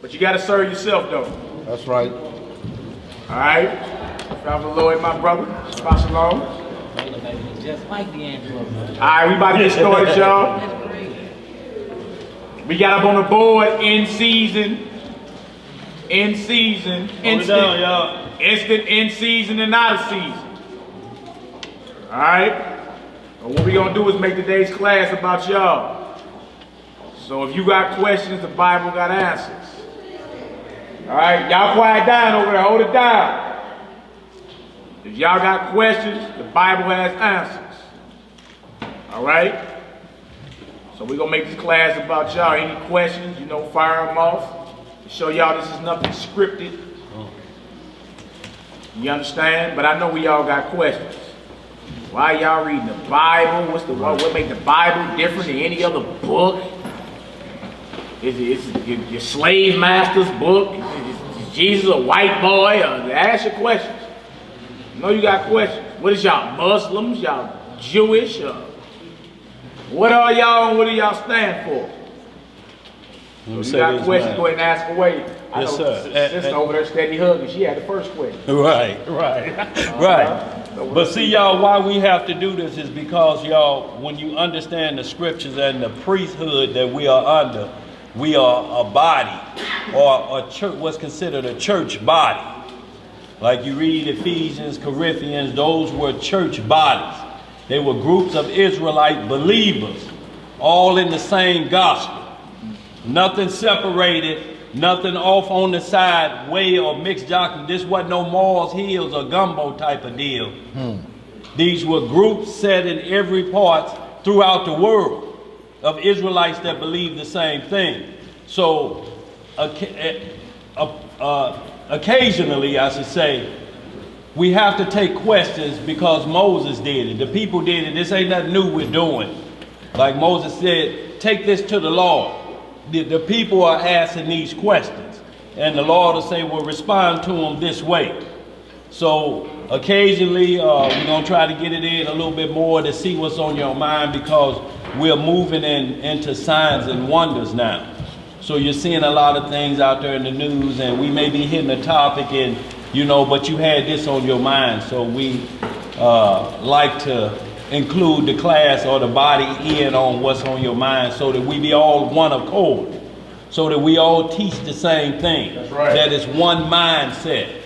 But you got to serve yourself, though. That's right. All right? Father Lloyd, my brother. Sponsor along. Just like the Andrew. All right, we about to get started, y'all. We got up on the board in season. In season. Instant, y'all. Instant in season and out of season. All right? And what we going to do is make today's class about y'all. So if you got questions, the Bible got answers. All right? Y'all quiet down over there. Hold it down. If y'all got questions, the Bible has answers. All right? So we're going to make this class about y'all. Any questions, you know, fire them off. To show y'all this is nothing scripted. You understand? But I know we all got questions. Why y'all reading the Bible? What make the Bible different than any other book? Is your slave master's book? Is Jesus a white boy? Ask your questions. I know you got questions. What is y'all, Muslims? Y'all Jewish? What are y'all and what do y'all stand for? So you got questions, go ahead and ask away. I know sister over there steady hugging. She had the first question. Right. But see, y'all, why we have to do this is because, y'all, when you understand the scriptures and the priesthood that we are under, we are a body, or a church, what's considered a church body. Like you read Ephesians, Corinthians, those were church bodies. They were groups of Israelite believers, all in the same gospel. Nothing separated, nothing off on the side, way or mixed doctrine. This wasn't no Mars Hills or gumbo type of deal. These were groups set in every part throughout the world of Israelites that believed the same thing. So occasionally, I should say, we have to take questions because Moses did it. The people did it. This ain't nothing new we're doing. Like Moses said, take this to the Lord. The people are asking these questions. And the Lord will say, well, respond to them this way. So occasionally, we're going to try to get it in a little bit more to see what's on your mind because we're moving into signs and wonders now. So you're seeing a lot of things out there in the news and we may be hitting a topic and, you know, but you had this on your mind. So we like to include the class or the body in on what's on your mind so that we be all one accord. So that we all teach the same thing. That's right. That is one mindset.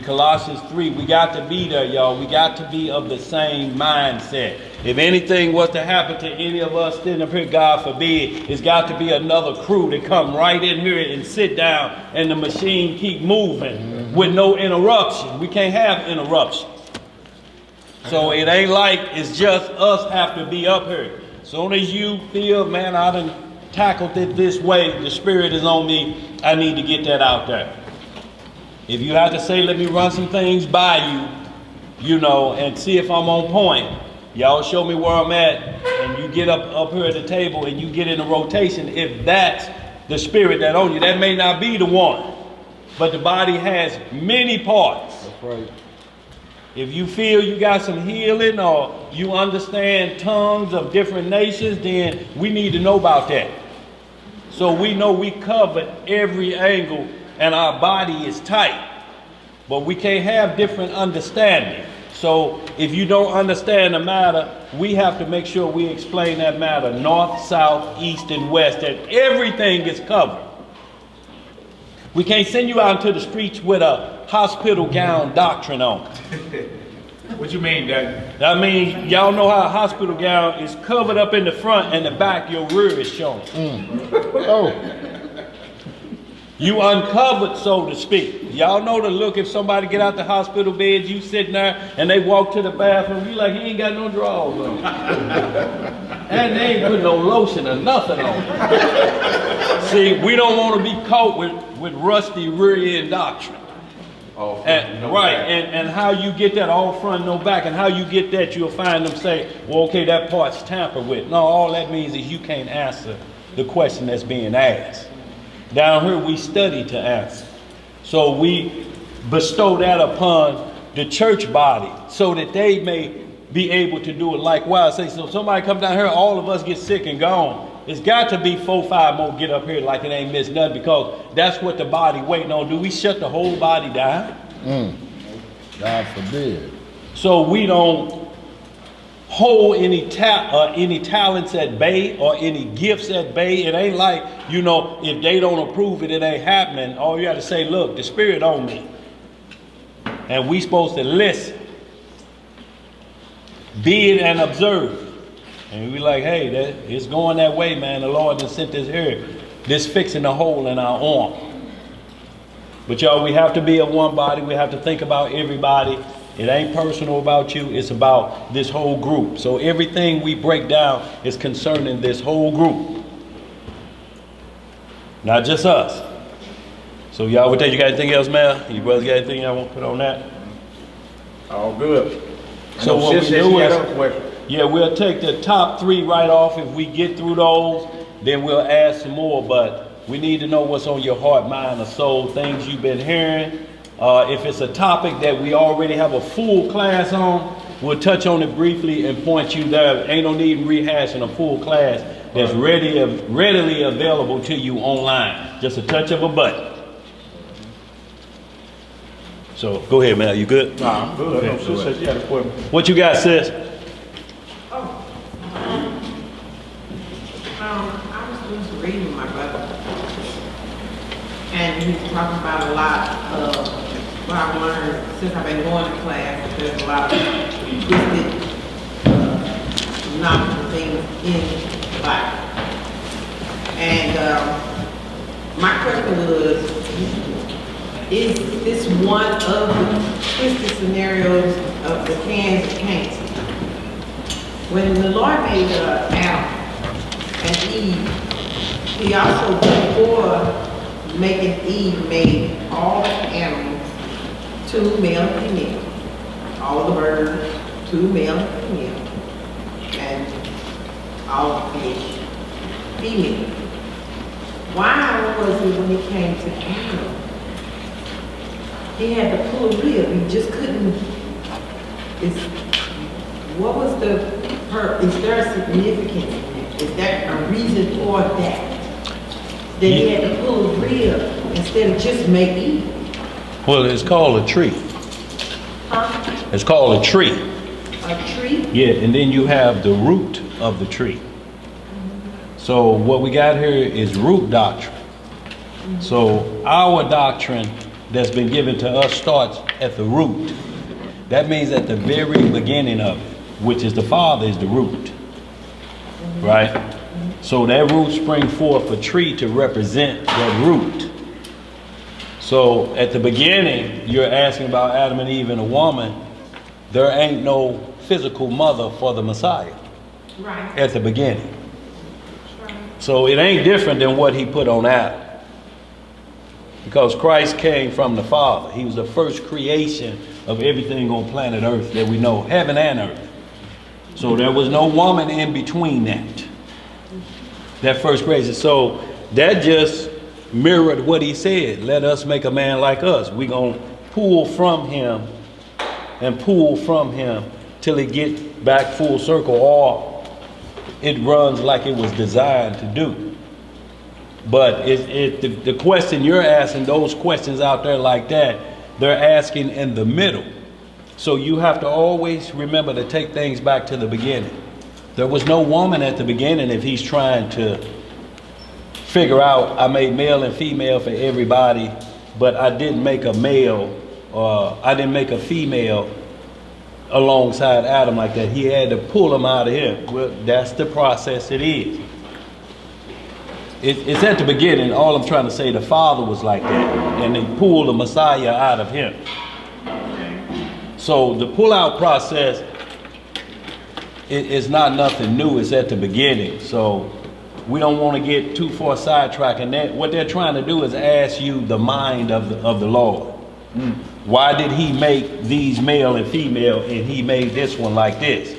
Colossians 3, we got to be there, y'all. We got to be of the same mindset. If anything was to happen to any of us standing up here, God forbid, it's got to be another crew to come right in here and sit down and the machine keep moving with no interruption. We can't have interruptions. So it ain't like it's just us have to be up here. Soon as you feel, man, I done tackled it this way, the Spirit is on me, I need to get that out there. If you have to say, let me run some things by you, you know, and see if I'm on point, y'all show me where I'm at, and you get up here at the table and you get in a rotation. If that's the Spirit that on you, that may not be the one, but the body has many parts. That's right. If you feel you got some healing or you understand tongues of different nations, then we need to know about that. So we know we covered every angle and our body is tight, but we can't have different understanding. So if you don't understand the matter, we have to make sure we explain that matter, north, south, east, and west, that everything is covered. We can't send you out into the streets with a hospital gown doctrine on. What you mean, Daddy? I mean, y'all know how a hospital gown is covered up in the front and the back, your rear is showing. Oh. You uncovered, so to speak. Y'all know the look if somebody get out the hospital bed, you sitting there and they walk to the bathroom, you like, he ain't got no drawers on. And they ain't put no lotion or nothing on. See, we don't want to be caught with rusty rear end doctrine. Oh, and how you get that all front, no back, and how you get that, you'll find them say, well, okay, that part's tampered with. No, all that means is you can't answer the question that's being asked. Down here, we study to answer. So we bestow that upon the church body so that they may be able to do it likewise. Say, so somebody come down here, all of us get sick and gone. It's got to be 4, 5 more get up here like it ain't missed nothing, because that's what the body waiting on. Do we shut the whole body down? God forbid. So we don't hold any talents at bay or any gifts at bay. It ain't like, you know, if they don't approve it, it ain't happening. All you got to say, look, the Spirit on me. And we supposed to listen, be it and observe. And we like, hey, it's going that way, man. The Lord just sent this here. This fixing the hole in our arm. But y'all, we have to be of one body. We have to think about everybody. It ain't personal about you. It's about this whole group. So everything we break down is concerning this whole group. Not just us. So y'all, what you got anything else, man? You brothers got anything y'all want to put on that? All good. So what we do is, yeah, we'll take the top 3 right off. If we get through those, then we'll add some more. But we need to know what's on your heart, mind, or soul, things you've been hearing. If it's a topic that we already have a full class on, we'll touch on it briefly and point you there. Ain't no need in rehashing a full class that's readily available to you online. Just a touch of a button. So go ahead, man. You good? Nah, I'm good. Okay, Sis said she had a question. What you got, sis? I was just reading my brother, and he's talking about a lot of what I've learned since I've been going to class. There's a lot of twisted, knowledgeable things in the Bible. And my question was, is this one of the twisted scenarios of the cans and can'ts? When the Lord made Adam and Eve, he also, before making Eve, made all the animals, 2 male and female. All the birds, 2 male and female. And all the fish, female. Why was it when it came to Adam, he had to pull a rib? He just couldn't. What was the is there a significance in it? Is there a reason for that? That he had to pull a rib instead of just make Eve? Well, it's called a tree. Huh? It's called a tree. A tree? Yeah, and then you have the root of the tree. So what we got here is root doctrine. So our doctrine that's been given to us starts at the root. That means at the very beginning of it, which is the Father, is the root. Right? So that root spring forth a tree to represent that root. So at the beginning, you're asking about Adam and Eve and a woman. There ain't no physical mother for the Messiah. Right. At the beginning. Right. So it ain't different than what he put on Adam. Because Christ came from the Father. He was the first creation of everything on planet Earth that we know, heaven and earth. So there was no woman in between that first creation. So that just mirrored what he said. Let us make a man like us. We're going to pull from him and pull from him till it gets back full circle, or it runs like it was designed to do. But the question you're asking, those questions out there like that, they're asking in the middle. So you have to always remember to take things back to the beginning. There was no woman at the beginning if he's trying to figure out, I made male and female for everybody, but I didn't make a male, or I didn't make a female alongside Adam like that. He had to pull them out of him. Well, that's the process it is. It's at the beginning. All I'm trying to say, the Father was like that, and they pulled the Messiah out of him. So the pull-out process is not nothing new. It's at the beginning. So we don't want to get too far sidetracked. And that what they're trying to do is ask you the mind of the Lord. Why did he make these male and female, and he made this one like this?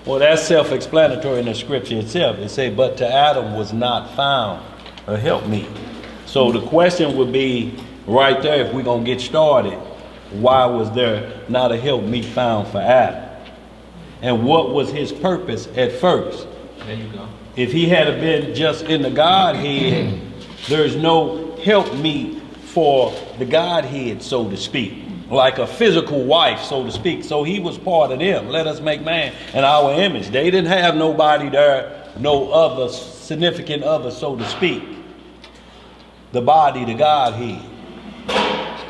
Well, that's self-explanatory in the scripture itself. It say, but to Adam was not found a helpmeet. So the question would be right there, if we're going to get started, why was there not a helpmeet found for Adam? And what was his purpose at first? There you go. If he had been just in the Godhead, there's no help meet for the Godhead, so to speak, like a physical wife, so to speak. So he was part of them. Let us make man in our image. They didn't have nobody there, no other significant other, so to speak. The body, the Godhead.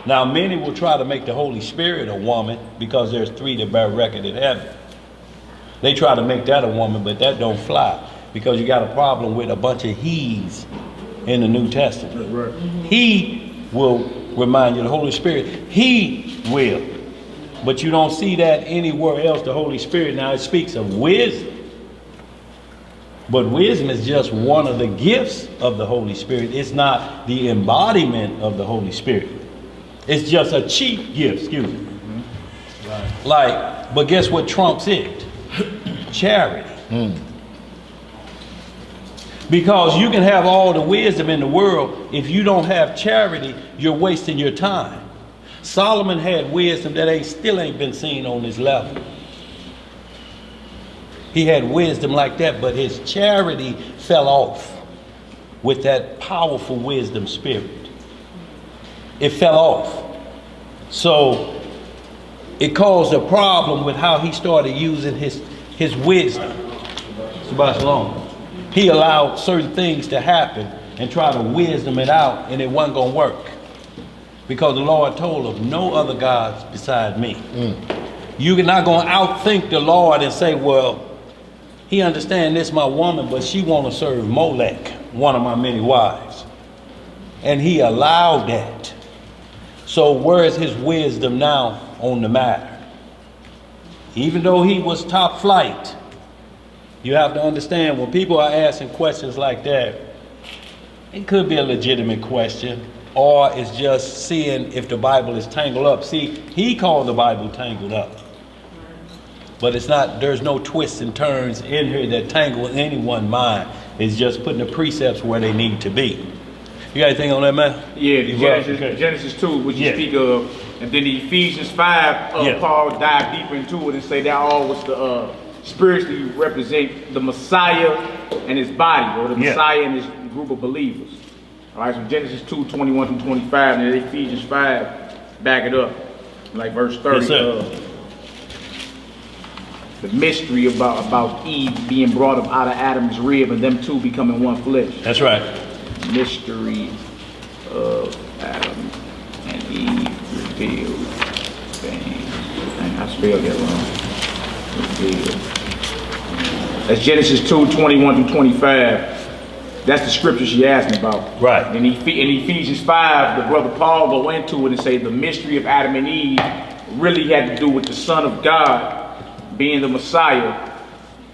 Now many will try to make the Holy Spirit a woman because there's 3 that bear record in heaven. They try to make that a woman, but that don't fly because you got a problem with a bunch of he's in the New Testament. That's right. He will remind you, the Holy Spirit, he will. But you don't see that anywhere else, the Holy Spirit. Now it speaks of wisdom. But wisdom is just one of the gifts of the Holy Spirit. It's not the embodiment of the Holy Spirit. It's just a cheap gift, excuse me. Right. Like, but guess what trumps it? Charity. Because you can have all the wisdom in the world. If you don't have charity, you're wasting your time. Solomon had wisdom that still ain't been seen on this level. He had wisdom like that, but his charity fell off with that powerful wisdom spirit. It fell off. So it caused a problem with how he started using his wisdom. Shabbat shalom. He allowed certain things to happen and try to wisdom it out, and it wasn't going to work. Because the Lord told him, no other gods beside me. You're not going to outthink the Lord and say, well, he understands this my woman, but she want to serve Molech, one of my many wives. And he allowed that. So where is his wisdom now on the matter? Even though he was top flight, you have to understand when people are asking questions like that, it could be a legitimate question, or it's just seeing if the Bible is tangled up. See, he called the Bible tangled up. But it's not, there's no twists and turns in here that tangle anyone's mind. It's just putting the precepts where they need to be. You got anything on that, man? Yeah, Genesis 2, which you speak of, and then the Ephesians 5, Paul dived deeper into it and say that all was the spiritually represent the Messiah and his body, or the Messiah and his group of believers. All right, so Genesis 2, 21 through 25, and then Ephesians 5, back it up, like verse 30. Yes, the mystery about Eve being brought up out of Adam's rib and them two becoming one flesh. That's right. Mystery of Adam and Eve revealed. I spelled that wrong. Revealed. That's Genesis 2, 21 through 25. That's the scripture she asked me about. Right. In Ephesians 5, the brother Paul go into it and say the mystery of Adam and Eve really had to do with the Son of God being the Messiah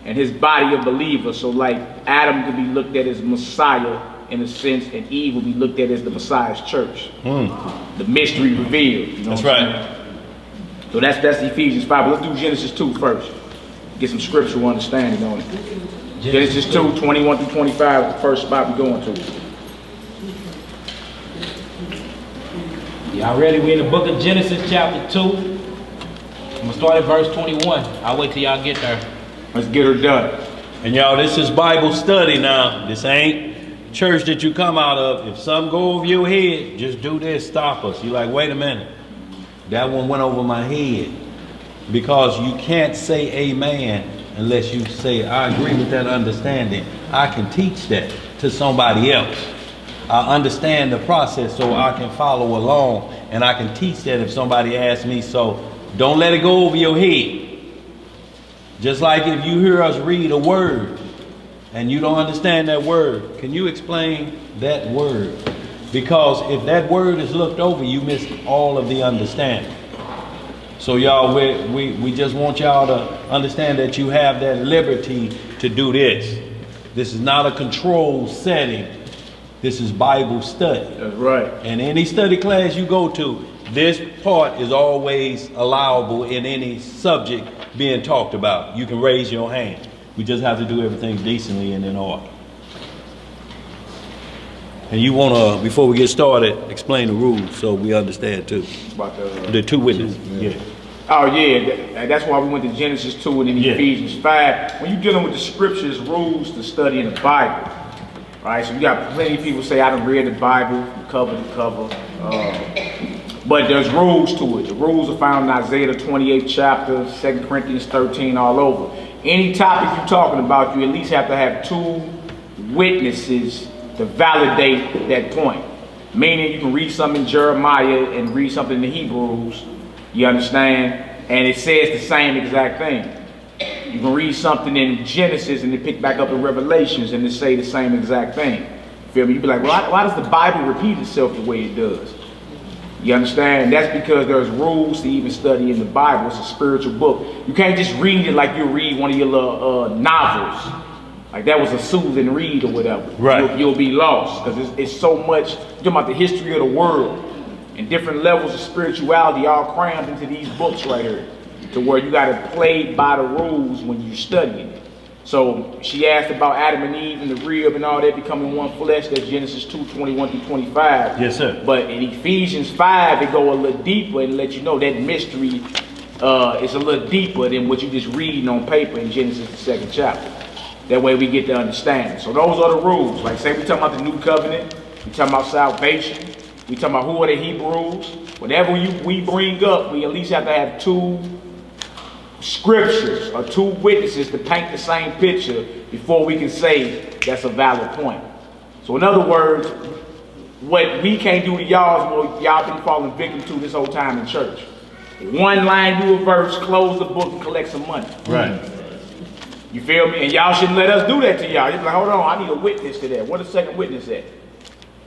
and his body of believers. So like Adam could be looked at as Messiah in a sense, and Eve will be looked at as the Messiah's church. The mystery revealed. You know that's right. So that's Ephesians 5. But let's do Genesis 2 first. Get some scriptural understanding on it. Genesis 2, 21 through 25 is the first spot we're going to. Y'all ready? We in the book of Genesis chapter 2. I'm gonna start at verse 21. I'll wait till y'all get there. Let's get her done. And y'all, this is Bible study now. This ain't church that you come out of. If something go over your head, just do this, stop us. You're like, wait a minute. That one went over my head. Because you can't say amen unless you say, I agree with that understanding. I can teach that to somebody else. I understand the process so I can follow along, and I can teach that if somebody asks me. So don't let it go over your head. Just like if you hear us read a word and you don't understand that word, can you explain that word? Because if that word is looked over, you miss all of the understanding. So y'all, we just want y'all to understand that you have that liberty to do this. This is not a controlled setting. This is Bible study. That's right. And any study class you go to, this part is always allowable in any subject being talked about. You can raise your hand. We just have to do everything decently and in order. And you want to, before we get started, explain the rules so we understand too. About the two witnesses. Yeah. Oh yeah, that's why we went to Genesis 2 and then Ephesians 5. When you're dealing with the scriptures, rules to study in the Bible, right? So you got plenty of people say, I done read the Bible from cover to cover. But there's rules to it. The rules are found in Isaiah the 28th chapter, 2 Corinthians 13, all over. Any topic you're talking about, you at least have to have 2 witnesses to validate that point. Meaning you can read something in Jeremiah and read something in the Hebrews, you understand? And it says the same exact thing. You can read something in Genesis and then pick back up in Revelations and it say the same exact thing. Feel me? You'd be like, well, why does the Bible repeat itself the way it does? You understand? That's because there's rules to even study in the Bible. It's a spiritual book. You can't just read it like you read one of your little novels. Like that was a soothing read or whatever. Right. You'll be lost because it's so much. You're talking about the history of the world and different levels of spirituality all crammed into these books right here, to where you got to play by the rules when you're studying it. So she asked about Adam and Eve and the rib and all that becoming one flesh. That's Genesis 2:21-25. Yes, sir. But in Ephesians 5, it go a little deeper and let you know that mystery is a little deeper than what you just reading on paper in Genesis the 2nd chapter. That way we get the understanding. So those are the rules. Like say we talking about the new covenant, we talking about salvation, we talking about who are the Hebrews. Whatever we bring up, we at least have to have 2 scriptures or 2 witnesses to paint the same picture before we can say that's a valid point. So in other words, what we can't do to y'all is what y'all been falling victim to this whole time in church. One line, do a verse, close the book, and collect some money. Right. You feel me? And y'all shouldn't let us do that to y'all. You're like, hold on, I need a witness to that. Where the second witness at?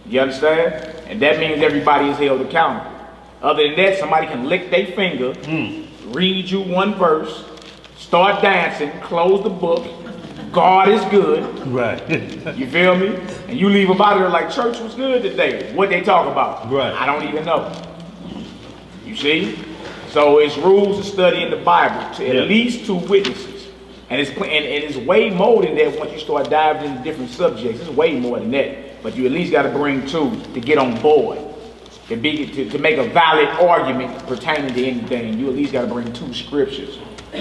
You understand? And that means everybody is held accountable. Other than that, somebody can lick their finger, read you one verse, start dancing, close the book. God is good. Right. You feel me? And you leave about it like church was good today. What they talk about? Right. I don't even know. You see? So it's rules to study in the Bible to at least 2 witnesses. And it's way more than that once you start diving into different subjects. It's way more than that. But you at least got to bring 2 to get on board. To make a valid argument pertaining to anything, you at least got to bring 2 scriptures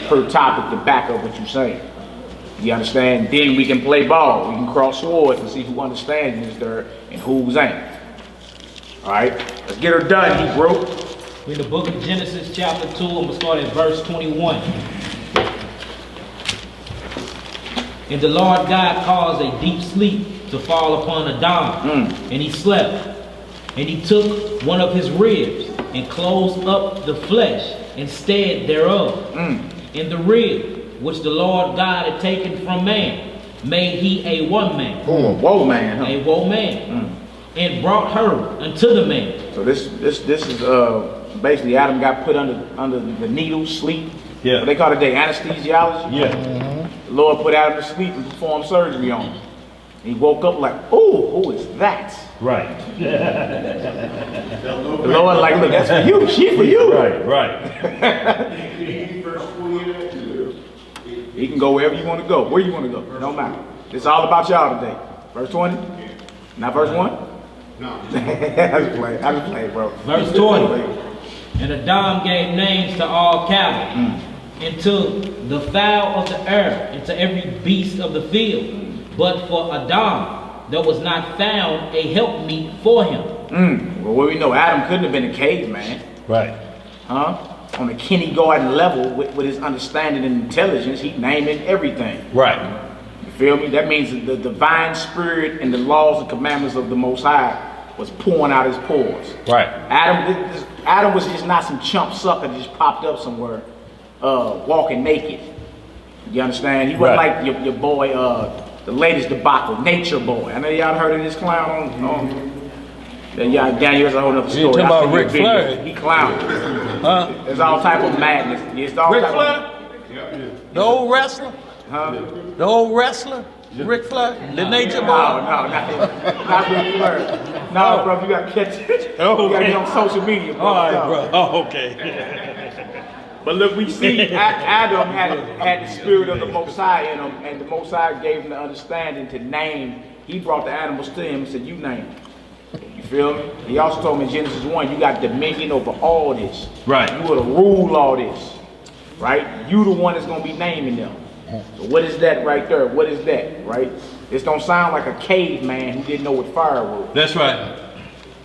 per topic to back up what you're saying. You understand? Then we can play ball. We can cross swords and see who understands this there and who's ain't. All right? Let's get her done, Hebrew. In the book of Genesis chapter 2, I'm going to start at verse 21. And the Lord God caused a deep sleep to fall upon Adam, and he slept. And he took one of his ribs and closed up the flesh instead thereof. And the rib which the Lord God had taken from man made he a woman. Oh, a woe man, huh? A woman. And brought her unto the man. So this is basically Adam got put under the needle, sleep. Yeah. What they call it today, anesthesiology. Yeah. The Lord put Adam to sleep and performed surgery on him. He woke up like, oh, who is that? Right. The Lord like, look, that's for you. She for you. Right. He can go wherever you want to go. Where you want to go. No matter. It's all about y'all today. Verse 20? Not verse 1? No. I just play, bro. Verse 20. And Adam gave names to all cattle, and to the fowl of the air, and to every beast of the field. But for Adam, there was not found a helpmeet for him. Well, we know Adam couldn't have been a caveman. Right. Huh? On a kindergarten level, with his understanding and intelligence, he naming everything. Right. You feel me? That means the divine spirit and the laws and commandments of the Most High was pouring out his pores. Right. Adam was just not some chump sucker that just popped up somewhere, walking naked. You understand? He wasn't like your boy, the latest debacle, Nature Boy. I know y'all heard of this clown on y'all, Daniel, that's a whole other story. You talking about Ric Flair? He clown. Huh? There's all type of madness. It's all Ric type Flair? The old wrestler? Huh? The old wrestler? Ric Flair? The Nature Boy? No, not Ric Flair. No, bro, you gotta catch it. Oh, You gotta okay. get on social media, bro. All right, No. bro. Oh, okay. But look, we see Adam had the spirit of the Most High in him, and the Most High gave him the understanding to name. He brought the animals to him and said, you name them. You feel me? He also told me in Genesis 1, you got dominion over all this. Right. You will rule all this. right? You the one that's gonna be naming them. So what is that right there? What is that, right? This don't sound like a caveman who didn't know what fire was. That's right.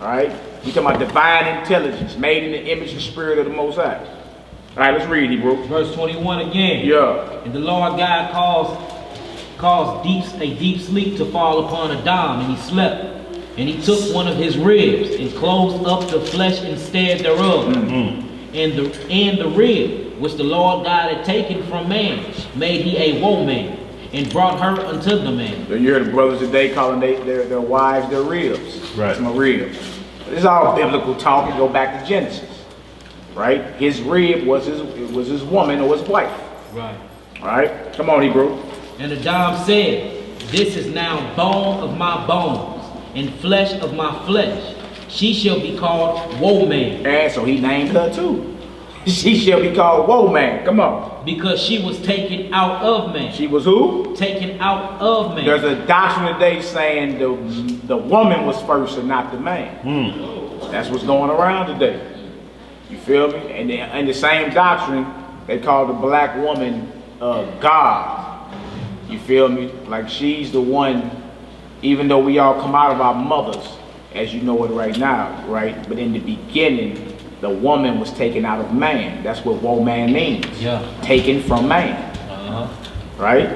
All right? We talking about divine intelligence, made in the image and spirit of the Most High. All right, let's read, Hebrew. Verse 21 again. Yeah. And the Lord God caused a deep sleep to fall upon Adam, and he slept. And he took one of his ribs and closed up the flesh instead thereof. And the rib which the Lord God had taken from man made he a woman, and brought her unto the man. So you hear the brothers today calling their wives their ribs. Right. That's my rib. This is all biblical talk. Go back to Genesis. Right? His rib was his woman or his wife. Right. All right? Come on, Hebrew. And Adam said, this is now bone of my bones, and flesh of my flesh. She shall be called woman. And so he named her too. She shall be called woman. Come on. Because she was taken out of man. She was who? Taken out of man. There's a doctrine today saying the woman was first and not the man. That's what's going around today. You feel me? And in the same doctrine, they call the black woman God. You feel me? Like she's the one, even though we all come out of our mothers, as you know it right now, right? But in the beginning, the woman was taken out of man. That's what woman means. Yeah. Taken from man. Right?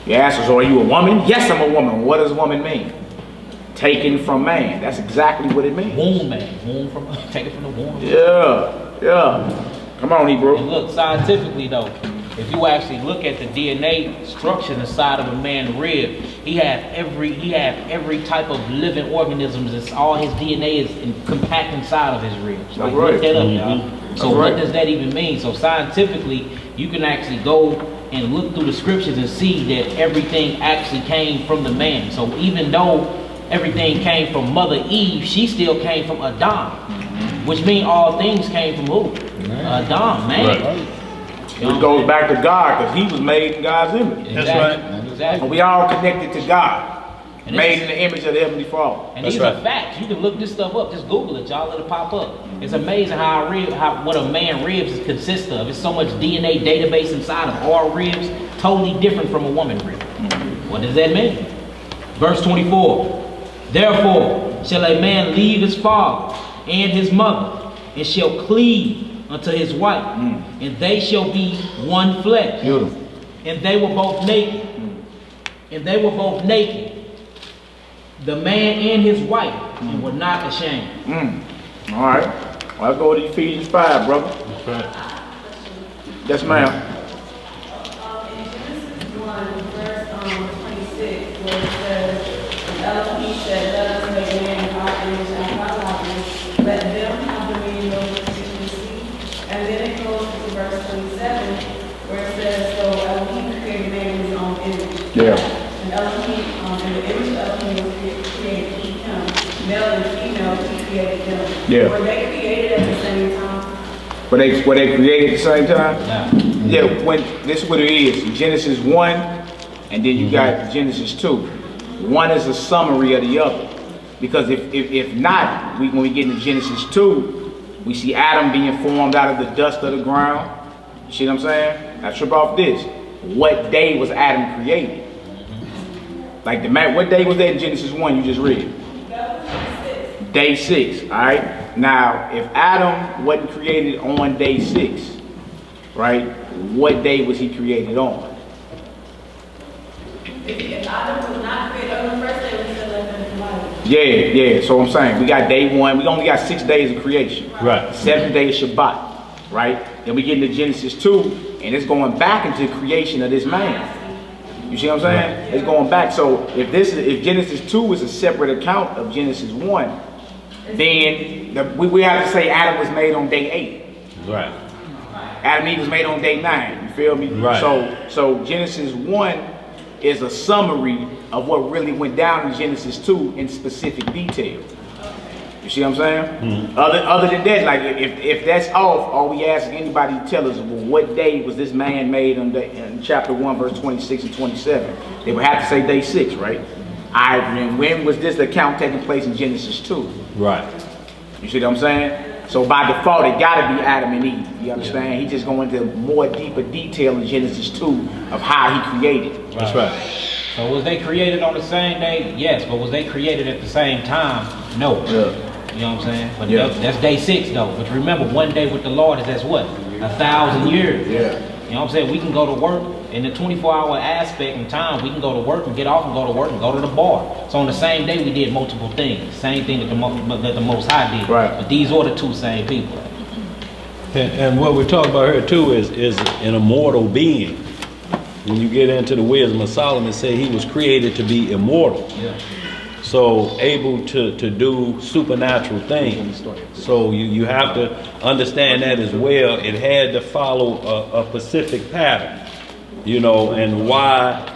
You ask us, are you a woman? Yes, I'm a woman. What does woman mean? Taken from man. That's exactly what it means. Womb man. Womb from, taken from the womb. Yeah. Come on, Hebrew. And look, scientifically though, if you actually look at the DNA structure inside of a man's rib, he have every type of living organisms. It's all his DNA is compact inside of his ribs. Like, look that up, y'all. So what does that even mean? So scientifically, you can actually go and look through the scriptures and see that everything actually came from the man. So even though everything came from Mother Eve, she still came from Adam, which means all things came from who? Adam, man. Right. Which goes back to God, because he was made in God's image. Exactly. That's right. Exactly. And we all connected to God, And made in the image of the Heavenly Father. And That's these right. are facts. You can look this stuff up. Just Google it, y'all. It'll pop up. It's amazing what a man ribs consists of. It's so much DNA database inside of all ribs, totally different from a woman rib. What does that mean? Verse 24. Therefore shall a man leave his father and his mother, and shall cleave unto his wife, and they shall be one flesh. Beautiful. And they were both naked. And they were both naked, the man and his wife, and were not ashamed. All right. Well, let's go to Ephesians 5, brother. That's right. Yes, ma'am. In Genesis 1, verse 26, where it says, Elohim said, let us make man in our image and our likeness, let them have dominion over the fish of the sea. And then it goes to verse 27, where it says, so Elohim created man in his own image. Yeah. And Elohim, in the image of Elohim was created him, male and female, he created them. Yeah. Were they created at the same time? Were they created at the same time? Yeah. Yeah, when this is what it is. Genesis 1, and then you got Genesis 2. One is a summary of the other. Because if not, when we get into Genesis 2, we see Adam being formed out of the dust of the ground. You see what I'm saying? Now trip off this. What day was Adam created? Like what day was that in Genesis 1 you just read? Day 6, all right? Now, if Adam wasn't created on day 6, right, what day was he created on? If Adam was not created on the first day, we still let them life. Yeah, so I'm saying, we got day 1, we only got 6 days of creation. Right. 7th day is Shabbat, right? Then we get into Genesis 2, and it's going back into creation of this man. You see what I'm saying? Right. It's going back. So if Genesis 2 is a separate account of Genesis 1, then we have to say Adam was made on day 8. Right. Adam and Eve was made on day 9. You feel me? Right. So Genesis 1 is a summary of what really went down in Genesis 2 in specific detail. You see what I'm saying? Mm-hmm. Other than that, like if that's off, all we ask anybody to tell us, well, what day was this man made in chapter 1, verse 26 and 27? They would have to say day 6, right? And when was this account taking place in Genesis 2? Right. You see what I'm saying? So by default, it gotta be Adam and Eve. You understand? He just going into more deeper detail in Genesis 2 of how he created. That's right. So was they created on the same day? Yes, but was they created at the same time? No. Yeah. You know what I'm saying? But Yeah. that's day 6 though. But remember, one day with the Lord is as what? 1,000 years. Yeah. You know what I'm saying? We can go to work in the 24-hour aspect in time. We can go to work and get off and go to work and go to the bar. So on the same day we did multiple things. Same thing that the Most High did. Right. But these are the two same people. And what we're talking about here too is an immortal being. When you get into the wisdom of Solomon, say he was created to be immortal. Yeah. So able to do supernatural things. So you have to understand that as well. It had to follow a specific pattern, you know, and why.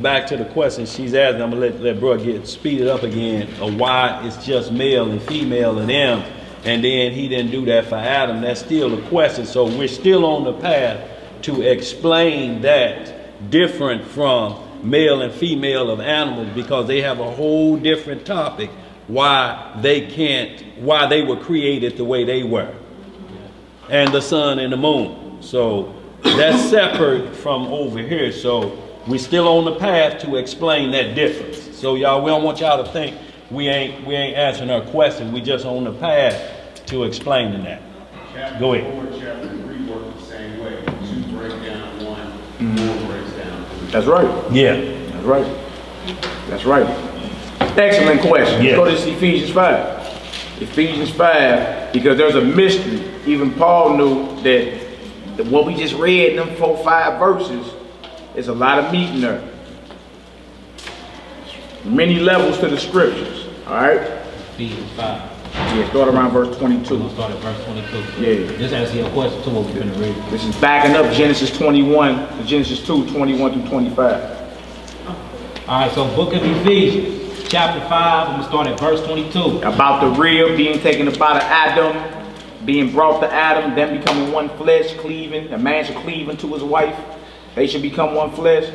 Back to the question she's asking, I'm gonna let bro speed it up again. Why it's just male and female in them, and then he didn't do that for Adam. That's still a question. So we're still on the path to explain that different from male and female of animals, because they have a whole different topic why they were created the way they were, and the sun and the moon. So that's separate from over here. So we're still on the path to explain that difference. So y'all, we don't want y'all to think we ain't answering our question. We just on the path to explaining that. Go ahead. Chapter 3 work the same way. 2 break down 1, 4 breaks down 2. That's right. Yeah. That's right. That's right. Excellent question. Yeah. Go to Ephesians 5. Ephesians 5, because there's a mystery. Even Paul knew that what we just read in them 4-5 verses is a lot of meat in there. Many levels to the scriptures. All right? Ephesians 5. Yeah, start around verse 22. We're gonna start at verse 22. Yeah. Just answer your question to what we're gonna read. This is backing up Genesis 21 to Genesis 2, 21 through 25. All right, so book of Ephesians, chapter 5, I'm gonna start at verse 22. About the rib being taken up out of Adam, being brought to Adam, then becoming one flesh, cleaving. A man should cleave unto his wife. They should become one flesh.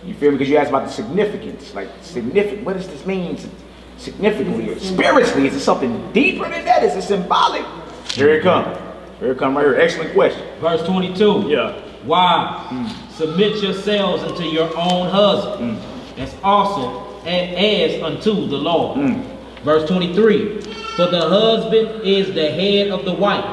You feel me? Because you asked about the significance. Like, significant, what does this mean? Significantly, spiritually, is it something deeper than that? Is it symbolic? Here it comes. Here it comes right here. Excellent question. Verse 22. Yeah. Wives, submit yourselves unto your own husband, as also as unto the Lord. Verse 23. For the husband is the head of the wife,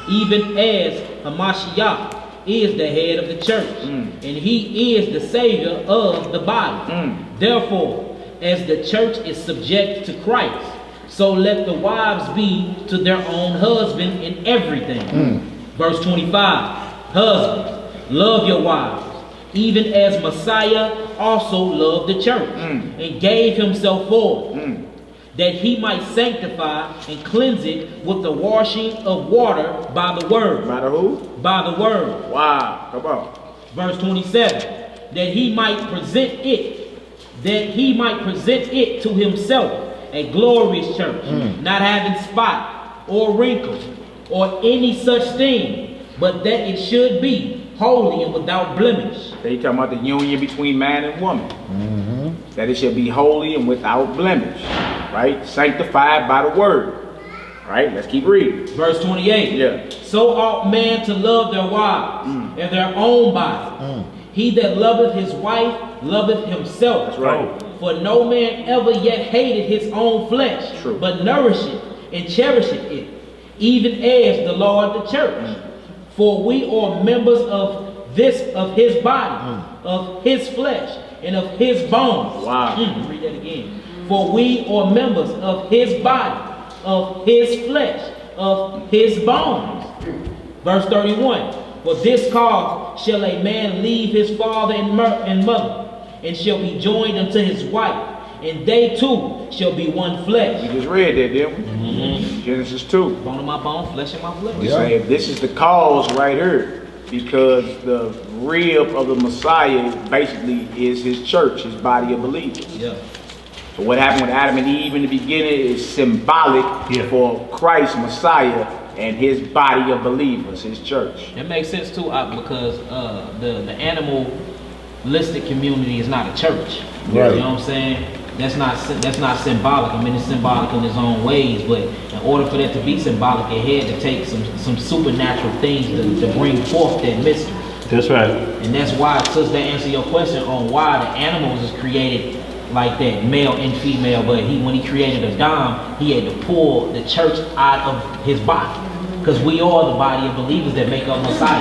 even as Hamashiach is the head of the church, and he is the savior of the body. Therefore, as the church is subject to Christ, so let the wives be to their own husband in everything. Verse 25. Husbands, love your wives, even as Messiah also loved the church, and gave himself for it, that he might sanctify and cleanse it with the washing of water by the word. By the who? By the word. Wow. Come on. Verse 27. That he might present it to himself a glorious church, not having spot or wrinkle or any such thing, but that it should be holy and without blemish. They talking about the union between man and woman. That it should be holy and without blemish. Right? Sanctified by the word. Right? Let's keep reading. Verse 28. Yeah. So ought man to love their wives and their own body. He that loveth his wife loveth himself. That's right. For no man ever yet hated his own flesh, True. but nourisheth and cherisheth it, even as the Lord the church. For we are members of his body, of his flesh, and of his bones. Wow. Read that again. For we are members of his body, of his flesh, of his bones. Verse 31. For this cause shall a man leave his father and mother, and shall be joined unto his wife, and they two shall be one flesh. We just read that, didn't we? Genesis 2. Bone of my bone, flesh of my flesh. We say this is the cause right here, because the rib of the Messiah basically is his church, his body of believers. Yeah. So what happened with Adam and Eve in the beginning is symbolic for Christ, Messiah, and his body of believers, his church. That makes sense too, because the animalistic community is not a church. Right. You know what I'm saying? that's not symbolic. I mean, it's symbolic in its own ways, but in order for that to be symbolic, it had to take some supernatural things to bring forth that mystery. That's right. And that's why, just to answer your question on why the animals is created like that, male and female, but when he created Adam, he had to pull the church out of his body. Because we are the body of believers that make up Messiah.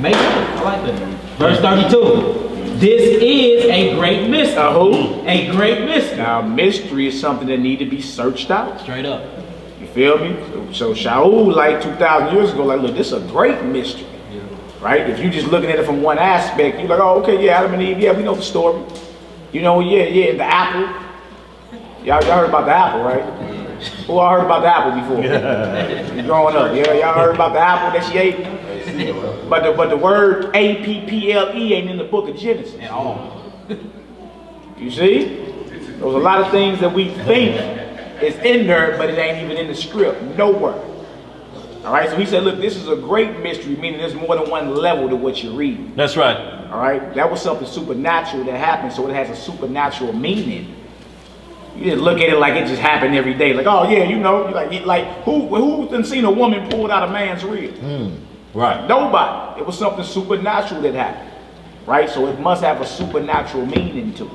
Make sense? I like that. Verse 32. This is a great mystery. Who? A great mystery. Now, mystery is something that need to be searched out. Straight up. You feel me? So Shaul, like 2,000 years ago, like, look, this is a great mystery. Yeah. Right? If you just looking at it from one aspect, you're like, oh, okay, yeah, Adam and Eve, yeah, we know the story. You know, yeah, the apple. Y'all heard about the apple, right? Who all heard about the apple before? Growing up, yeah, y'all heard about the apple that she ate? But the word APPAREL ain't in the book of Genesis At all. You see? There's a lot of things that we think is in there, but it ain't even in the script. Nowhere. All right, so he said, look, this is a great mystery, meaning there's more than one level to what you're reading. That's right. All right, that was something supernatural that happened, so it has a supernatural meaning. You just look at it like it just happened every day. Like, oh yeah, you know, like who done seen a woman pulled out a man's rib? Right. Nobody. It was something supernatural that happened, right? So it must have a supernatural meaning to it.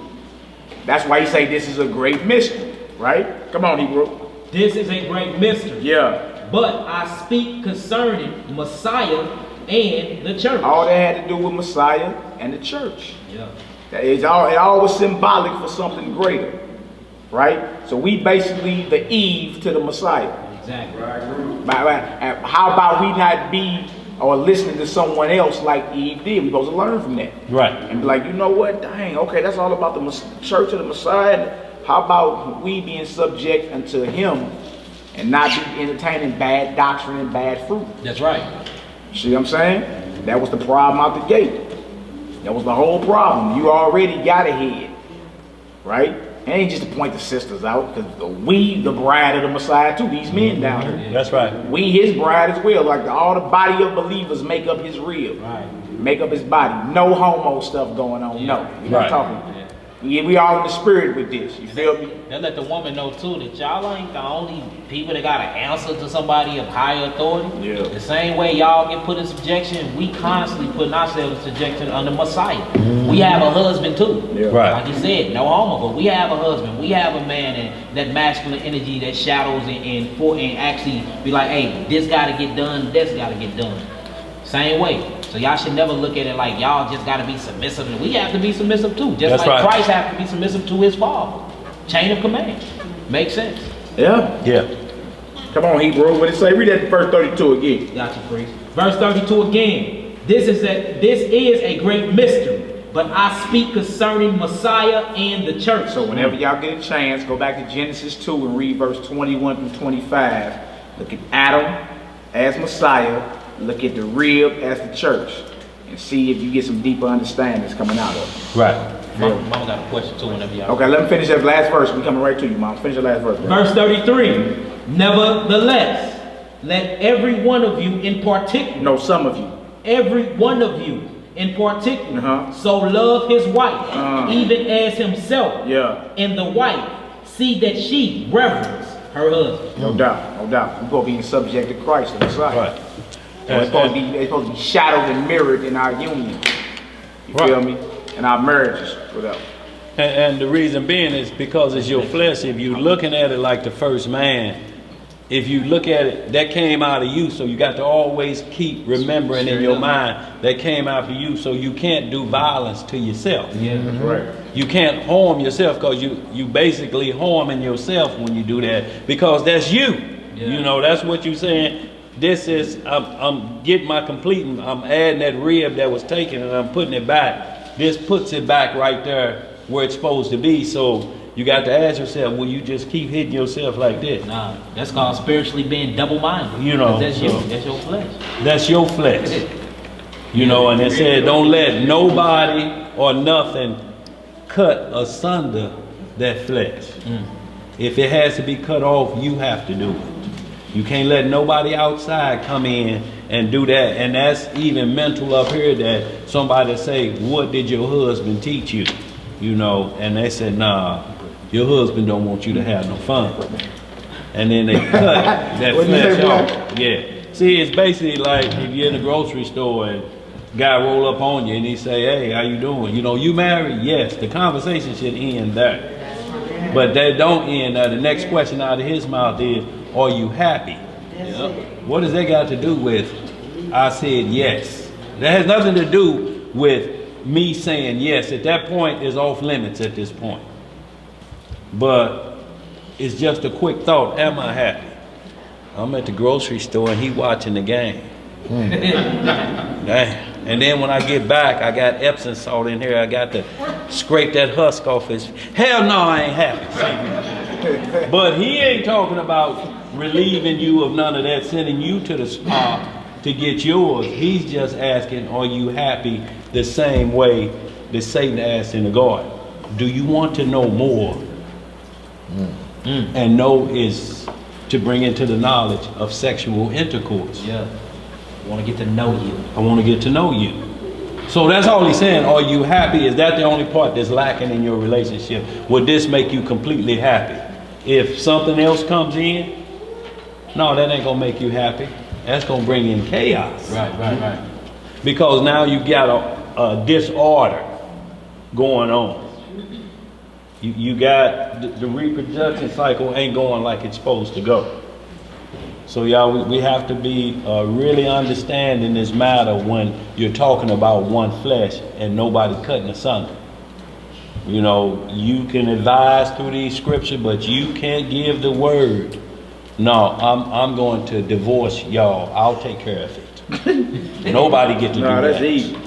That's why he say this is a great mystery, right? Come on, Hebrew. This is a great mystery. Yeah. But I speak concerning Messiah and the church. All that had to do with Messiah and the church. Yeah. It all was symbolic for something greater, right? So we basically the Eve to the Messiah. Exactly. How about we not be or listening to someone else like Eve did? We're supposed to learn from that. Right. And be like, you know what? Dang, okay, that's all about the church of the Messiah. How about we being subject unto him and not be entertaining bad doctrine and bad fruit? That's right. See what I'm saying? That was the problem out the gate. That was the whole problem. You already got ahead, right? It ain't just to point the sisters out, because we the bride of the Messiah too. These men down here. That's right. We his bride as well. Like all the body of believers make up his rib. Right. Make up his body. No homo stuff going on. Yeah. No. We're not Right. talking. Yeah, we all in the spirit with this. You feel me? They let the woman know too that y'all ain't the only people that got to answer to somebody of higher authority. Yeah. The same way y'all get put in subjection, we constantly putting ourselves in subjection under Messiah. We have a husband too. Yeah. Right. Like you said, no homo, but we have a husband. We have a man, and that masculine energy that shadows and actually be like, hey, this got to get done. This got to get done. Same way. So y'all should never look at it like y'all just got to be submissive. And we have to be submissive too. Just That's like right. Christ have to be submissive to his Father. Chain of command. Makes sense. Yeah. Yeah. Come on, Hebrew. What it say? Read that verse 32 again. Got you, priest. Verse 32 again. This is a great mystery, but I speak concerning Messiah and the church. So whenever y'all get a chance, go back to Genesis 2 and read verse 21 through 25. Look at Adam as Messiah. Look at the rib as the church. And see if you get some deeper understandings coming out of it. Right. Mama got a question too whenever y'all. Okay, let me finish that last verse. We're coming right to you, Mom. Finish the last verse. Bro. Verse 33. Nevertheless, let every one of you in particular. No, some of you. Every one of you in particular. Uh-huh. So love his wife, even as himself. Yeah. And the wife, see that she reverence her husband. No doubt, no doubt. We're supposed to be subject to Christ and Messiah. Right. So it's supposed to be shadowed and mirrored in our union. You feel me? In our marriages, whatever. And the reason being is because it's your flesh. If you're looking at it like the first man, if you look at it, that came out of you. So you got to always keep remembering in your mind that came out of you. So you can't do violence to yourself. Yeah. That's right. You can't harm yourself, because you basically harming yourself when you do that, because that's you. Yeah. You know, that's what you're saying. This is, I'm getting my completing, I'm adding that rib that was taken and I'm putting it back. This puts it back right there where it's supposed to be. So you got to ask yourself, will you just keep hitting yourself like this? Nah, that's called spiritually being double-minded. You know, That's you. so- That's your flesh. That's your flesh. You know, and it said, don't let nobody or nothing cut asunder that flesh. If it has to be cut off, you have to do it. You can't let nobody outside come in and do that. And that's even mental up here, that somebody say, what did your husband teach you? You know, and they said, nah, Your husband don't want you to have no fun. And then they cut that What'd you flesh say, off. Yeah. See, it's basically like if you're in the grocery store and guy roll up on you and he say, hey, how you doing? You know, you married? Yes. The conversation should end there. But that don't end there. The next question out of his mouth is, are you happy? What does that got to do with I said yes? That has nothing to do with me saying yes. At that point, it's off limits at this point. But it's just a quick thought. Am I happy? I'm at the grocery store and he watching the game. And then when I get back, I got Epsom salt in here. I got to scrape that husk off his. Hell no, I ain't happy. But he ain't talking about relieving you of none of that, sending you to the spa to get yours. He's just asking, are you happy the same way that Satan asked in the garden? Do you want to know more? And know is to bring into the knowledge of sexual intercourse. Yeah. I want to get to know you. I want to get to know you. So that's all he's saying. Are you happy? Is that the only part that's lacking in your relationship? Would this make you completely happy? If something else comes in, no, that ain't going to make you happy. That's going to bring in chaos. Right. Because now you got a disorder going on. You got the reproduction cycle ain't going like it's supposed to go. So y'all, we have to be really understanding this matter when you're talking about one flesh and nobody cutting asunder. You know, you can advise through these scriptures, but you can't give the word. No, I'm going to divorce y'all. I'll take care of it. Nobody get to do that. That's evil.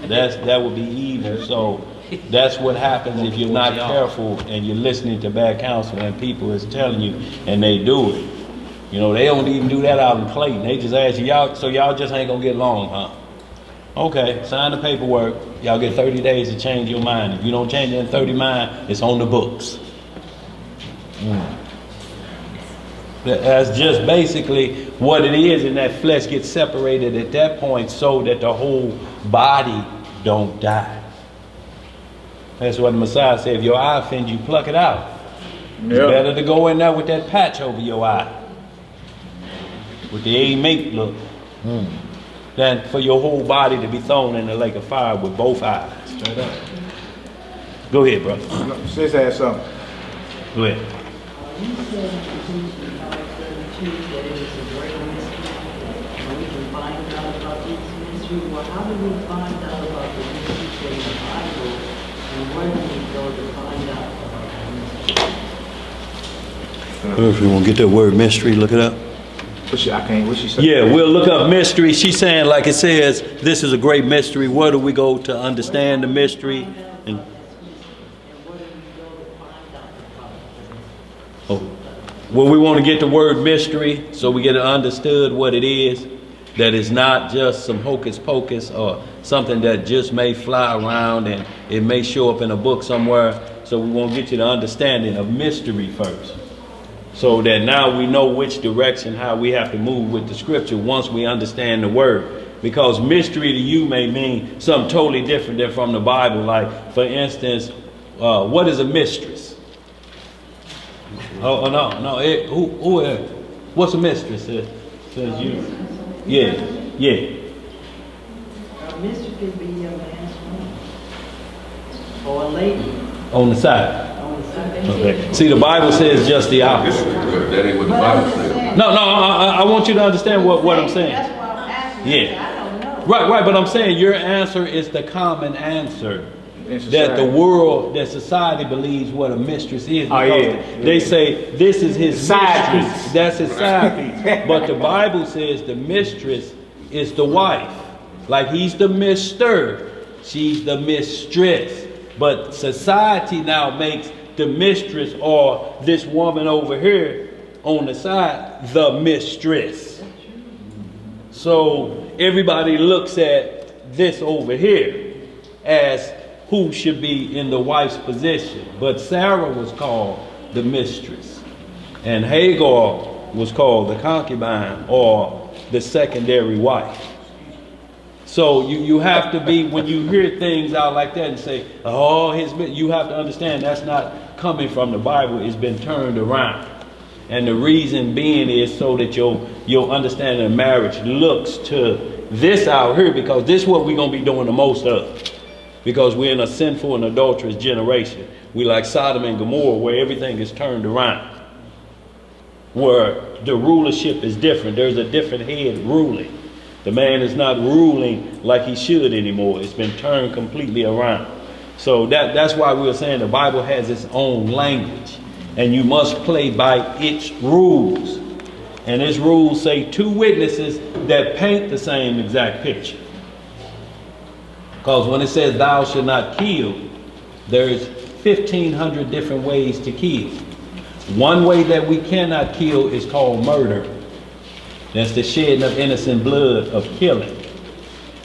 That would be evil. So that's what happens if you're not careful and you're listening to bad counsel and people is telling you and they do it. You know, they don't even do that out in Clayton. They just ask you, y'all, so y'all just ain't gonna get along, huh? Okay, sign the paperwork. Y'all get 30 days to change your mind. If you don't change it in 30 minutes, it's on the books. That's just basically what it is, and that flesh gets separated at that point so that the whole body don't die. That's what the Messiah said. If your eye offends you, pluck it out. It's better to go in there with that patch over your eye, with the A-mate look, than for your whole body to be thrown in the lake of fire with both eyes. Straight up. Go ahead, brother. Sis has something. Go ahead. You said in that it is a great mystery, and we can find out about this mystery. Well, how do we find out about the mystery in the Bible, and where do we go to find out about the mystery? If you want to get that word mystery, look it up. What she say? Yeah, we'll look up mystery. She's saying, like it says, this is a great mystery. Where do we go to understand the mystery? And well, we want to get the word mystery so we get it understood what it is. That is not just some hocus pocus or something that just may fly around and it may show up in a book somewhere. So we want to get you the understanding of mystery first, so that now we know which direction, how we have to move with the scripture once we understand the word. Because mystery to you may mean something totally different than from the Bible. Like, for instance, what is a mistress? Oh no. What's a mistress? Says you. Yeah. A mystery could be a man's woman or a lady On the side. on the side. Okay. See, the Bible says just the opposite. That ain't what the Bible says. No, I want you to understand what I'm saying. That's why I'm asking. Yeah. I don't know. Right, but I'm saying your answer is the common answer In that the society. world, that society believes what a mistress is. Oh, Because yeah. they say this is his Side mistress. piece. That's his side piece. But the Bible says the mistress is the wife. Like he's the mister, she's the mistress. But society now makes the mistress or this woman over here on the side the mistress. So everybody looks at this over here as who should be in the wife's position. But Sarah was called the mistress, and Hagar was called the concubine or the secondary wife. So you have to be, when you hear things out like that and say, oh, you have to understand that's not coming from the Bible has been turned around. And the reason being is so that your understanding of marriage looks to this out here, because this is what we're going to be doing the most of. Because we're in a sinful and adulterous generation. We like Sodom and Gomorrah, where everything is turned around. Where the rulership is different. There's a different head ruling. The man is not ruling like he should anymore. It's been turned completely around. So that's why we were saying the Bible has its own language. And you must play by its rules. And its rules say 2 witnesses that paint the same exact picture. Because when it says thou shalt not kill, there's 1,500 different ways to kill. One way that we cannot kill is called murder. That's the shedding of innocent blood of killing.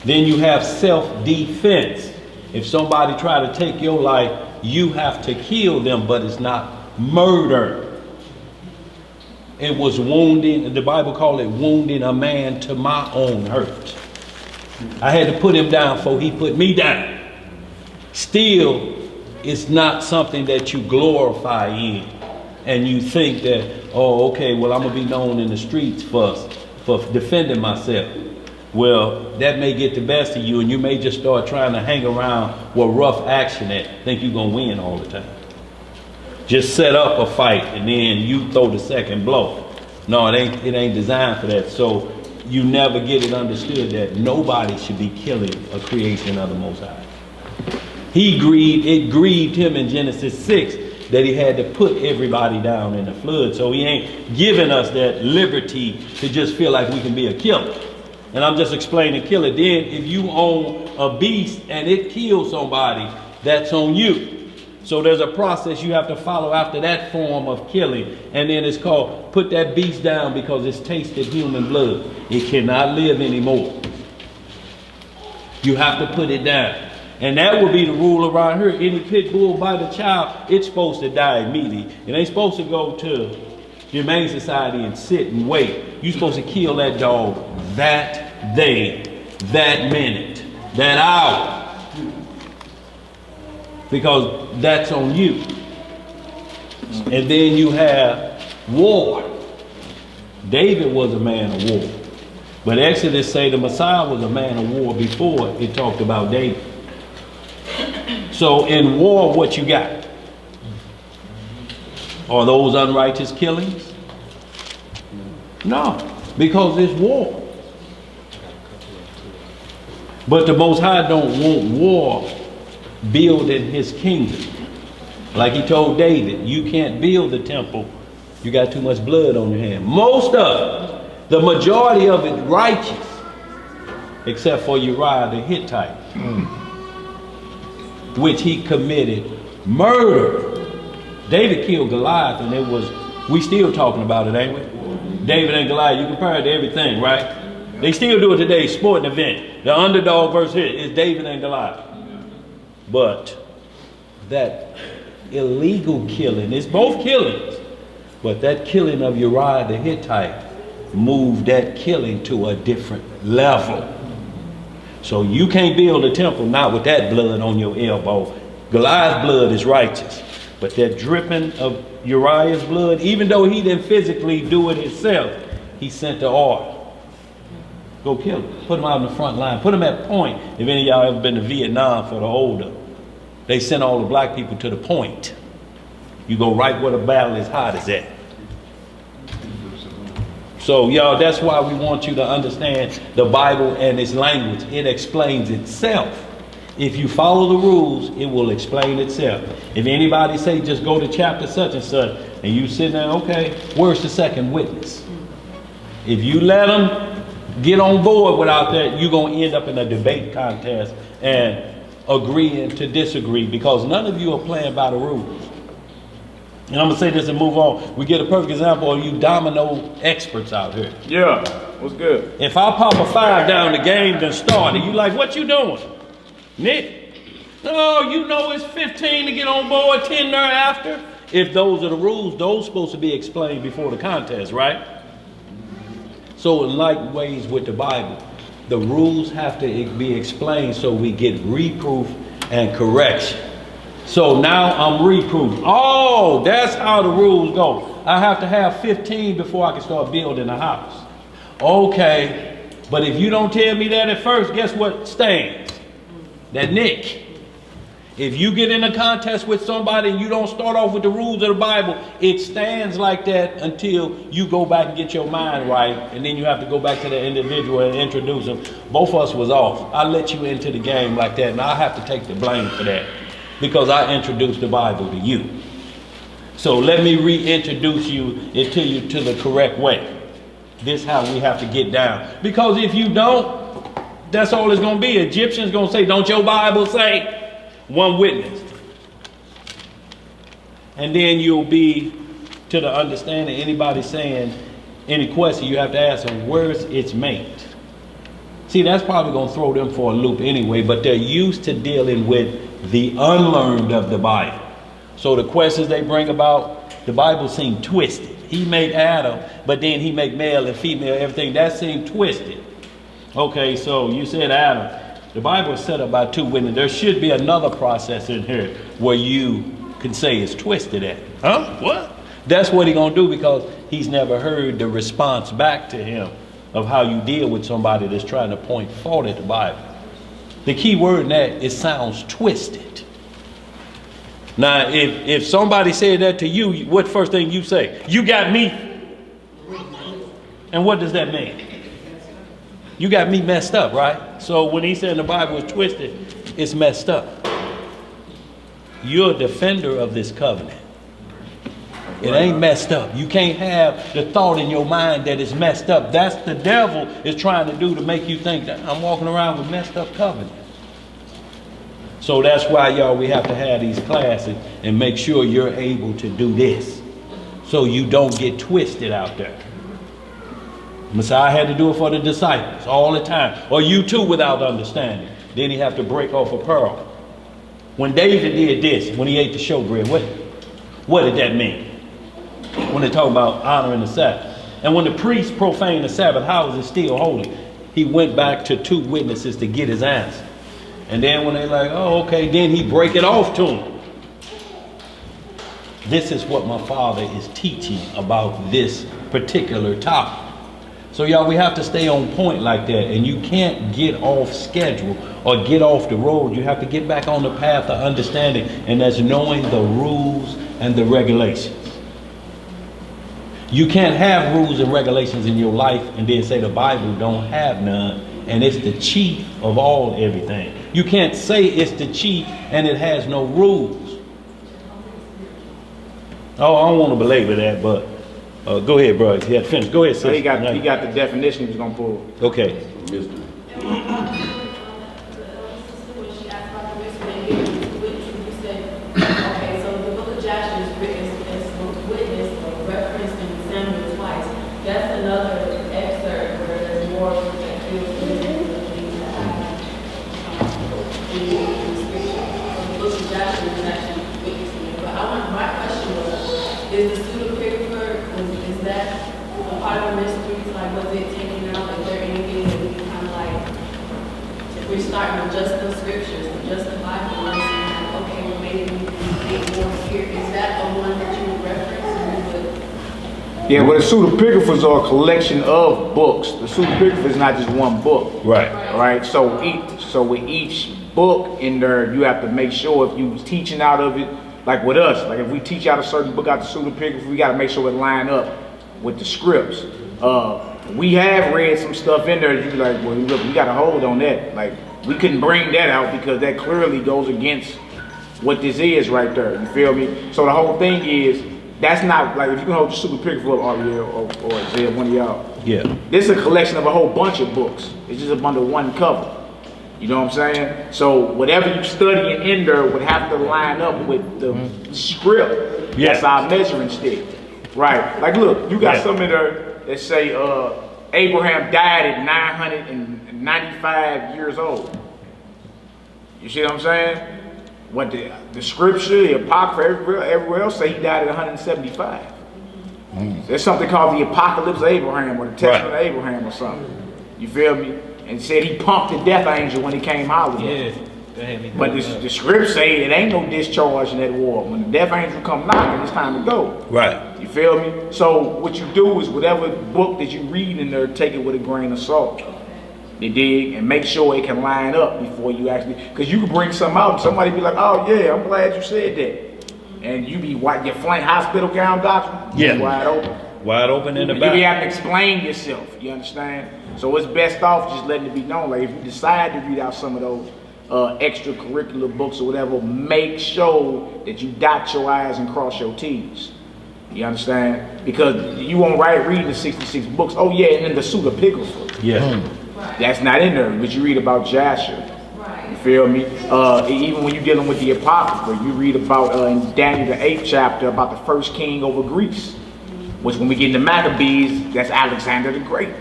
Then you have self-defense. If somebody try to take your life, you have to kill them, but it's not murder. It was wounding, the Bible called it wounding a man to my own hurt. I had to put him down before he put me down. Still, it's not something that you glorify in. And you think that, oh, okay, well, I'm going to be known in the streets for defending myself. Well, that may get the best of you, and you may just start trying to hang around where rough action at. Think you're going to win all the time. Just set up a fight, and then you throw the second blow. No, it ain't designed for that. So you never get it understood that nobody should be killing a creation of the Most High. It grieved him in Genesis 6 that he had to put everybody down in the flood. So he ain't giving us that liberty to just feel like we can be a killer. And I'm just explaining killer. Then if you own a beast and it kills somebody, that's on you. So there's a process you have to follow after that form of killing. And then it's called put that beast down because it's tasted human blood. It cannot live anymore. You have to put it down. And that would be the rule around here. Any pit bull bite a child, it's supposed to die immediately. It ain't supposed to go to the Humane Society and sit and wait. You're supposed to kill that dog that day, that minute, that hour. Because that's on you. And then you have war. David was a man of war. But Exodus say the Messiah was a man of war before it talked about David. So in war, what you got? Are those unrighteous killings? No, because it's war. But the Most High don't want war building his kingdom. Like he told David, you can't build the temple. You got too much blood on your hand. Most of it, the majority of it righteous, except for Uriah the Hittite, which he committed murder. David killed Goliath, and it was, we still talking about it, ain't we? David and Goliath, you compare it to everything, right? They still do it today, sporting event. The underdog versus hit is David and Goliath. But that illegal killing, it's both killings, but that killing of Uriah the Hittite moved that killing to a different level. So you can't build a temple not with that blood on your elbow. Goliath's blood is righteous. But that dripping of Uriah's blood, even though he didn't physically do it himself, he sent the order. Go kill him. Put him out in the front line. Put him at point. If any of y'all ever been to Vietnam for the older, they sent all the black people to the point. You go right where the battle is hottest at. So y'all, that's why we want you to understand the Bible and its language. It explains itself. If you follow the rules, it will explain itself. If anybody say just go to chapter such and such, and you sit there, okay, where's the second witness? If you let them get on board without that, you're going to end up in a debate contest and agreeing to disagree, because none of you are playing by the rules. And I'm going to say this and move on. We get a perfect example of you domino experts out here. Yeah, what's good? If I pop a 5 down, the game done started. You like, what you doing? Nick? No, you know it's 15 to get on board, 10 thereafter. If those are the rules, those are supposed to be explained before the contest, right? So in like ways with the Bible, the rules have to be explained so we get reproof and correction. So now I'm reproving. Oh, that's how the rules go. I have to have 15 before I can start building a house. Okay, but if you don't tell me that at first, guess what stands? That nick. If you get in a contest with somebody and you don't start off with the rules of the Bible, it stands like that until you go back and get your mind right, and then you have to go back to the individual and introduce them. Both of us was off. I let you into the game like that, and I have to take the blame for that because I introduced the Bible to you. So let me reintroduce you to the correct way. This is how we have to get down. Because if you don't, that's all it's going to be. Egyptians going to say, don't your Bible say? One witness. And then you'll be to the understanding, anybody saying any question, you have to ask them, where's its mate? See, that's probably going to throw them for a loop anyway, but they're used to dealing with the unlearned of the Bible. So the questions they bring about, the Bible seemed twisted. He made Adam, but then he made male and female, everything. That seemed twisted. Okay, so you said Adam. The Bible is set up by two witnesses. There should be another process in here where you can say it's twisted at. Huh? What? That's what he's going to do because he's never heard the response back to him of how you deal with somebody that's trying to point fault at the Bible. The key word in that, it sounds twisted. Now, if somebody said that to you, what first thing you say? You got me? And what does that mean? You got me messed up, right? So when he said the Bible is twisted, it's messed up. You're a defender of this covenant. It ain't messed up. You can't have the thought in your mind that it's messed up. That's the devil is trying to do to make you think that I'm walking around with messed up covenant. So that's why, y'all, we have to have these classes and make sure you're able to do this so you don't get twisted out there. Messiah had to do it for the disciples all the time. Or you too without understanding. Then he have to break off a pearl. When David did this, when he ate the showbread, what did that mean? When they talk about honoring the Sabbath. And when the priest profaned the Sabbath, how is it still holy? He went back to two witnesses to get his answer. And then when they like, oh, okay, then he break it off to them. This is what my father is teaching about this particular topic. So y'all, we have to stay on point like that, and you can't get off schedule or get off the road. You have to get back on the path of understanding, and that's knowing the rules and the regulations. You can't have rules and regulations in your life and then say the Bible don't have none, and it's the chief of all everything. You can't say it's the chief and it has no rules. Oh, I don't want to belabor that, but go ahead, bro. He had finished. Go ahead, So sis. he got the definition he was gonna pull. Okay. Mr. When she asked about the mystery and giving the witness, you said, okay, so the book of Joshua is written as a witness or referenced in Samuel twice. That's another excerpt where there's more that feels the things that happen in the scripture. So the book of Joshua is actually witnessing it. But my question was, is the pseudepigrapher, is that a part of the mysteries? Like, was it taken out? Is there anything that we can kind of like, if we're starting with just the scriptures, just the Bible, and saying, okay, well, maybe we can make more here. Is that a one that you would reference? Or you would? Yeah, well, the pseudepigraphers are a collection of books. The pseudepigrapher is not just one book. Right. Right. So with each book in there, you have to make sure if you teaching out of it, like with us, like if we teach out a certain book out the pseudepigrapher, we got to make sure it line up with the scripts. We have read some stuff in there. You be like, well, look, we got to hold on that. Like we couldn't bring that out because that clearly goes against what this is right there. You feel me? So the whole thing is that's not like if you can hold the pseudepigrapher up, Ariel or Isaiah, one of y'all. Yeah. This is a collection of a whole bunch of books. It's just up under one cover. You know what I'm saying? So whatever you studying in there would have to line up with the script. Yeah. That's our measuring stick. Right. Like look, you got some in there that say Abraham died at 995 years old. You see what I'm saying? What the scripture, the Apocrypha, everywhere else say he died at 175. There's something called the Apocalypse of Abraham or the Testament of Abraham or something. You feel me? And said he pumped the death angel when he came hollering. Yeah. But the script say it ain't no discharge in that war. When the death angel come knocking, it's time to go. Right. You feel me? So what you do is whatever book that you read in there, take it with a grain of salt. You dig? And make sure it can line up before you actually, because you can bring something out and somebody be like, oh yeah, I'm glad you said that. And you be your flank hospital gown doctrine, Yeah. wide open. Wide open in the You back. be having to explain yourself, you understand? So it's best off just letting it be known. Like if you decide to read out some of those extracurricular books or whatever, make sure that you dot your I's and cross your T's. You understand? Because you won't read the 66 books. Oh yeah, and then the pseudepigrapha. Yeah. That's not in there, but you read about Joshua. You feel me? Even when you're dealing with the Apocrypha, you read about in Daniel the 8th chapter about the first king over Greece. Which when we get into Maccabees, that's Alexander the Great.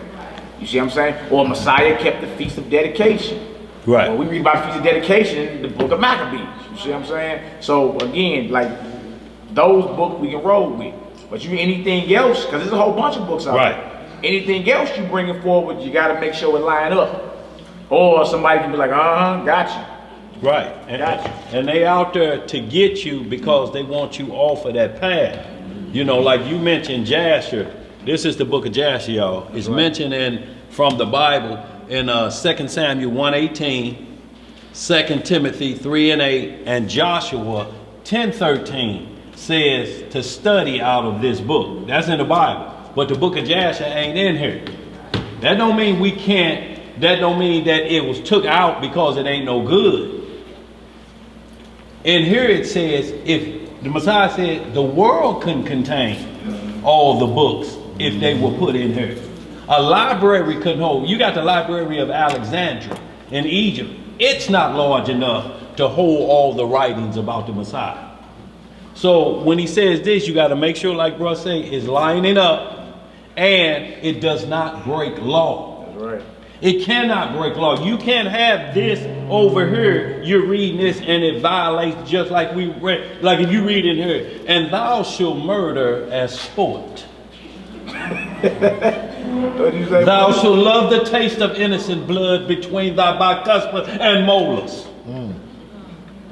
You see what I'm saying? Or Messiah kept the Feast of Dedication. Right. Well, we read about the Feast of Dedication in the book of Maccabees. You see what I'm saying? So again, like those books we can roll with. But anything else, because there's a whole bunch of books out there. Anything else you bringing forward, you got to make sure it line up. Or somebody can be like, got you. Right. And they out there to get you because they want you off of that path. You know, like you mentioned Jasher. This is the book of Jasher, y'all. It's mentioned from the Bible in 2 Samuel 1:18, 2 Timothy 3:8, and Joshua 10:13 says to study out of this book. That's in the Bible. But the book of Jasher ain't in here. That don't mean we can't, that don't mean that it was took out because it ain't no good. And here it says, if the Messiah said the world couldn't contain all the books if they were put in here. A library couldn't hold. You got the Library of Alexandria in Egypt. It's not large enough to hold all the writings about the Messiah. So when he says this, you got to make sure, like bro say, it's lining up and it does not break law. That's right. It cannot break law. You can't have this over here, you're reading this and it violates just like we read, like if you read in here, and thou shalt murder as sport. Thou shalt love the taste of innocent blood between thy bicuspid and molars.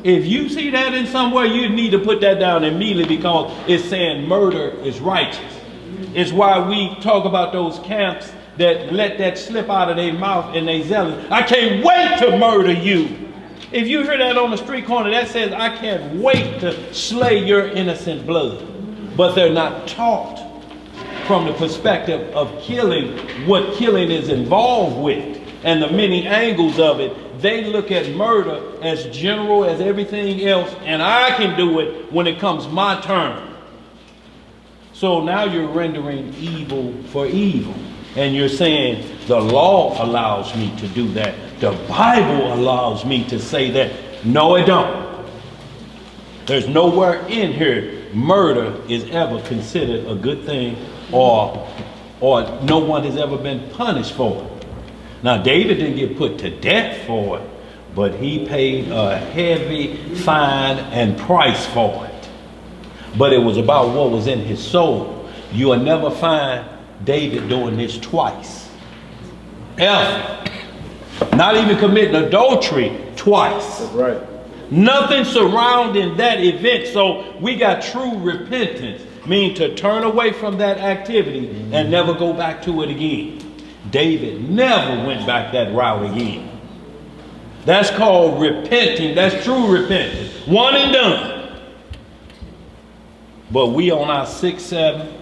If you see that in somewhere, you need to put that down immediately because it's saying murder is righteous. It's why we talk about those camps that let that slip out of their mouth and they zealous. I can't wait to murder you. If you hear that on the street corner, that says, I can't wait to slay your innocent blood. But they're not taught from the perspective of killing, what killing is involved with, and the many angles of it. They look at murder as general as everything else, and I can do it when it comes my turn. So now you're rendering evil for evil. And you're saying the law allows me to do that. The Bible allows me to say that. No, it don't. There's nowhere in here murder is ever considered a good thing or no one has ever been punished for it. Now, David didn't get put to death for it, but he paid a heavy fine and price for it. But it was about what was in his soul. You will never find David doing this twice. Ever. Not even committing adultery twice. That's right. Nothing surrounding that event. So we got true repentance, meaning to turn away from that activity and never go back to it again. David never went back that route again. That's called repenting. That's true repentance. One and done. But we on our 6th, 7th,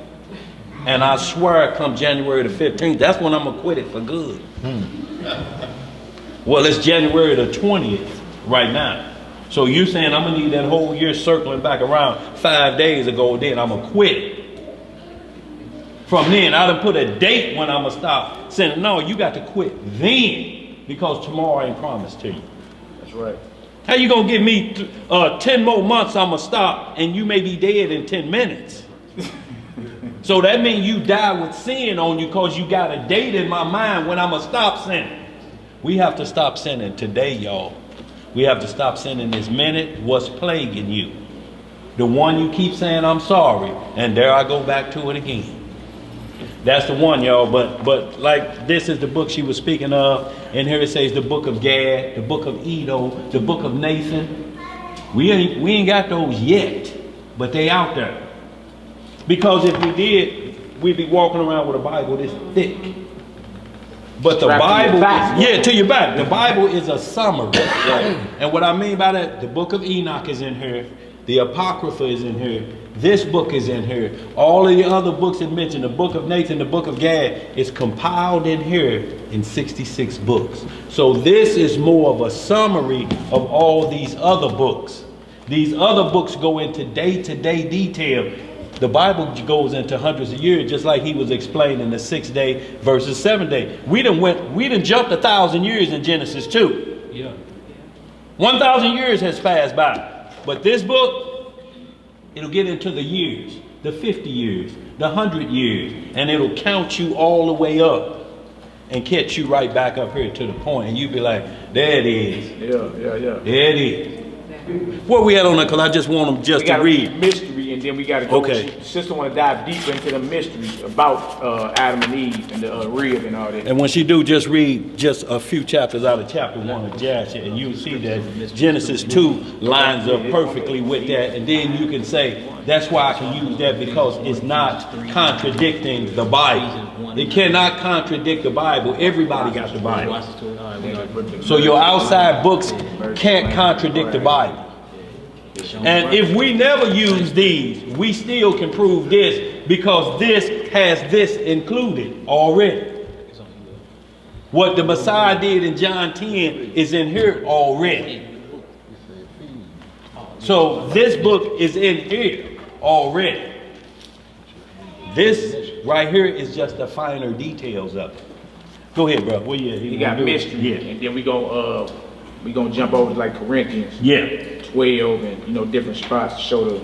and I swear come January the 15th, that's when I'm going to quit it for good. Well, it's January the 20th right now. So you're saying I'm going to need that whole year circling back around 5 days ago, then I'm going to quit it. From then, I done put a date when I'm going to stop saying, no, you got to quit then because tomorrow ain't promised to you. That's right. How you going to give me 10 more months I'm going to stop and you may be dead in 10 minutes? So that means you die with sin on you because you got a date in my mind when I'm going to stop sinning. We have to stop sinning today, y'all. We have to stop sinning this minute. What's plaguing you? The one you keep saying, I'm sorry, and there I go back to it again. That's the one, y'all. But like this is the book she was speaking of, and here it says the book of Gad, the book of Edo, the book of Nathan. We ain't got those yet, but they out there. Because if we did, we'd be walking around with a Bible this thick. But the Bible, to your back. The Bible is a summary. And what I mean by that, the book of Enoch is in here. The Apocrypha is in here. This book is in here. All of the other books that mentioned, the book of Nathan, the book of Gad, is compiled in here in 66 books. So this is more of a summary of all these other books. These other books go into day-to-day detail. The Bible goes into hundreds of years, just like he was explaining the 6 day versus 7 day. We done jumped 1,000 years in Genesis 2. Yeah. 1,000 years has passed by. But this book, it'll get into the years, the 50 years, the 100 years, and it'll count you all the way up and catch you right back up here to the point, and you'll be like, there it is. Yeah. There it is. Where we at on that? Because I just want them just to read. Mystery, and then we got to go. Okay. Sister want to dive deeper into the mystery about Adam and Eve and the rib and all that. And when she do, just read just a few chapters out of chapter 1 of Jasher, and you'll see that Genesis 2 lines up perfectly with that. And then you can say, that's why I can use that, because it's not contradicting the Bible. It cannot contradict the Bible. Everybody got the Bible. So your outside books can't contradict the Bible. And if we never use these, we still can prove this, because this has this included already. What the Messiah did in John 10 is in here already. So this book is in here already. This right here is just the finer details of it. Go ahead, bro. Well, yeah, you got mystery, yeah, and then we gonna jump over to like Corinthians, 12, and different spots to show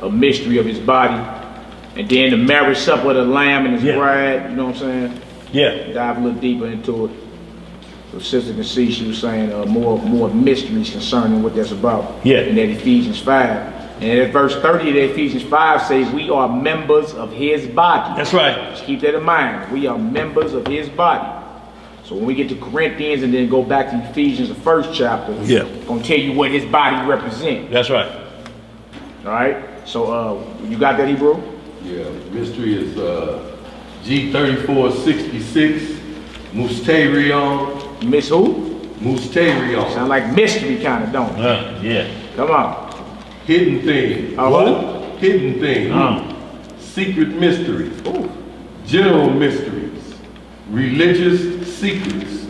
a mystery of his body, and then the marriage supper of the Lamb and his bride. You know what I'm saying? Yeah. Dive a little deeper into it. So sister can see she was saying more mysteries concerning what that's about. Yeah. In that Ephesians 5. And at verse 30 of Ephesians 5 says, we are members of his body. That's right. Just keep that in mind. We are members of his body. So when we get to Corinthians and then go back to Ephesians, the first chapter, gonna tell you what his body represents. That's right. All right. So you got that, Hebrew? Yeah. Mystery is G3466, Musterion. Miss who? Musterion. Sound like mystery kind of, don't it? Yeah. Come on. Hidden thing. What? Hidden thing. Secret mysteries. Ooh. General mysteries. Religious secrets.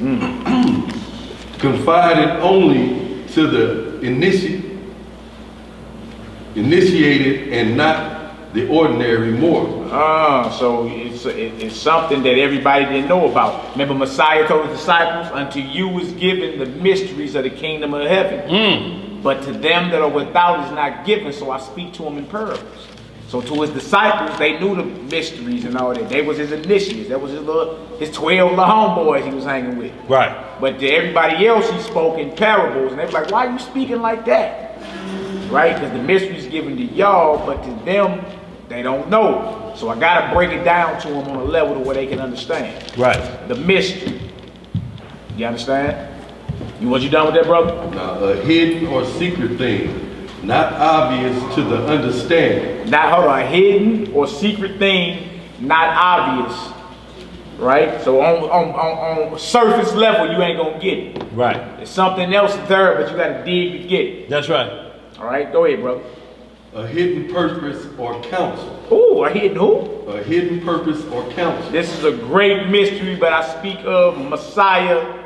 Confided only to the initiated and not the ordinary mortal. So it's something that everybody didn't know about. Remember, Messiah told his disciples, unto you is given the mysteries of the kingdom of heaven. But to them that are without is not given, so I speak to them in parables. So to his disciples, they knew the mysteries and all that. They was his initiates. That was his 12 little homeboys he was hanging with. Right. But to everybody else, he spoke in parables. And they were like, why are you speaking like that? Right? Because the mystery is given to y'all, but to them, they don't know. So I got to break it down to them on a level to where they can understand. Right. The mystery. You understand? You done with that, brother? Now, a hidden or secret thing, not obvious to the understanding. A hidden or secret thing, not obvious. Right? So on surface level, you ain't gonna get it. Right. There's something else there, but you gotta dig to get it. That's right. All right, go ahead, brother. A hidden purpose or counsel. Ooh, a hidden who? A hidden purpose or counsel. This is a great mystery, but I speak of Messiah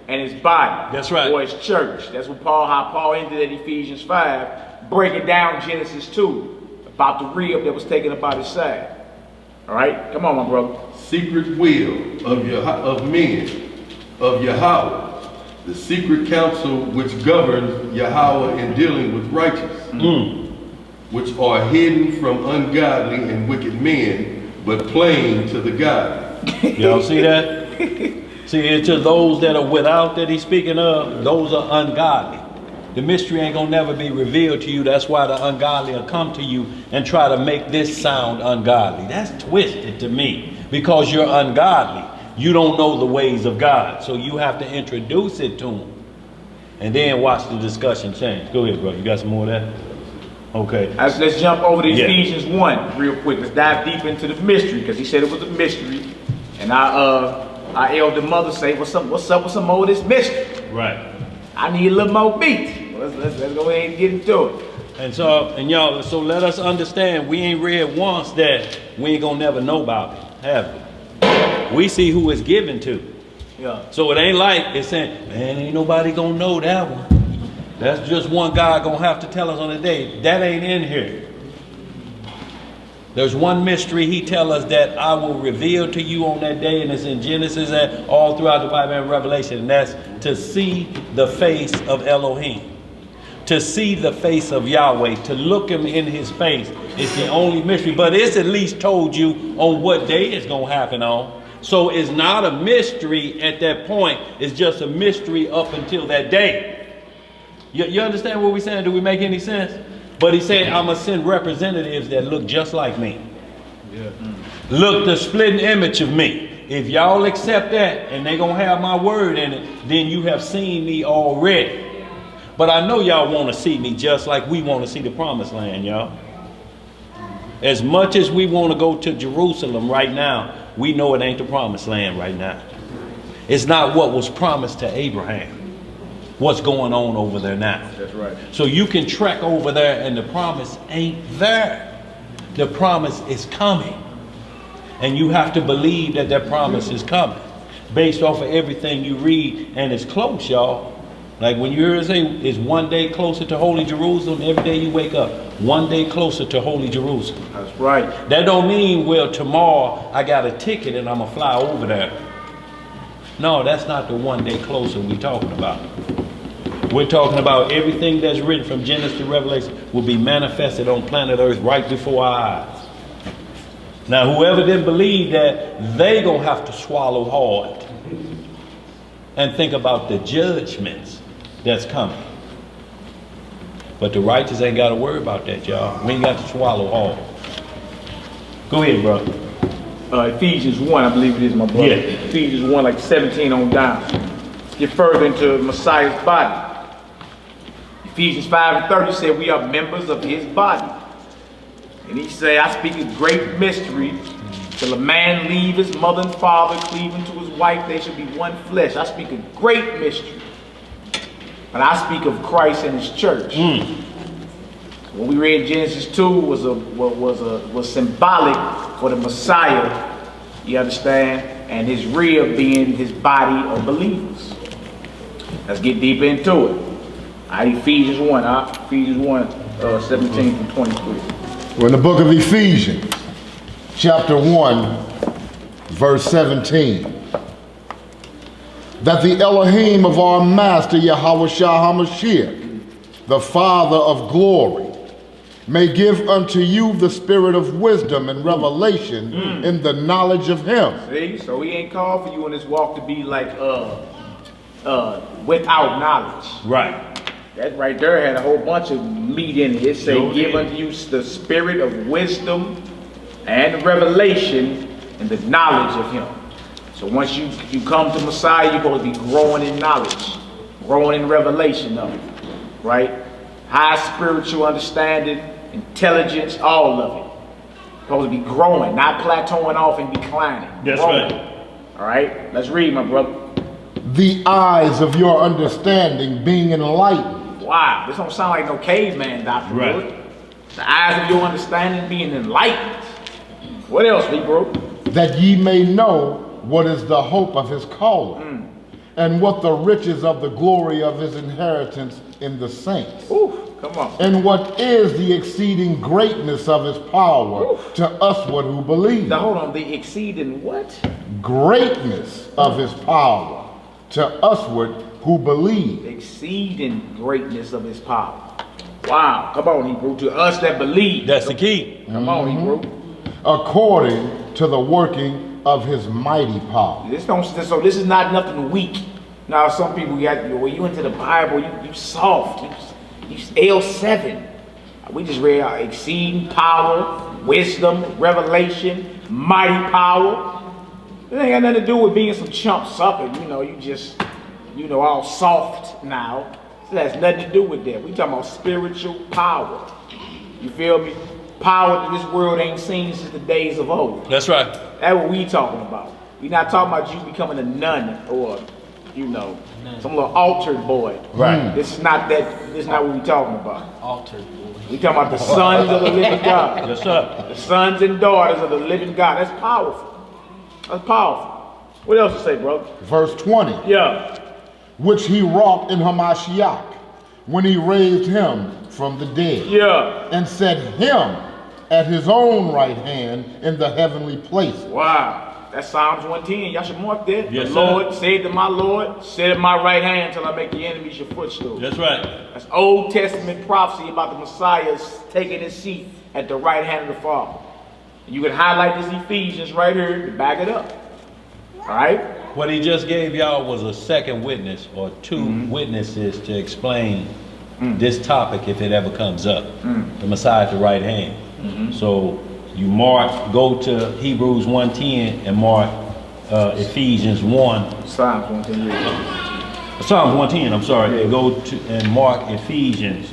and his body. That's right. Or his church. That's what how Paul ended at Ephesians 5, breaking down Genesis 2 about the rib that was taken up out his side. All right, come on, my brother. Secret will of men, of Yahweh, the secret counsel which governs Yahweh in dealing with righteous, which are hidden from ungodly and wicked men, but plain to the godly. Y'all see that? See, it's to those that are without that he's speaking of, those are ungodly. the mystery ain't gonna never be revealed to you. That's why the ungodly will come to you and try to make this sound ungodly. That's twisted to me, because you're ungodly. You don't know the ways of God, so you have to introduce it to them, and then watch the discussion change. Go ahead, bro. You got some more of that? Okay. Let's jump over to Ephesians 1 real quick. Let's dive deep into the mystery, because he said it was a mystery, and our elder mother say, what's up with some more of this mystery? Right. I need a little more meat. Let's go ahead and get into it. And so, and y'all, so let us understand, we ain't read once that we ain't gonna never know about it, have we? We see who it's given to. Yeah. So it ain't like it's saying, man, ain't nobody gonna know that one. That's just one God gonna have to tell us on the day. That ain't in here. There's one mystery he tell us that I will reveal to you on that day, and it's in Genesis and all throughout the Bible and Revelation, and that's to see the face of Elohim. To see the face of Yahweh, to look him in his face. It's the only mystery, but it's at least told you on what day it's gonna happen on. So it's not a mystery at that point, it's just a mystery up until that day. You understand what we're saying? Do we make any sense? But he said, I'm gonna send representatives that look just like me. Yeah. Look the splitting image of me. If y'all accept that and they gonna have my word in it, then you have seen me already. But I know y'all want to see me just like we want to see the promised land, y'all. As much as we want to go to Jerusalem right now, we know it ain't the promised land right now. It's not what was promised to Abraham. What's going on over there now. That's right. So you can trek over there and the promise ain't there. The promise is coming. And you have to believe that that promise is coming. Based off of everything you read, and it's close, y'all. Like when you hear it say, it's one day closer to Holy Jerusalem, every day you wake up, one day closer to Holy Jerusalem. That's right. That don't mean, well, tomorrow I got a ticket and I'm going to fly over there. No, that's not the one day closer we're talking about. We're talking about everything that's written from Genesis to Revelation will be manifested on planet Earth right before our eyes. Now, whoever didn't believe that, they going to have to swallow hard and think about the judgments that's coming. But the righteous ain't got to worry about that, y'all. We ain't got to swallow hard. Go ahead, brother. Ephesians 1, I believe it is, my brother. Yeah. Ephesians 1, like 17 on down. Let's get further into Messiah's body. Ephesians 5 and 30 said we are members of his body. And he said, I speak a great mystery. Till a man leave his mother and father, cleaving to his wife, they shall be one flesh. I speak a great mystery. But I speak of Christ and his church. When we read Genesis 2 was symbolic for the Messiah, you understand, and his rib being his body of believers. Let's get deeper into it. Ephesians 1, Ephesians 1, 17 through 23. We're in the book of Ephesians, chapter 1, verse 17. That the Elohim of our Master Yahushua HaMashiach, the Father of glory, may give unto you the spirit of wisdom and revelation in the knowledge of him. See, so he ain't called for you in this walk to be like without knowledge. Right. That right there had a whole bunch of meat in it. It say, give unto you the spirit of wisdom and revelation and the knowledge of him. So once you come to Messiah, you're supposed to be growing in knowledge, growing in revelation of it, right? High spiritual understanding, intelligence, all of it. Supposed to be growing, not plateauing off and declining. That's growing. right. All right, let's read, my brother. The eyes of your understanding being enlightened. Wow, this don't sound like no caveman doctrine, Right. bro. The eyes of your understanding being enlightened. What else, Hebrew? That ye may know what is the hope of his calling, and what the riches of the glory of his inheritance in the saints. Ooh, come on. And what is the exceeding greatness of his power to usward who believe. Now hold on, the exceeding what? Greatness of his power to usward who believe. Exceeding greatness of his power. Wow, come on, Hebrew. To us that believe. That's the key. Come on, Hebrew. According to the working of his mighty power. So this is not nothing weak. Now some people got, when you into the Bible, you soft. You L7. We just read out exceeding power, wisdom, revelation, mighty power. It ain't got nothing to do with being some chump sucker. You just, all soft now. It has nothing to do with that. We talking about spiritual power. You feel me? Power that this world ain't seen since the days of old. That's right. That's what we talking about. We not talking about you becoming a nun or, some little altered boy. Right. This is not that. This is not what we talking about. Altered boy. We talking about the sons of the living God. Yes, sir. The sons and daughters of the living God. That's powerful. That's powerful. What else to say, bro? Verse 20. Yeah. Which he wrought in Hamashiach, when he raised him from the dead. Yeah. And set him at his own right hand in the heavenly places. Wow. That's Psalms 110. Y'all should mark that. Yes, the sir. Lord said to my Lord, sit at my right hand till I make the enemies your footstool. That's right. That's Old Testament prophecy about the Messiah taking his seat at the right hand of the Father. You can highlight this Ephesians right here to back it up. All right? What he just gave y'all was a second witness or two witnesses to explain this topic if it ever comes up. The Messiah at the right hand. So you go to Hebrews 1:10 and mark Ephesians 1. Psalms 110. Psalms 110, I'm sorry. And go to and mark Ephesians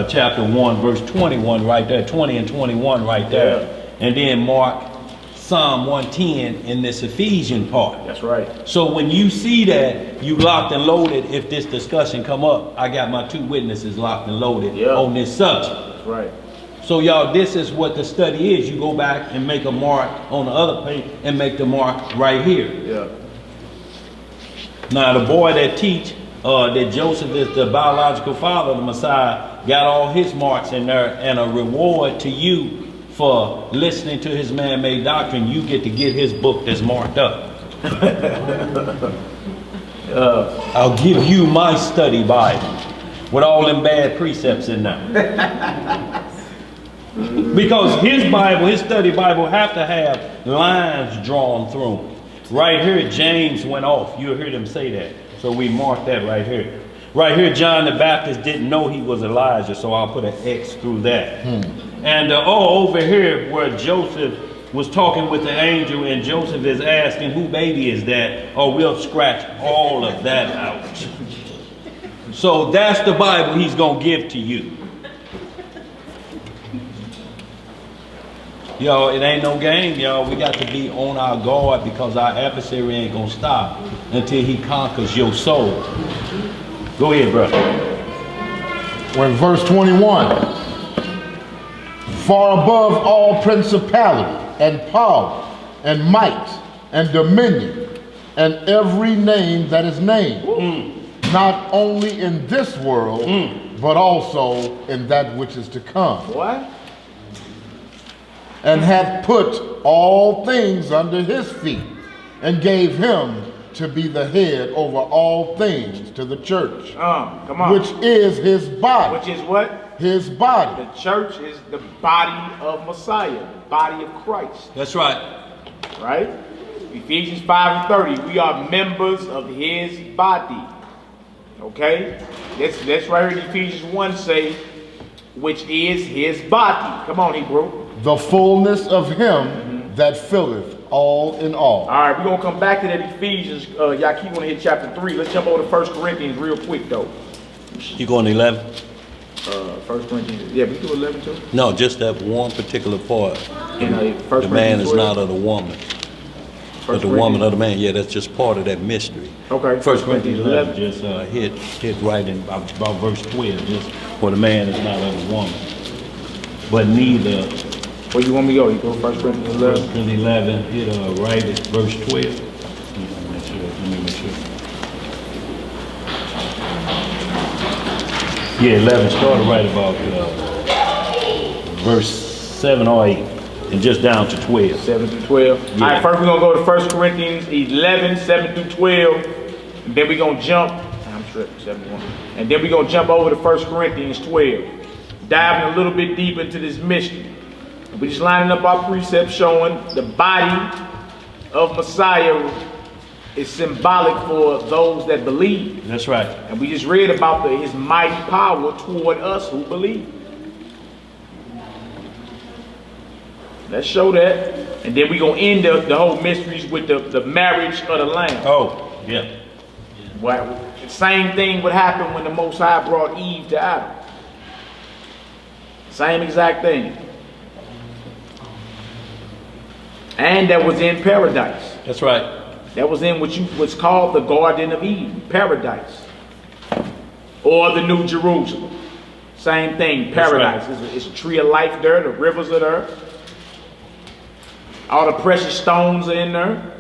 chapter 1 verse 21 right there, 20 and 21 right there. Yeah. And then mark Psalm 110 in this Ephesian part. That's right. So when you see that, you locked and loaded. If this discussion come up, I got my two witnesses locked and loaded on this subject. That's right. So y'all, this is what the study is. You go back and make a mark on the other page and make the mark right here. Yeah. Now the boy that teach that Joseph is the biological father of the Messiah got all his marks in there, and a reward to you for listening to his man-made doctrine, you get to get his book that's marked up. I'll give you my study Bible with all them bad precepts in there. Because his Bible, his study Bible, have to have lines drawn through them. Right here, James went off. You'll hear them say that. So we mark that right here. Right here, John the Baptist didn't know he was Elijah, so I'll put an X through that. And over here where Joseph was talking with the angel and Joseph is asking who baby is that, we'll scratch all of that out. So that's the Bible he's going to give to you. Y'all, it ain't no game, y'all. We got to be on our guard because our adversary ain't going to stop until he conquers your soul. Go ahead, brother. We're in verse 21. Far above all principality and power and might and dominion and every name that is named, not only in this world, but also in that which is to come. What? And hath put all things under his feet, and gave him to be the head over all things to the church. Come on. Which is his body. Which is what? His body. The church is the body of Messiah, the body of Christ. That's right. Right? Ephesians 5:30. We are members of his body. Okay? That's right here in Ephesians 1 say, which is his body. Come on, Hebrew. The fullness of him that filleth all in all. All right, we're going to come back to that Ephesians. Y'all keep on to hit chapter 3. Let's jump over to 1 Corinthians real quick, though. You going to 11? 1 Corinthians. Yeah, we do 11 too. No, just that one particular part. The man is not of the woman, but the woman of the man. Yeah, that's just part of that mystery. Okay. 1 Corinthians 11 just hit right in about verse 12, just for the man is not of the woman, but neither. Where you want me to go? You go 1 Corinthians 11. 1 Corinthians 11, hit right at verse 12. Let me make sure. Yeah, 11 started right about verse 7 or 8, and just down to 12. 7 through 12. Yeah. All right, first we're going to go to 1 Corinthians 11, 7 through 12. And then we're going to jump. I'm tripping, 71. And then we're going to jump over to 1 Corinthians 12. Diving a little bit deep into this mystery. We're just lining up our precepts showing the body of Messiah is symbolic for those that believe. That's right. And we just read about his mighty power toward us who believe. Let's show that. And then we're going to end the whole mysteries with the marriage of the Lamb. Oh, yeah. Well, the same thing would happen when the Most High brought Eve to Adam. Same exact thing. And that was in paradise. That's right. That was in what's called the Garden of Eden, paradise. Or the New Jerusalem. Same thing, paradise. Right. It's a tree of life there, the rivers are there. All the precious stones are in there.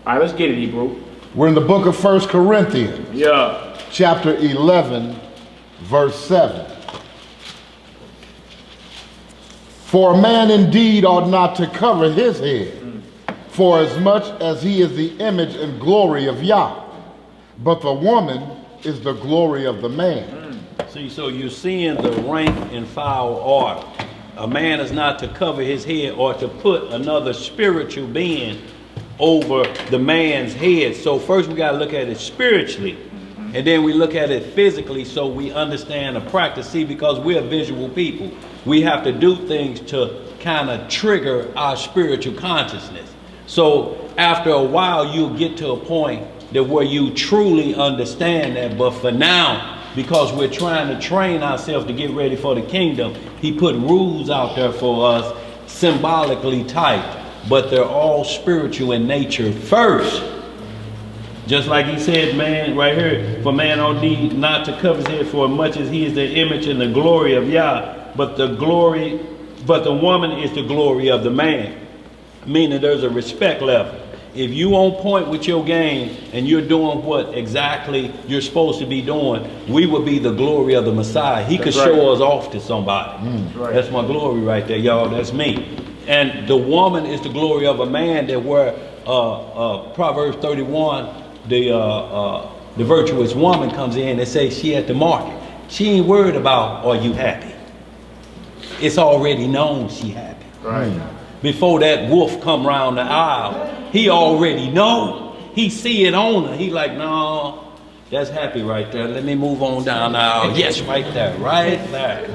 All right, let's get it, Hebrew. We're in the book of 1 Corinthians. Yeah. Chapter 11, verse 7. For a man indeed ought not to cover his head, for as much as he is the image and glory of Yah, but the woman is the glory of the man. See, so you're seeing the rank and file order. A man is not to cover his head or to put another spiritual being over the man's head. So first we got to look at it spiritually, and then we look at it physically so we understand the practice. See, because we're visual people, we have to do things to kind of trigger our spiritual consciousness. So after a while, you'll get to a point that where you truly understand that. But for now, because we're trying to train ourselves to get ready for the kingdom, he put rules out there for us, symbolically typed, but they're all spiritual in nature first. Just like he said, man, right here, for man ought need not to cover his head, for as much as he is the image and the glory of Yah, but the woman is the glory of the man. Meaning there's a respect level. If you on point with your game and you're doing what exactly you're supposed to be doing, we will be the glory of the Messiah. He could show us off to somebody. That's my glory right there, y'all. That's me. And the woman is the glory of a man. That where Proverbs 31, the virtuous woman comes in and says she at the market. She ain't worried about, are you happy? It's already known she happy. Right. Before that wolf come round the aisle, he already know. He see it on her. He like, no, that's happy right there. Let me move on down the aisle. Yes, right there, right there.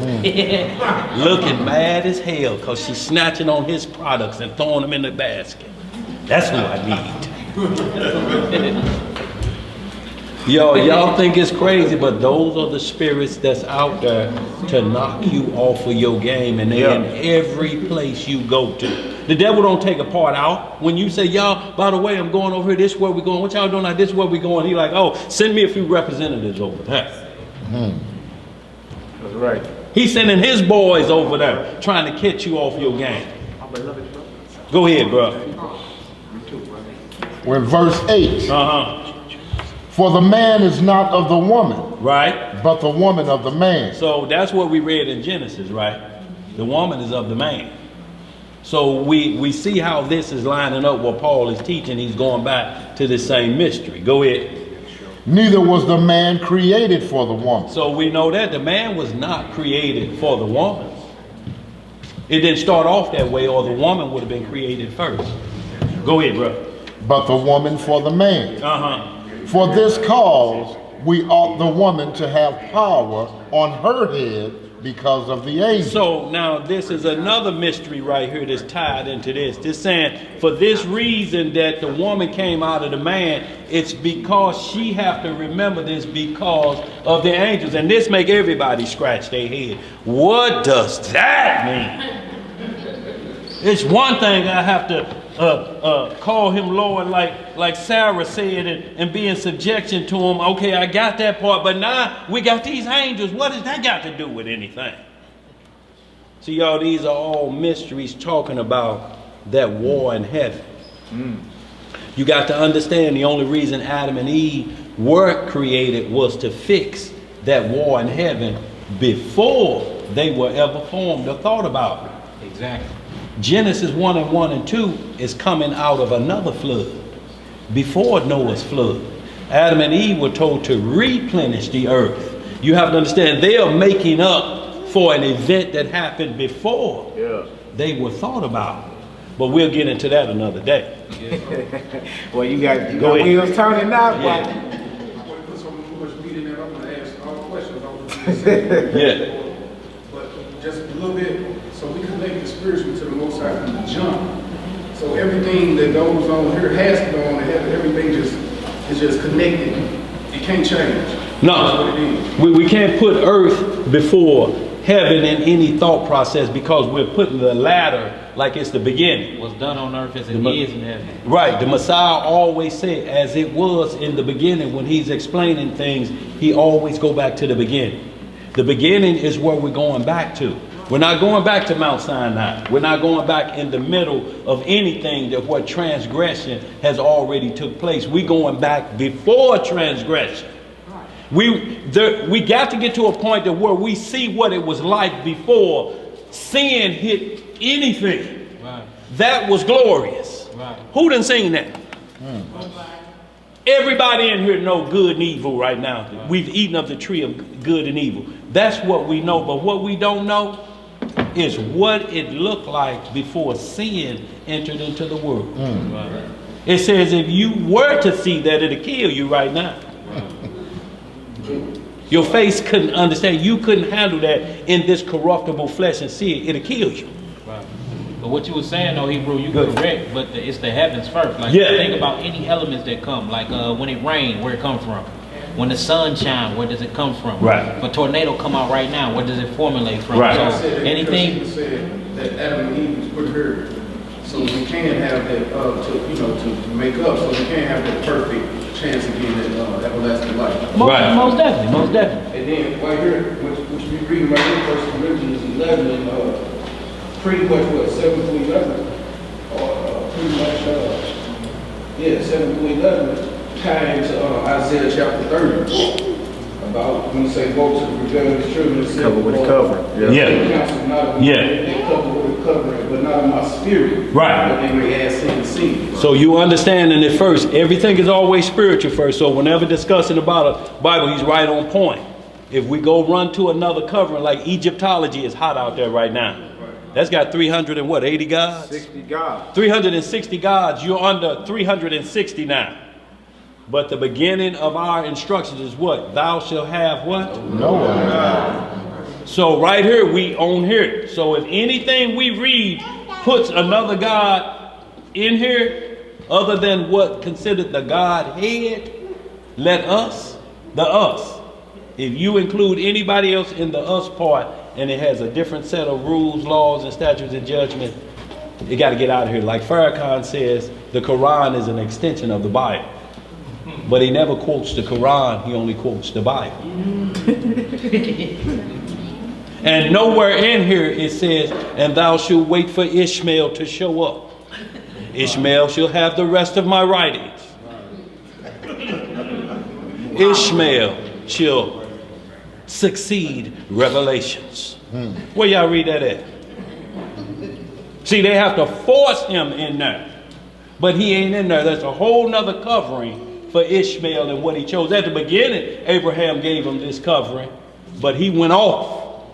Looking mad as hell because she's snatching on his products and throwing them in the basket. That's who I need. Yo, y'all think it's crazy, but those are the spirits that's out there to knock you off of your game, and they're in every place you go to. The devil don't take a part out. When you say, y'all, by the way, I'm going over here, this is where we're going. What y'all doing? Like, this is where we're going. He like, oh, send me a few representatives over there. That's right. He's sending his boys over there trying to catch you off your game. Go ahead, bro. We're in verse 8. For the man is not of the woman, right, but the woman of the man. So that's what we read in Genesis, right? The woman is of the man. So we see how this is lining up what Paul is teaching. He's going back to the same mystery. Go ahead. Neither was the man created for the woman. So we know that the man was not created for the woman. It didn't start off that way, or the woman would have been created first. Go ahead, bro. But the woman for the man. For this cause, we ought the woman to have power on her head because of the angel. So now this is another mystery right here that's tied into this. This saying, for this reason that the woman came out of the man, it's because she have to remember this because of the angels. And this make everybody scratch their head. What does that mean? It's one thing I have to call him Lord like Sarah said and be in subjection to him. Okay, I got that part, but now we got these angels. What does that got to do with anything? See, y'all, these are all mysteries talking about that war in heaven. You got to understand the only reason Adam and Eve were created was to fix that war in heaven before they were ever formed or thought about it. Exactly. Genesis 1:1 and 2 is coming out of another flood. Before Noah's flood, Adam and Eve were told to replenish the earth. You have to understand, they are making up for an event that happened before they were thought about. But we'll get into that another day. Well, you got Go ahead. wheels turning now. Yeah. I want to put so much meat in there, I'm going to ask all the questions I was going to say. Yeah. But just a little bit, so we connect the spiritual to the Most High from the jump. So everything that goes on here has to go on in heaven. Everything is just connected. It can't change. No, That's what it is. we can't put earth before heaven in any thought process because we're putting the ladder like it's the beginning. What's done on earth as it is in heaven. Right, the Messiah always said, as it was in the beginning, when he's explaining things, he always go back to the beginning. The beginning is where we're going back to. We're not going back to Mount Sinai. We're not going back in the middle of anything that what transgression has already took place. We're going back before transgression. We got to get to a point that where we see what it was like before sin hit anything. Right. That was glorious. Right. Who done seen that? Everybody in here know good and evil right now. Right. We've eaten of the tree of good and evil. That's what we know. But what we don't know is what it looked like before sin entered into the world. Right. It says if you were to see that, it'll kill you right now. Your face couldn't understand. You couldn't handle that in this corruptible flesh and see it. It'll kill you. Right. But what you were saying though, Hebrew, you Good. correct, but it's the heavens first. Like Yeah. think about any elements that come, like when it rains, where it come from? When the sun shines, where does it come from? Right. If a tornado come out right now, where does it formulate from? Right. I So said that anything. because he said that Adam and Eve was put here, so we can have that to make up, so we can have that perfect chance again at everlasting life. Right. Most definitely, most definitely. And then right here, which we reading right here, 1 Corinthians 11, and pretty much what 7 to 11, pretty much 7 to 11, kind to Isaiah chapter 30. About when you say go to the rebellious children, it Cover with the cover. Yeah. They cover with the covering, but not in my spirit. Right. But they may add sin to sin. So you understanding it first. Everything is always spiritual first. So whenever discussing about a Bible, he's right on point. If we go run to another covering, like Egyptology is hot out there right now. That's got 380 gods? 60 gods. 360 gods. You're under 360 now. But the beginning of our instructions is what? Thou shalt have what? No one. So right here, we own here. So if anything we read puts another God in here, other than what considered the Godhead, let us, the us. If you include anybody else in the us part, and it has a different set of rules, laws, and statutes and judgment, you got to get out of here. Like Farrakhan says, the Quran is an extension of the Bible. But he never quotes the Quran, he only quotes the Bible. And nowhere in here it says, and thou shalt wait for Ishmael to show up. Ishmael shall have the rest of my writings. Ishmael shall succeed revelations. Where y'all read that at? See, they have to force him in there. But he ain't in there. That's a whole nother covering for Ishmael and what he chose. At the beginning, Abraham gave him this covering, but he went off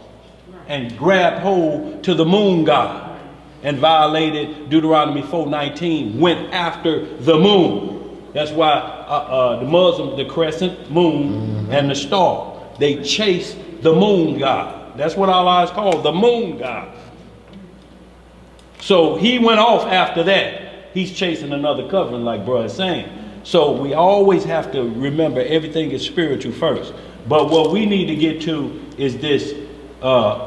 and grabbed hold to the moon god and violated Deuteronomy 4:19, went after the moon. That's why the Muslims, the crescent moon and the star, they chase the moon god. That's what Allah is called, the moon god. So he went off after that. He's chasing another covering, like bro is saying. So we always have to remember everything is spiritual first. But what we need to get to is this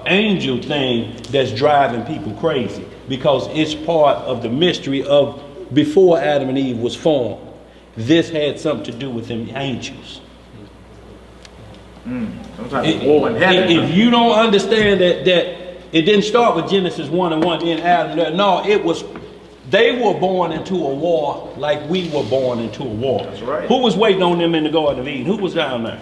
angel thing that's driving people crazy, because it's part of the mystery of before Adam and Eve was formed. This had something to do with them angels. Some type of war in heaven. If you don't understand that it didn't start with Genesis 1:1, then Adam. No, it was. They were born into a war like we were born into a war. That's right. Who was waiting on them in the Garden of Eden? Who was down there?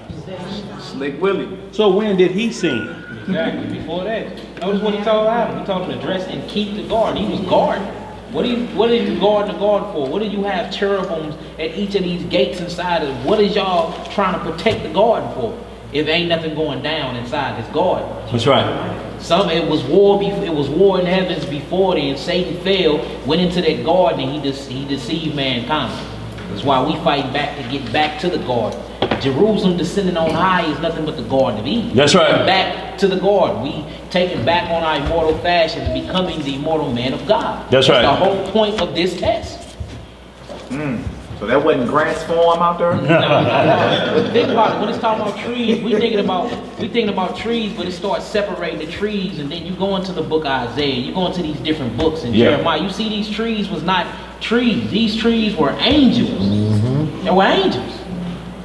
Slick Willie. So when did he sin? Exactly. Before that, notice what he told Adam. He told him to dress and keep the garden. He was guarding. What did you guard the garden for? What did you have cherubims at each of these gates inside of? What is y'all trying to protect the garden for? If ain't nothing going down inside his garden. That's right. It was war. It was war in heavens before then. Satan fell, went into that garden, and he deceived mankind. That's why we fight back to get back to the garden. Jerusalem descending on high is nothing but the Garden of Eden. That's right. Back to the garden. We taking back on our immortal fashion and becoming the immortal man of God. That's right. The whole point of this test. So that wasn't Grant's form out there? No. But think about it. When it's talking about trees, we thinking about trees, but it starts separating the trees, and then you go into the book of Isaiah, you go into these different books in Jeremiah. You see these trees was not trees. These trees were angels. They were angels.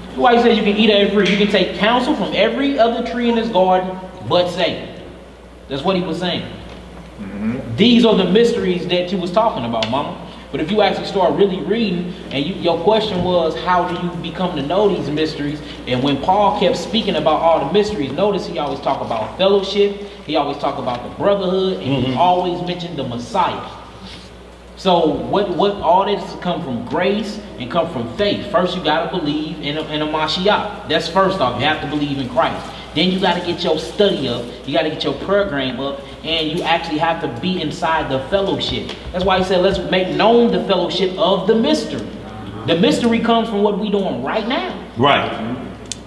That's why he says you can eat every fruit. You can take counsel from every other tree in this garden, but Satan. That's what he was saying. These are the mysteries that you was talking about, Mama. But if you actually start really reading, and your question was, how do you become to know these mysteries? And when Paul kept speaking about all the mysteries, notice he always talk about fellowship, he always talk about the brotherhood, and he always mentioned the Messiah. So what all that is come from grace and come from faith. First, you got to believe in a Mashiach. That's first off. You have to believe in Christ. Then you got to get your study up. You got to get your program up. And you actually have to be inside the fellowship. That's why he said, let's make known the fellowship of the mystery. The mystery comes from what we're doing right now. Right.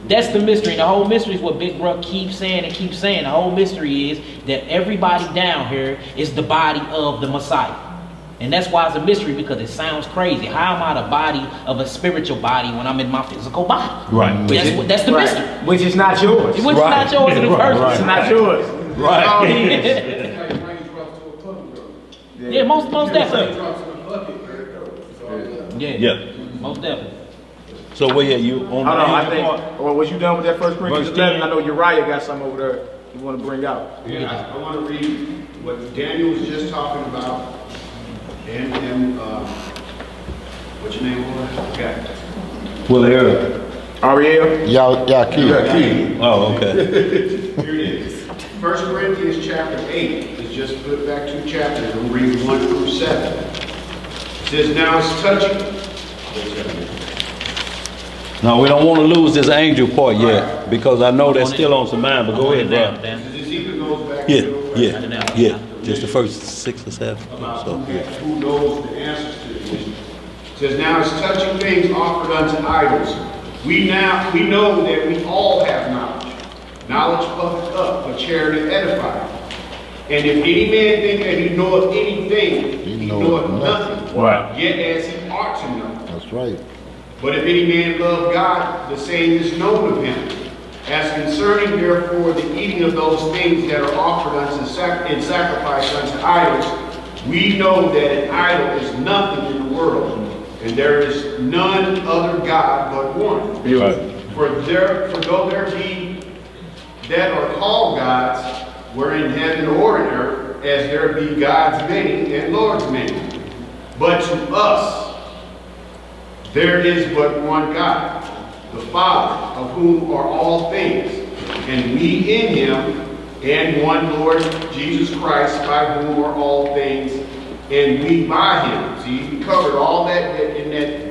That's the mystery. The whole mystery is what Big Bro keeps saying and keeps saying. The whole mystery is that everybody down here is the body of the Messiah. And that's why it's a mystery, because it sounds crazy. How am I the body of a spiritual body when I'm in my physical body? Right. That's the mystery. Which is not yours. Which is not yours in the first place. It's not yours. Right. Yeah, most definitely. Yeah. Most definitely. So where you on? Hold on, I think. Or was you done with that 1 Corinthians 11? I know Uriah got something over there you want to bring out. Yeah, I want to read what Daniel was just talking about. And what's your name, boy? Okay. Well, there. Ariel? Yaqui. Oh, okay. Here it is. 1 Corinthians chapter 8 is just put back 2 chapters. We'll read 1 through 7. It says, now it's touching. No, we don't want to lose this angel part yet, because I know that's still on some mind. But go ahead, bro. This even goes back Yeah. Just the first 6 or 7. So, who knows the answers to this? It says, now it's touching things offered unto idols. We know that we all have knowledge. Knowledge puffeth up, but charity edifieth. And if any man think that he knoweth anything, he knoweth nothing. Right. Yet as he ought to know. That's right. But if any man love God, the same is known of him. As concerning therefore the eating of those things that are offered unto in sacrifice unto idols, we know that an idol is nothing in the world, and there is none other God but one. Right. For though there be that are called gods, were in heaven or in earth, as there be gods many and lords many. But to us there is but one God, the Father, of whom are all things, and we in him, and one Lord Jesus Christ, by whom are all things, and we by him. See, we covered all that in that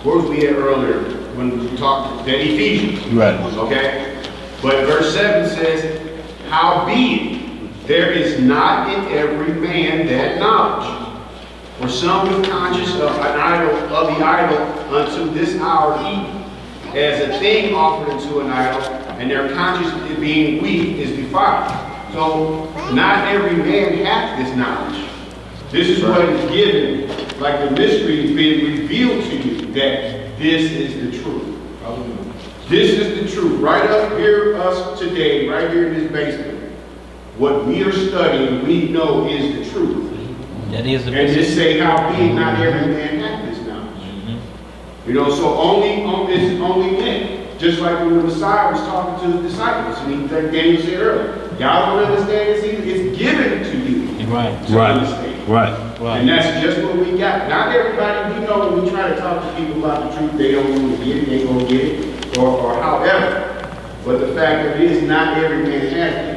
where was we at earlier when we talked that Ephesians. Right. Okay? But verse 7 says, howbeit there is not in every man that knowledge. For some be conscious of an idol, of the idol unto this hour even, as a thing offered unto an idol, and their conscience being weak is defiled. So not every man hath this knowledge. This is what is given, like the mystery is being revealed to you, that this is the truth. This is the truth. Right up here, us today, right here in this basement, what we are studying, we know is the truth. That is the and just say how big not every man hath this knowledge. You know, so it's only men. Just like when the Messiah was talking to the disciples, and like Daniel said earlier, y'all don't understand this either. It's given to you. Right. To understand. Right. And that's just what we got. Not everybody, we know when we try to talk to people about the truth, they don't want to get it, they ain't gonna get it, or however. But the fact that it is not every man has this.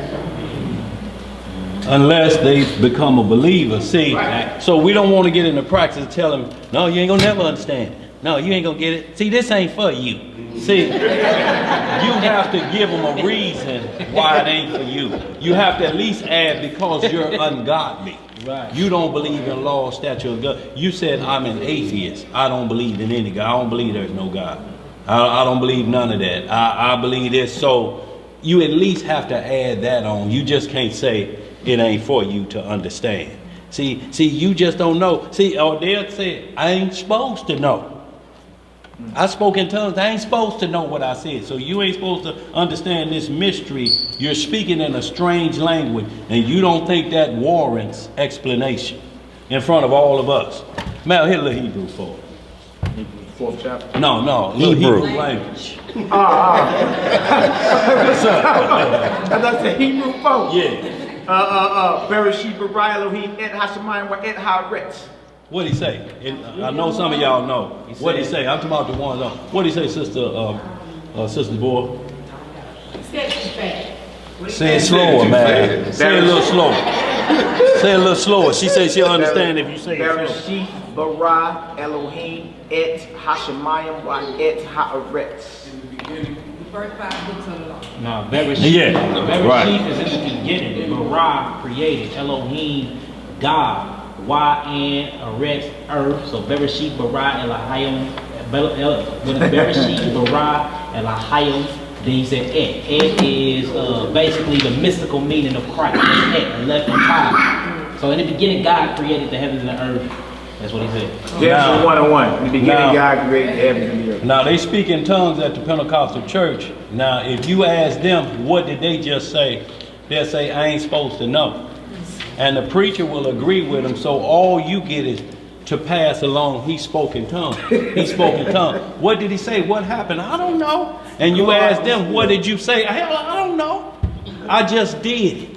Unless they become a believer. See, Right. So we don't want to get in the practice of telling them, no, you ain't gonna never understand. No, you ain't gonna get it. See, this ain't for you. See, you have to give them a reason why it ain't for you. You have to at least add because you're ungodly. Right. You don't believe in law, statute of God. You said I'm an atheist. I don't believe in any God. I don't believe there's no God. I don't believe none of that. I believe this. So you at least have to add that on. You just can't say it ain't for you to understand. See, you just don't know. See, or they'll say, I ain't supposed to know. I spoke in tongues. I ain't supposed to know what I said. So you ain't supposed to understand this mystery. You're speaking in a strange language, and you don't think that warrants explanation in front of all of us. Mal, hit a little Hebrew for it. Fourth chapter. No, Hebrew language. That's the Hebrew 4. Yeah. Bereshit bara Elohim et hashemayim wa et haaretz. What did he say? I know some of y'all know. What did he say? I'm talking about the ones. What did he say, Sister Boy? He said too fast. Say it slower, man. Say it a little slower. Say it a little slower. She said she'll understand if you say it slower. Bereshit bara Elohim et hashemayim wa et haaretz. First 5 books of the law. No, Bereshit. Yeah, Bereshit is in the beginning. Bara created. Elohim, God. Y-N, Eretz, earth. So Bereshit bara Elohim. Bereshit bara Elohim. Then he said et. Et is basically the mystical meaning of Christ. That's et, left and tied. So in the beginning, God created the heavens and the earth. That's what he said. Genesis 1:1. In the beginning, God created the heavens and the earth. Now they speak in tongues at the Pentecostal church. Now if you ask them, what did they just say? They'll say, I ain't supposed to know. And the preacher will agree with them. So all you get is to pass along, he spoke in tongues. He spoke in tongues. What did he say? What happened? I don't know. And you ask them, what did you say? Hell, I don't know. I just did it.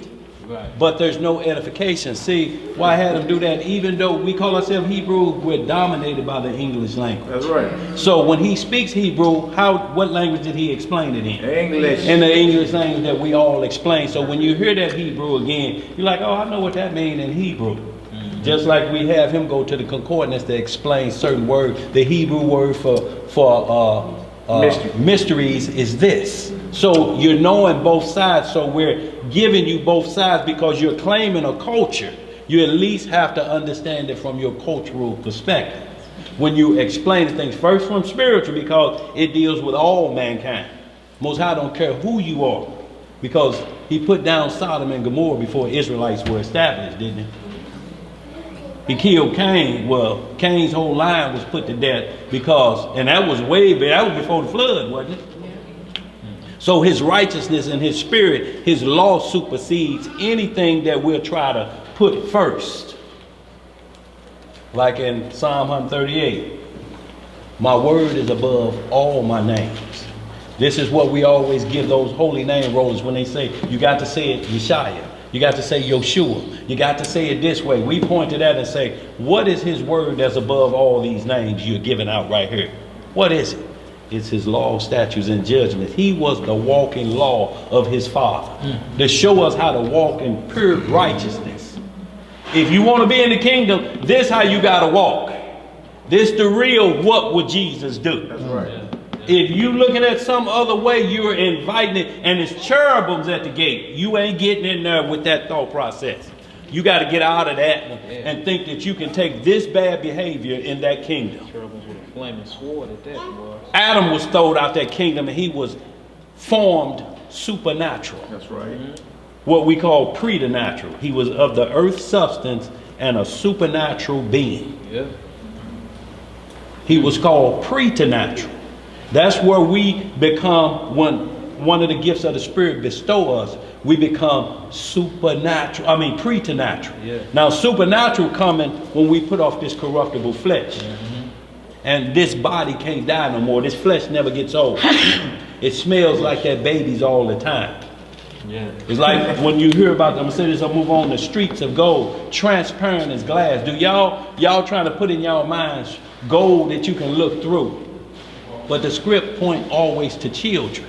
Right. But there's no edification. See, why I had them do that? Even though we call ourselves Hebrew, we're dominated by the English language. That's right. So when he speaks Hebrew, what language did he explain it in? English. In the English language that we all explain. So when you hear that Hebrew again, you're like, oh, I know what that means in Hebrew. Just like we have him go to the concordance to explain certain words. The Hebrew word for mysteries is this. So you're knowing both sides. So we're giving you both sides because you're claiming a culture. You at least have to understand it from your cultural perspective. When you explain things first from spiritual, because it deals with all mankind. Most High don't care who you are, because he put down Sodom and Gomorrah before Israelites were established, didn't he? He killed Cain. Well, Cain's whole line was put to death because, and that was that was before the flood, wasn't it? So his righteousness and his spirit, his law supersedes anything that we'll try to put first. Like in Psalm 138, my word is above all my names. This is what we always give those holy name rollers when they say, you got to say it Yeshaya. You got to say Yoshua. You got to say it this way. We point to that and say, what is his word that's above all these names you're giving out right here? What is it? It's his law, statutes, and judgments. He was the walking law of his Father to show us how to walk in pure righteousness. If you want to be in the kingdom, this how you got to walk. This the real what would Jesus do. That's right. If you looking at some other way, you're inviting it, and it's cherubims at the gate. You ain't getting in there with that thought process. You got to get out of that and think that you can take this bad behavior in that kingdom. Cherubims with a flaming sword at that was. Adam was thrown out that kingdom, and he was formed supernatural. That's right. What we call preternatural. He was of the earth substance and a supernatural being. Yeah. He was called preternatural. That's where we become, when one of the gifts of the Spirit bestow us, we become supernatural. I mean, preternatural. Yeah. Now, supernatural coming when we put off this corruptible flesh. Mm-hmm. And this body can't die no more. This flesh never gets old. It smells like that baby's all the time. Yeah. It's like when you hear about, I'm gonna say this, I'll move on, the streets of gold, transparent as glass. Do y'all trying to put in y'all minds gold that you can look through? But the script point always to children.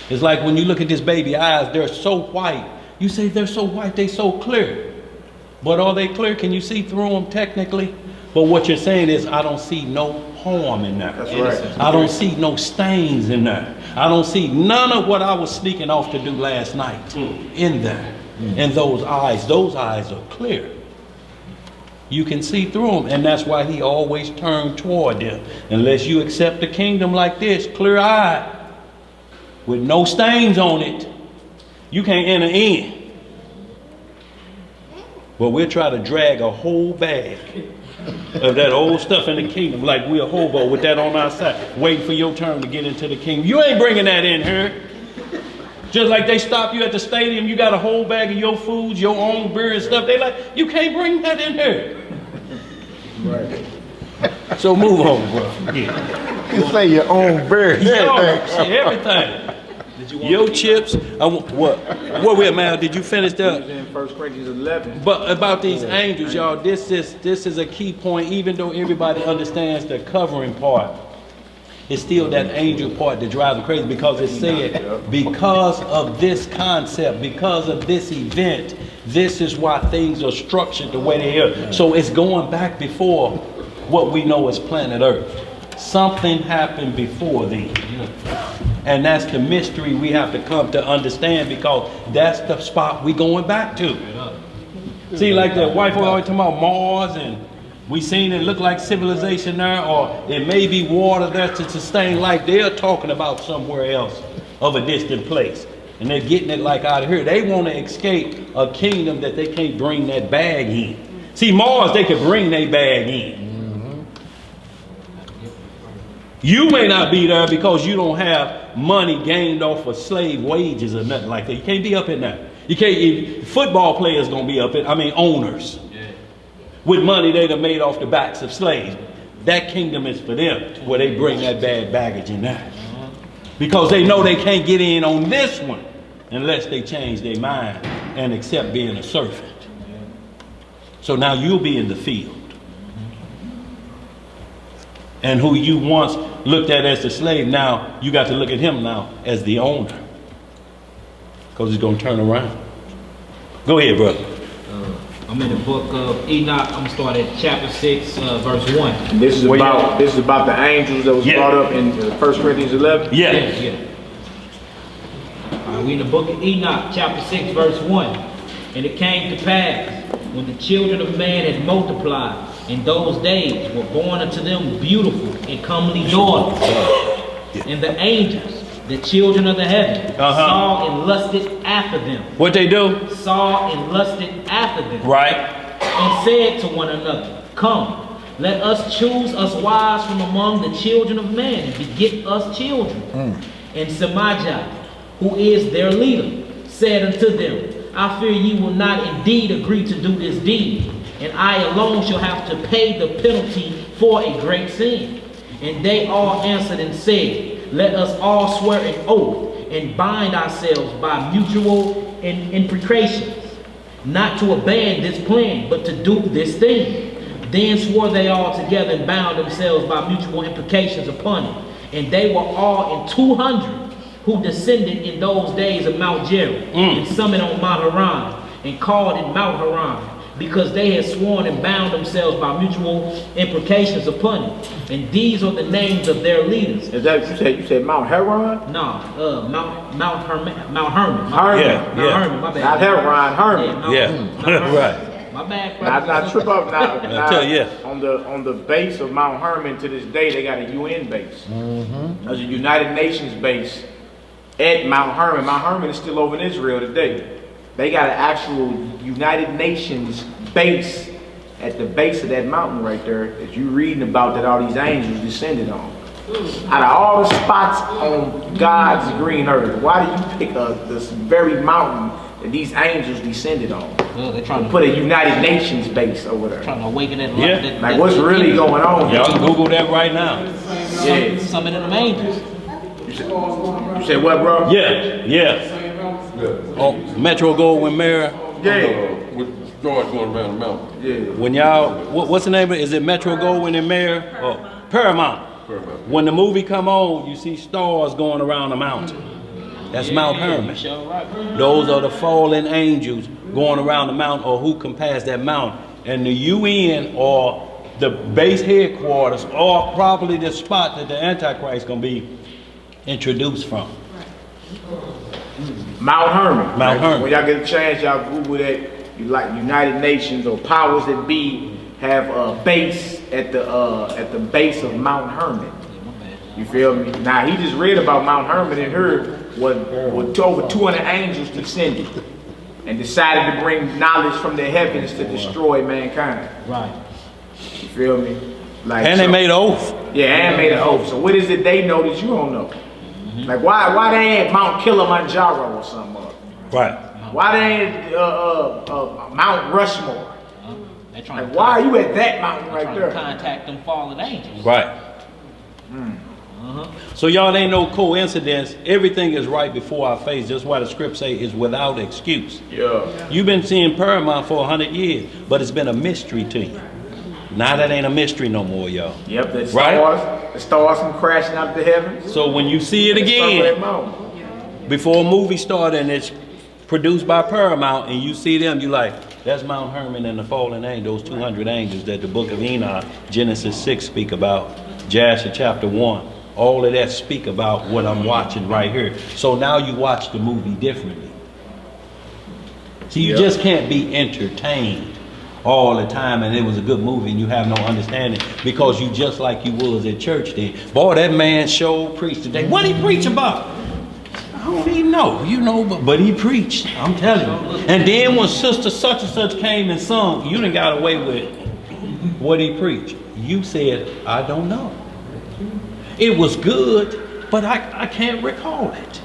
It's like when you look at this baby eyes, they're so white. You say they're so white, they're so clear. But are they clear? Can you see through them technically? But what you're saying is, I don't see no harm in there. That's right. I don't see no stains in there. I don't see none of what I was sneaking off to do last night in there. And those eyes are clear. You can see through them, and that's why he always turned toward them. Unless you accept the kingdom like this, clear-eyed, with no stains on it, you can't enter in. But we'll try to drag a whole bag of that old stuff in the kingdom, like we're a hobo with that on our side, waiting for your turn to get into the kingdom. You ain't bringing that in here. Just like they stop you at the stadium, you got a whole bag of your foods, your own beer and stuff. They like, you can't bring that in here. Right. So move on, bro. Yeah. You say your own beer. Everything. Your chips. What? Where we at, man? Did you finish that? In 1 Corinthians 11. But about these angels, y'all, this is a key point. Even though everybody understands the covering part, it's still that angel part that drives them crazy, because it said, because of this concept, because of this event, this is why things are structured the way they are. So it's going back before what we know as planet Earth. Something happened before these. And that's the mystery we have to come to understand, because that's the spot we going back to. See, like the wife was always talking about Mars, and we seen it look like civilization there, or it may be water there to sustain life. They're talking about somewhere else of a distant place. And they're getting it like out of here. They want to escape a kingdom that they can't bring that bag in. See, Mars, they could bring their bag in. You may not be there because you don't have money gained off of slave wages or nothing like that. You can't be up in there. You can't. Football players gonna be up in. Owners with money they done made off the backs of slaves. That kingdom is for them, where they bring that bad baggage in there, because they know they can't get in on this one unless they change their mind and accept being a servant. So now you'll be in the field. And who you once looked at as the slave, now you got to look at him now as the owner, because he's going to turn around. Go ahead, brother. I'm in the book of Enoch. I'm going to start at chapter 6, verse 1. This is about the angels that was brought up in 1 Corinthians 11? Yeah. All right, we in the book of Enoch, chapter 6, verse 1. And it came to pass, when the children of man had multiplied, in those days were born unto them beautiful and comely daughters. And the angels, the children of the heaven, saw and lusted after them. What they do? Saw and lusted after them. Right. And said to one another, come, let us choose us wives from among the children of man, and beget us children. And Samajah, who is their leader, said unto them, I fear ye will not indeed agree to do this deed, and I alone shall have to pay the penalty for a great sin. And they all answered and said, let us all swear an oath and bind ourselves by mutual imprecations, not to abandon this plan, but to do this thing. Then swore they all together and bound themselves by mutual imprecations upon it. And they were all in 200 who descended in those days of Mount Jerry, and summoned on Mount Haran, and called it Mount Haran, because they had sworn and bound themselves by mutual imprecations upon it. And these are the names of their leaders. Is that you said Mount Haran? No, Mount Hermon. Mount Hermon. Hermon, my bad. Not Haran, Hermon. Right. My bad. Not trip up now. I tell you. On the base of Mount Hermon to this day, they got a UN base. There's a United Nations base at Mount Hermon. Mount Hermon is still over in Israel today. They got an actual United Nations base at the base of that mountain right there that you reading about, that all these angels descended on. Out of all the spots on God's green earth, why do you pick this very mountain that these angels descended on? Well, they're trying to put a United Nations base over there. Trying to awaken that. Yeah. Like what's really going on? Y'all can Google that right now. Yeah. Some of them angels. You said what, bro? Yeah. Oh, Metro Goldwyn Mayer. Yeah. With George going around the mountain. Yeah. When y'all, what's the name of it? Is it Metro Goldwyn and Mayer? Oh, Paramount. When the movie come on, you see stars going around the mountain. That's Mount Hermon. Those are the fallen angels going around the mountain, or who can pass that mountain. And the UN, or the base headquarters, or probably the spot that the Antichrist gonna be introduced from. Mount Hermon. Mount Hermon. When y'all get a chance, y'all Google that. You like United Nations or powers that be have a base at the base of Mount Hermon. You feel me? Now he just read about Mount Hermon and heard what over 200 angels descended and decided to bring knowledge from the heavens to destroy mankind. Right. You feel me? Like, And they made an oath. Yeah, and made an oath. So what is it they know that you don't know? Like why they ain't Mount Kilimanjaro or something? Right. Why they ain't Mount Rushmore? They're trying Like why are you at that mountain right to there? contact them fallen angels. Right. So y'all ain't no coincidence. Everything is right before our face. Just why the script say is without excuse. Yeah. You've been seeing Paramount for 100 years, but it's been a mystery to you. Now that ain't a mystery no more, y'all. Yep, the Right? stars come crashing out the heavens. So when you see it again, before a movie started and it's produced by Paramount and you see them, you like, that's Mount Hermon and the fallen angels, those 200 angels that the book of Enoch, Genesis 6 speak about, Jasher chapter 1. All of that speak about what I'm watching right here. So now you watch the movie differently. So you just can't be entertained all the time and it was a good movie and you have no understanding because you just like you was at church then. Boy, that man sure preached today. What did he preach about? I don't even know, you know, but he preached, I'm telling you. And then when sister such and such came and sung, you done got away with what he preached. You said, I don't know. It was good, but I can't recall it.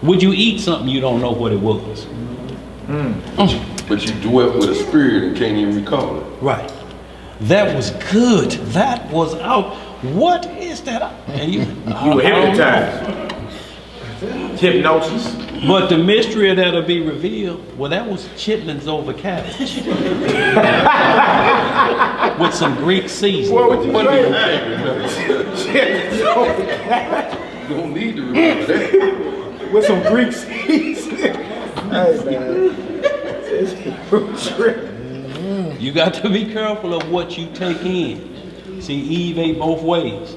Would you eat something you don't know what it was? But you dwelt with a spirit and can't even recall it. Right. That was good. That was out. What is that? And you were hypnotized. Hypnosis. But the mystery of that'll be revealed. Well, that was chitlins over cabbage. With some Greek seasoning. What would you say? You don't need to remember that. With some Greek seasoning. Hey man. You got to be careful of what you take in. See, Eve ate both ways.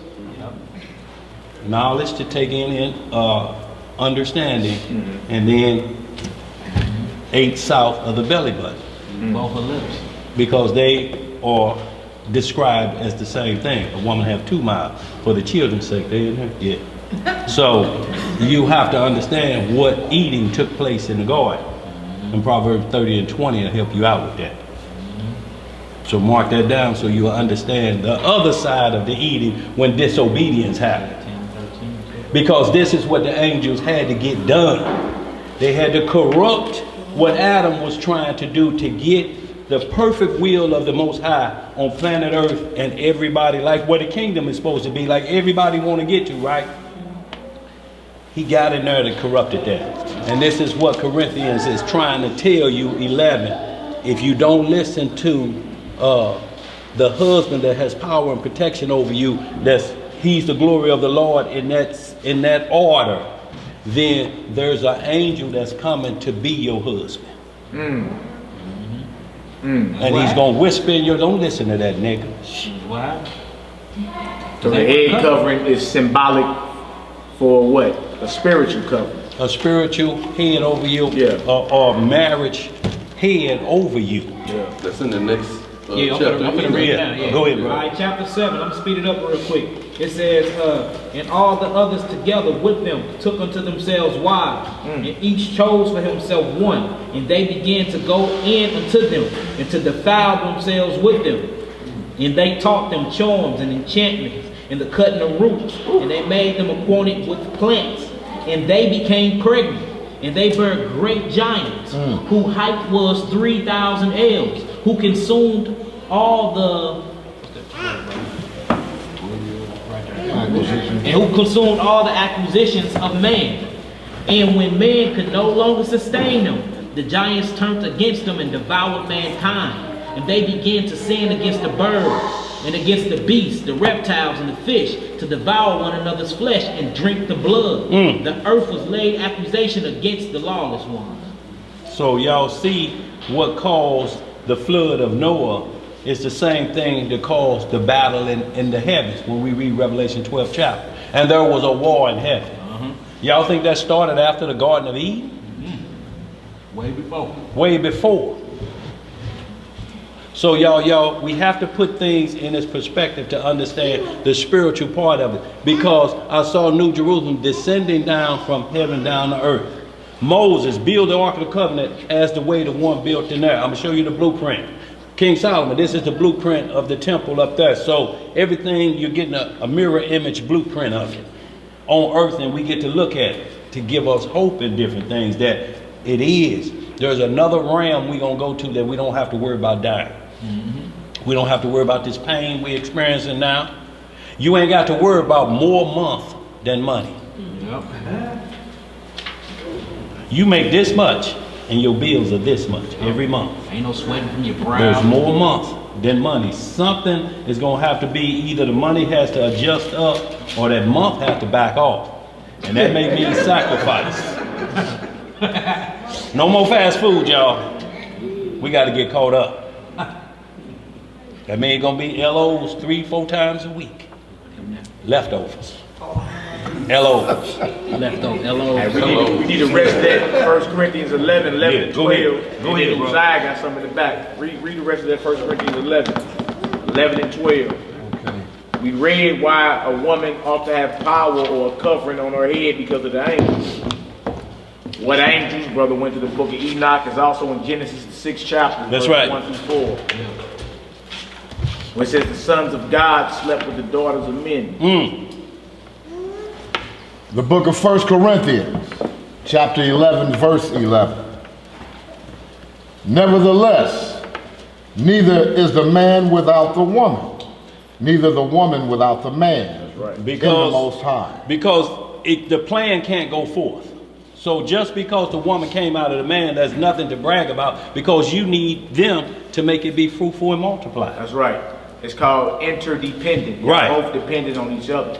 Knowledge to take in understanding, and then ate south of the belly button. Both her lips. Because they are described as the same thing. A woman have 2 mouths for the children's sake. They in here? Yeah. So you have to understand what eating took place in the garden. And Proverbs 30 and 20 will help you out with that. So mark that down so you'll understand the other side of the eating when disobedience happened. Because this is what the angels had to get done. They had to corrupt what Adam was trying to do to get the perfect will of the Most High on planet Earth and everybody, like what the kingdom is supposed to be, like everybody want to get to, right? He got in there and corrupted that. And this is what Corinthians is trying to tell you, 11. If you don't listen to the husband that has power and protection over you, he's the glory of the Lord in that order, then there's an angel that's coming to be your husband. And he's gonna whisper in your, don't listen to that nigga. Wow. So the head covering is symbolic for what? A spiritual covering. A spiritual head over you, or marriage head over you. Yeah, that's in the next chapter. I'm going to read it now. Yeah. Go ahead, bro. All right, chapter 7. I'm speed it up real quick. It says, and all the others together with them took unto themselves wives, and each chose for himself one, and they began to go in unto them, and to defile themselves with them. And they taught them charms and enchantments, and the cutting of roots, and they made them acquainted with plants, and they became pregnant. And they bare great giants, whose height was 3,000 ells, who consumed all the acquisitions of man. And when man could no longer sustain them, the giants turned against them and devoured mankind. And they began to sin against the birds, and against the beasts, the reptiles, and the fish, to devour one another's flesh and drink the blood. The earth was laid accusation against the lawless ones. So y'all see what caused the flood of Noah It's the same thing that caused the battle in the heavens when we read Revelation 12th chapter. And there was a war in heaven. Y'all think that started after the Garden of Eden? Way before. Way before. So y'all, we have to put things in its perspective to understand the spiritual part of it. Because I saw New Jerusalem descending down from heaven down to earth. Moses built the Ark of the Covenant as the way the one built in there. I'm going to show you the blueprint. King Solomon, this is the blueprint of the temple up there. So everything, you're getting a mirror image blueprint of it on earth, and we get to look at it to give us hope in different things that it is. There's another realm we're going to go to that we don't have to worry about dying. We don't have to worry about this pain we're experiencing now. You ain't got to worry about more month than money. You make this much and your bills are this much every month. Ain't no sweating from your brow. There's more month than money. Something is going to have to be, either the money has to adjust up or that month has to back off. And that may mean sacrifice. No more fast food, y'all. We got to get caught up. That means going to be LOs 3-4 times a week. Leftovers. LOs. We need to rest that 1 Corinthians 11 and 12. Go ahead, bro. Uzziah got some in the back. Read the rest of that 1 Corinthians 11 and 12. Okay. We read why a woman ought to have power or a covering on her head because of the angels. What angels, brother, went to the book of Enoch is also in Genesis the 6th chapter. That's right. 1 through 4. Where it says the sons of God slept with the daughters of men. The book of 1 Corinthians, chapter 11, verse 11. Nevertheless, neither is the man without the woman, neither the woman without the man. That's right. Because, in the Most High. Because the plan can't go forth. So just because the woman came out of the man, there's nothing to brag about, because you need them to make it be fruitful and multiply. That's right. It's called interdependent. Right. They're both dependent on each other.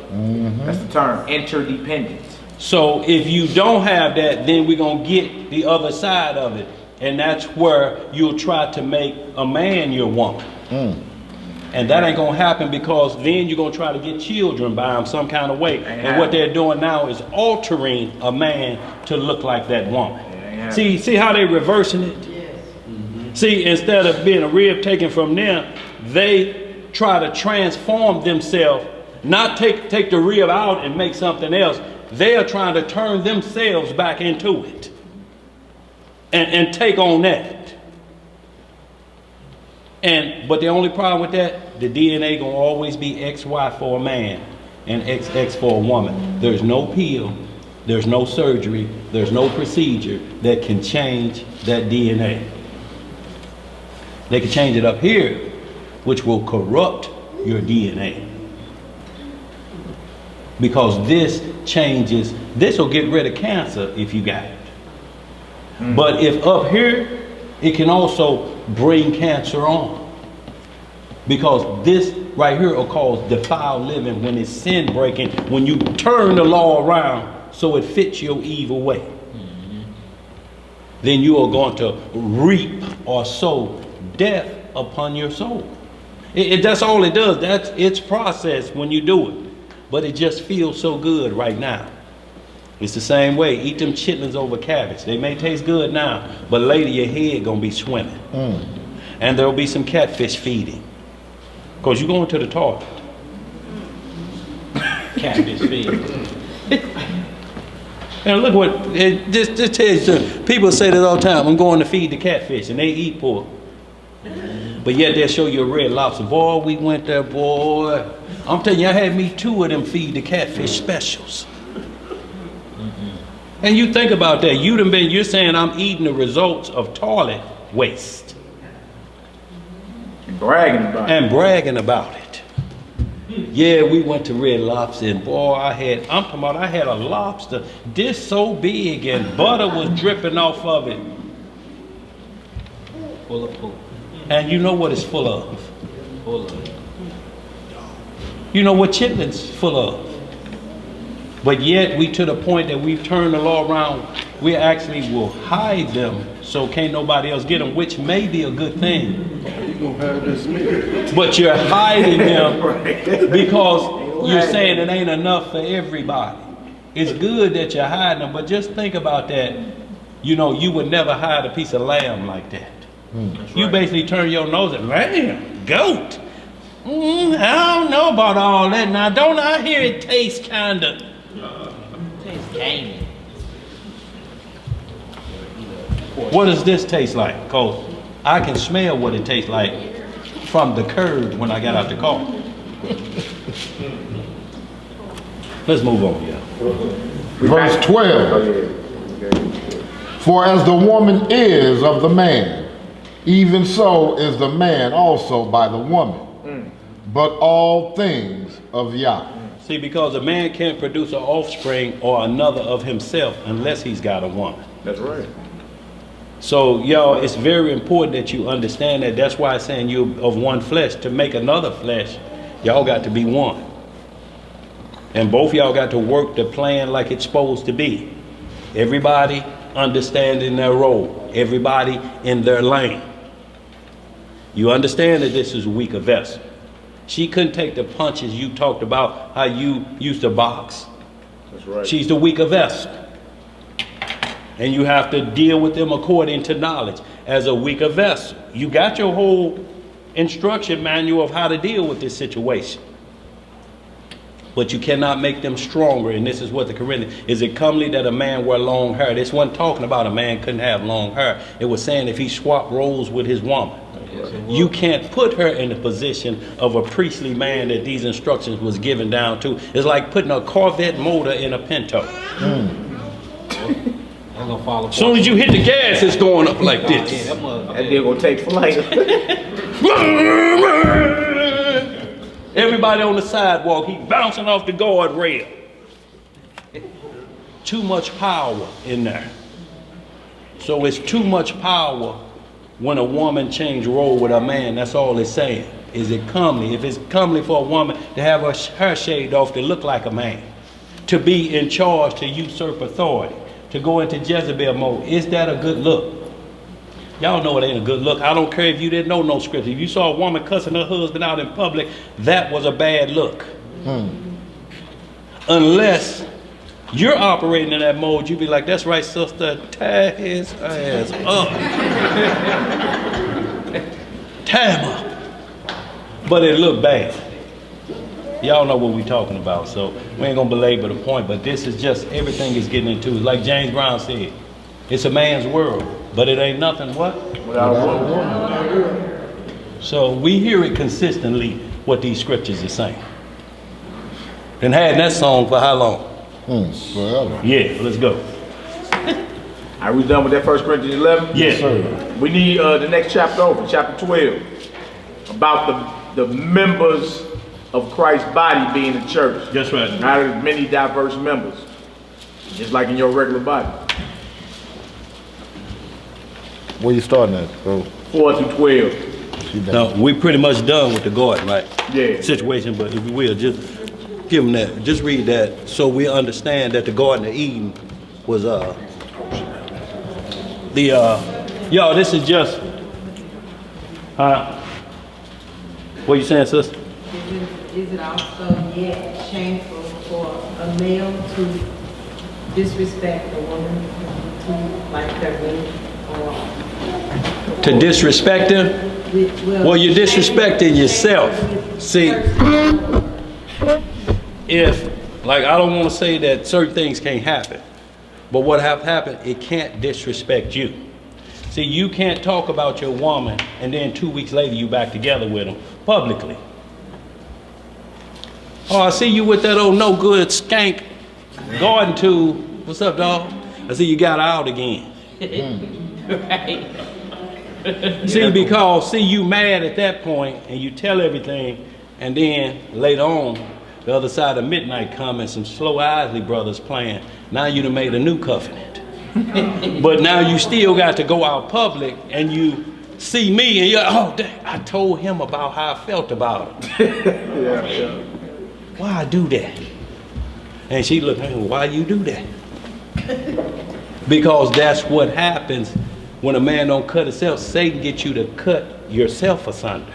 That's the term, interdependence. So if you don't have that, then we're going to get the other side of it. And that's where you'll try to make a man your woman. And that ain't going to happen, because then you're going to try to get children by them some kind of way. And what they're doing now is altering a man to look like that woman. See how they reversing it? Yes. See, instead of being a rib taken from them, they try to transform themselves, not take the rib out and make something else. They are trying to turn themselves back into it and take on that. But the only problem with that, the DNA gonna always be XY for a man and XX for a woman. There's no pill, there's no surgery, there's no procedure that can change that DNA. They can change it up here, which will corrupt your DNA. Because this changes, this will get rid of cancer if you got it. But if up here, it can also bring cancer on. Because this right here will cause defiled living, when it's sin breaking, when you turn the law around so it fits your evil way. Then you are going to reap or sow death upon your soul. That's all it does. That's its process when you do it. But it just feels so good right now. It's the same way. Eat them chitlins over cabbage. They may taste good now, but later your head gonna be swimming. And there'll be some catfish feeding. Because you're going to the toilet. Catfish feeding. And look what, just tell you something. People say that all the time, I'm going to feed the catfish, and they eat pork. But yet they'll show you a red lobster. Boy, we went there, boy. I'm telling you, I had me 2 of them feed the catfish specials. And you think about that. You're saying I'm eating the results of toilet waste. And bragging about it. Yeah, we went to Red Lobster, and boy, I had a lobster this so big, and butter was dripping off of it. Full of poop. And you know what it's full of? Full of. You know what chitlins full of? But yet we to the point that we've turned the law around We actually will hide them so can't nobody else get them, which may be a good thing. You gonna have this meal. But you're hiding them because you're saying it ain't enough for everybody. It's good that you're hiding them, but just think about that. You know, you would never hide a piece of lamb like that. You basically turn your nose at lamb, goat. I don't know about all that. Now, don't I hear it taste kind of... Tastes gamey. What does this taste like? Because I can smell what it tastes like from the curd when I got out the car. Let's move on, yeah. Verse 12. For as the woman is of the man, even so is the man also by the woman. But all things of Yah. See, because a man can't produce an offspring or another of himself unless he's got a woman. That's right. So, y'all, it's very important that you understand that. That's why I'm saying you of one flesh. To make another flesh, y'all got to be one. And both y'all got to work the plan like it's supposed to be. Everybody understanding their role. Everybody in their lane. You understand that this is a weaker vessel. She couldn't take the punches you talked about, how you used to box. That's right. She's the weaker vessel. And you have to deal with them according to knowledge as a weaker vessel. You got your whole instruction manual of how to deal with this situation. But you cannot make them stronger. And this is what the Corinthians, is it comely that a man wear long hair? This wasn't talking about a man couldn't have long hair. It was saying if he swapped roles with his woman. You can't put her in the position of a priestly man that these instructions was given down to. It's like putting a Corvette motor in a Pinto. As soon as you hit the gas, it's going up like this. That nigga gonna take flight. Everybody on the sidewalk, he bouncing off the guardrail. Too much power in there. So it's too much power when a woman change role with a man. That's all it's saying. Is it comely? If it's comely for a woman to have her hair shaved off to look like a man, to be in charge, to usurp authority, to go into Jezebel mode, is that a good look? Y'all know it ain't a good look. I don't care if you didn't know no scripture. If you saw a woman cussing her husband out in public, that was a bad look. Unless you're operating in that mode, you be like, that's right, sister, tie his ass up. Tie him up. But it looked bad. Y'all know what we talking about, so we ain't gonna belabor the point, but this is just, everything is getting into, like James Brown said, it's a man's world, but it ain't nothing what? Without a woman. So we hear it consistently, what these scriptures are saying. Been had that song for how long? Forever. Yeah, let's go. Are we done with that 1 Corinthians 11? Yes, sir. We need the next chapter over, chapter 12, about the members of Christ's body being the church. That's right. Not as many diverse members, just like in your regular body. Where you starting at, bro? 4 through 12. No, we pretty much done with the garden, right? Yeah. Situation, but if you will, just give them that. Just read that so we understand that the Garden of Eden was y'all, this is just what you saying, sister? Is it also yet shameful for a male to disrespect a woman to like their will or To disrespect him? Well, you're disrespecting yourself. See, if, like, I don't want to say that certain things can't happen, but what have happened, it can't disrespect you. See, you can't talk about your woman and then 2 weeks later you back together with them publicly. Oh, I see you with that old no good skank garden tool. What's up, dog? I see you got out again. Right. See, because, you mad at that point and you tell everything, and then later on, the other side of midnight come and some slow Isley brothers playing. Now you done made a new covenant. But now you still got to go out public and you see me and you're, oh, dang, I told him about how I felt about him. Why I do that? And she looked at me, why you do that? Because that's what happens when a man don't cut himself. Satan gets you to cut yourself asunder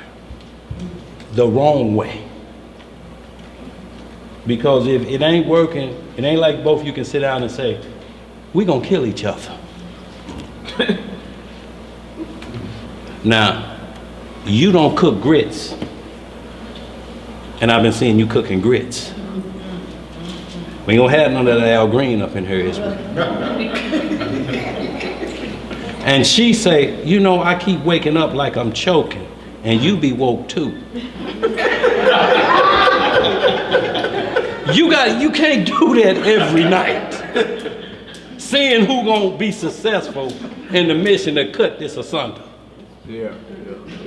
the wrong way. Because if it ain't working, it ain't like both you can sit down and say, we're going to kill each other. Now, you don't cook grits. And I've been seeing you cooking grits. We ain't gonna have none of that Al Green up in here, is we? And she say, you know, I keep waking up like I'm choking, and you be woke too. You can't do that every night. Seeing who gonna be successful in the mission to cut this asunder. Yeah.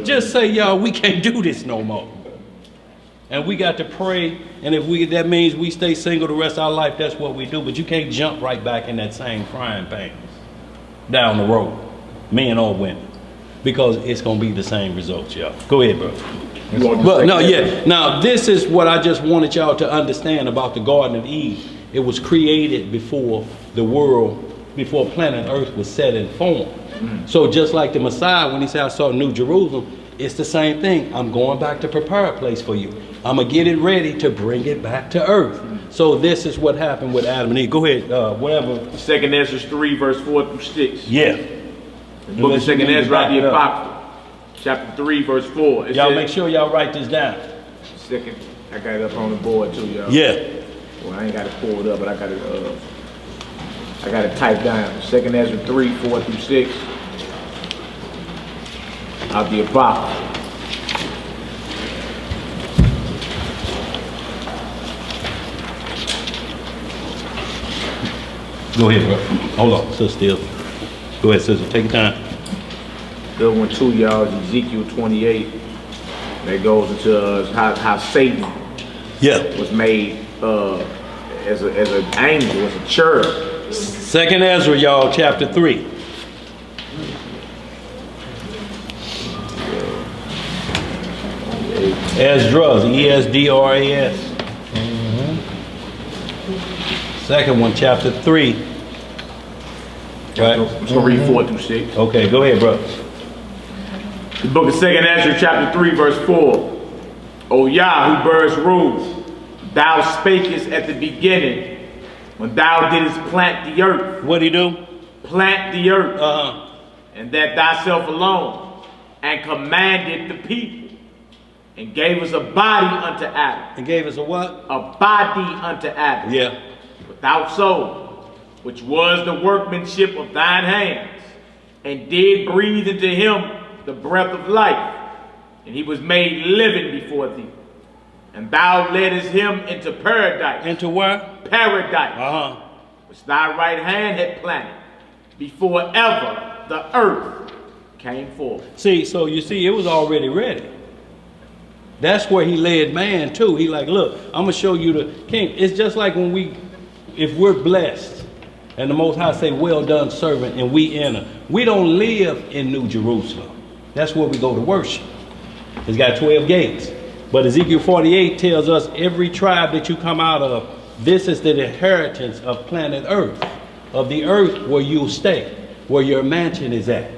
Just say, y'all, we can't do this no more. And we got to pray, and if that means we stay single the rest of our life, that's what we do. But you can't jump right back in that same frying pan down the road, men or women, because it's gonna be the same results, y'all. Go ahead, bro. But no, yeah. Now this is what I just wanted y'all to understand about the Garden of Eden. It was created before the world, before planet Earth was set in form. So just like the Messiah, when he said, I saw New Jerusalem, it's the same thing. I'm going back to prepare a place for you. I'm going to get it ready to bring it back to earth. So this is what happened with Adam and Eve. Go ahead, whatever. 2nd Ezra 3, verse 4 through 6. Yeah. The book of 2nd Ezra, the Apocrypha, chapter 3, verse 4. Y'all make sure y'all write this down. Second, I got it up on the board too, y'all. Yeah. Well, I ain't got it pulled up, but I got it typed down. 2nd Ezra 3, 4 through 6. Out the Apocrypha. Go ahead, bro. Hold on, sit still. Go ahead, sister, take your time. Good one too, y'all, is Ezekiel 28. That goes into how Satan was made as an angel, as a cherub. 2nd Ezra, y'all, chapter 3. Esdras, E-S-D-R-A-S. Second one, chapter 3. Right. I'm just gonna read 4 through 6. Okay, go ahead, bro. The book of 2nd Ezra, chapter 3, verse 4. O Yah, who bears rule, thou spakest at the beginning, when thou didst plant the earth. What'd he do? Plant the earth. And that thyself alone, and commanded the people. And gave us a body unto Adam. And gave us a what? A body unto Adam. Yeah. Without soul, which was the workmanship of thine hands, and did breathe into him the breath of life, and he was made living before thee. And thou leddest him into paradise. Into where? Paradise. Which thy right hand had planted, before ever the earth came forth. See, so you see, it was already ready. That's where he led man too. He like, look, I'm gonna show you the king. It's just like when if we're blessed and the Most High say, well done, servant, and we enter. We don't live in New Jerusalem. That's where we go to worship. It's got 12 gates. But Ezekiel 48 tells us every tribe that you come out of, this is the inheritance of planet Earth, of the earth where you'll stay, where your mansion is at.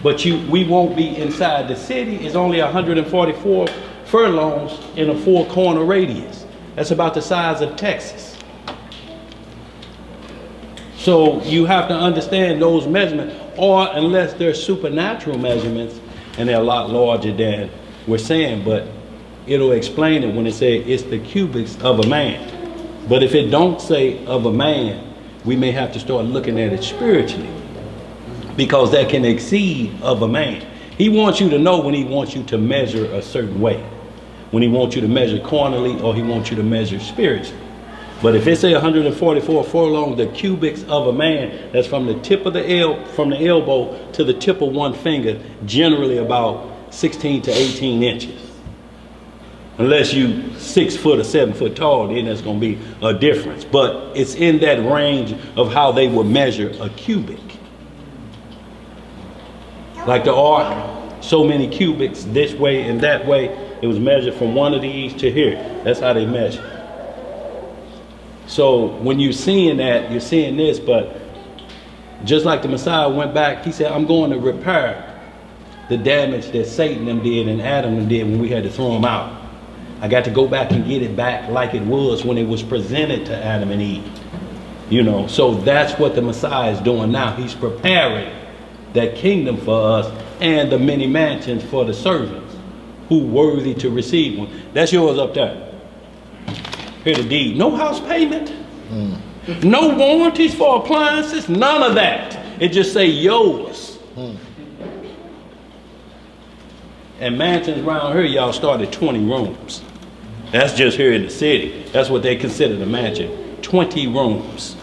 But we won't be inside the city. It's only 144 furlongs in a 4-corner radius. That's about the size of Texas. So you have to understand those measurements, or unless they're supernatural measurements, and they're a lot larger than we're saying, but it'll explain it when it says it's the cubits of a man. But if it don't say of a man, we may have to start looking at it spiritually, because that can exceed of a man. He wants you to know when he wants you to measure a certain way, when he wants you to measure carnally, or he wants you to measure spiritually. But if it say 144 furlongs, the cubics of a man, that's from the tip of from the elbow to the tip of one finger, generally about 16 to 18 inches. Unless you 6 foot or 7 foot tall, then there's going to be a difference. But it's in that range of how they would measure a cubic. Like the ark, so many cubics this way and that way. It was measured from one of these to here. That's how they measure. So when you're seeing that, you're seeing this, but Just like the Messiah went back, he said, I'm going to repair the damage that Satan them did and Adam them did when we had to throw them out. I got to go back and get it back like it was when it was presented to Adam and Eve. You know, so that's what the Messiah is doing now. He's preparing that kingdom for us and the many mansions for the servants who worthy to receive one. That's yours up there. Here the deed. No house payment. No warranties for appliances. None of that. It just say yours. And mansions around here, y'all, start at 20 rooms. That's just here in the city. That's what they consider the mansion. 20 rooms.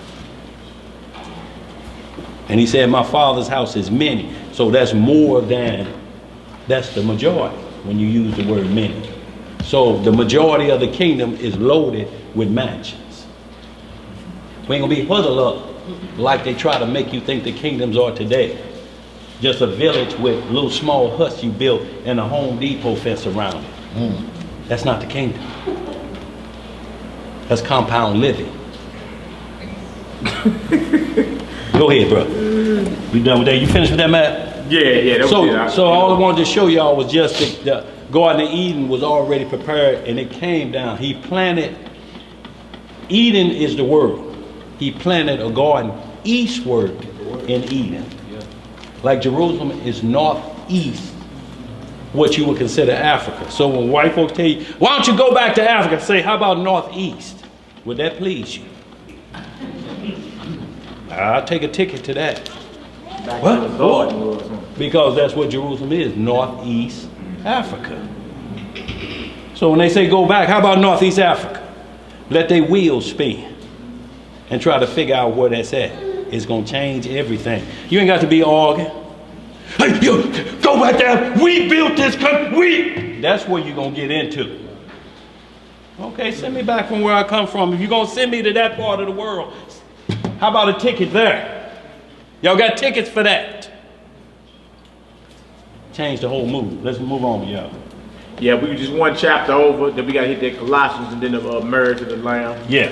And he said, my Father's house is many. So that's more than, that's the majority when you use the word many. So the majority of the kingdom is loaded with mansions. We ain't gonna be huddled up like they try to make you think the kingdoms are today. Just a village with little small huts you built and a Home Depot fence around it. That's not the kingdom. That's compound living. Go ahead, bro. We done with that? You finished with that, Matt? Yeah, that was it. So all I wanted to show y'all was just the Garden of Eden was already prepared and it came down. He planted, Eden is the world. He planted a garden eastward in Eden. Like Jerusalem is northeast, what you would consider Africa. So when white folks tell you, why don't you go back to Africa? Say, how about northeast? Would that please you? I'll take a ticket to that. What? Because that's what Jerusalem is, northeast Africa. So when they say go back, how about northeast Africa? Let their wheels spin and try to figure out where that's at. It's gonna change everything. You ain't got to be arguing. Hey, you go back there. We built this country. That's where you're gonna get into. Okay, send me back from where I come from. If you're gonna send me to that part of the world, how about a ticket there? Y'all got tickets for that. Change the whole mood. Let's move on, y'all. Yeah, we just one chapter over. Then we gotta hit that Colossians and then the marriage of the Lamb. Yeah.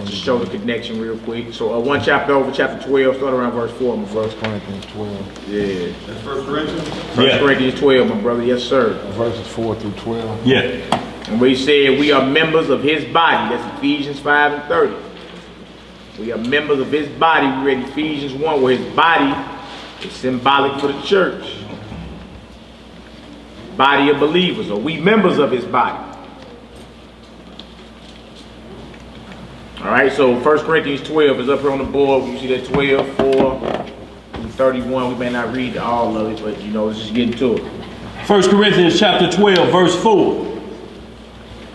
Just show the connection real quick. So one chapter over, chapter 12, start around verse 4, my brother. 1 Corinthians 12. Yeah. That's 1 Corinthians? 1 Corinthians 12, my brother. Yes, sir. Verses 4 through 12. Yeah. And we said we are members of his body. That's Ephesians 5 and 30. We are members of his body. We read Ephesians 1 where his body is symbolic for the church. Body of believers. Are we members of his body? All right, so 1 Corinthians 12 is up here on the board. You see that 12, 4 through 31. We may not read all of it, but you know, let's just get into it. 1 Corinthians chapter 12, verse 4.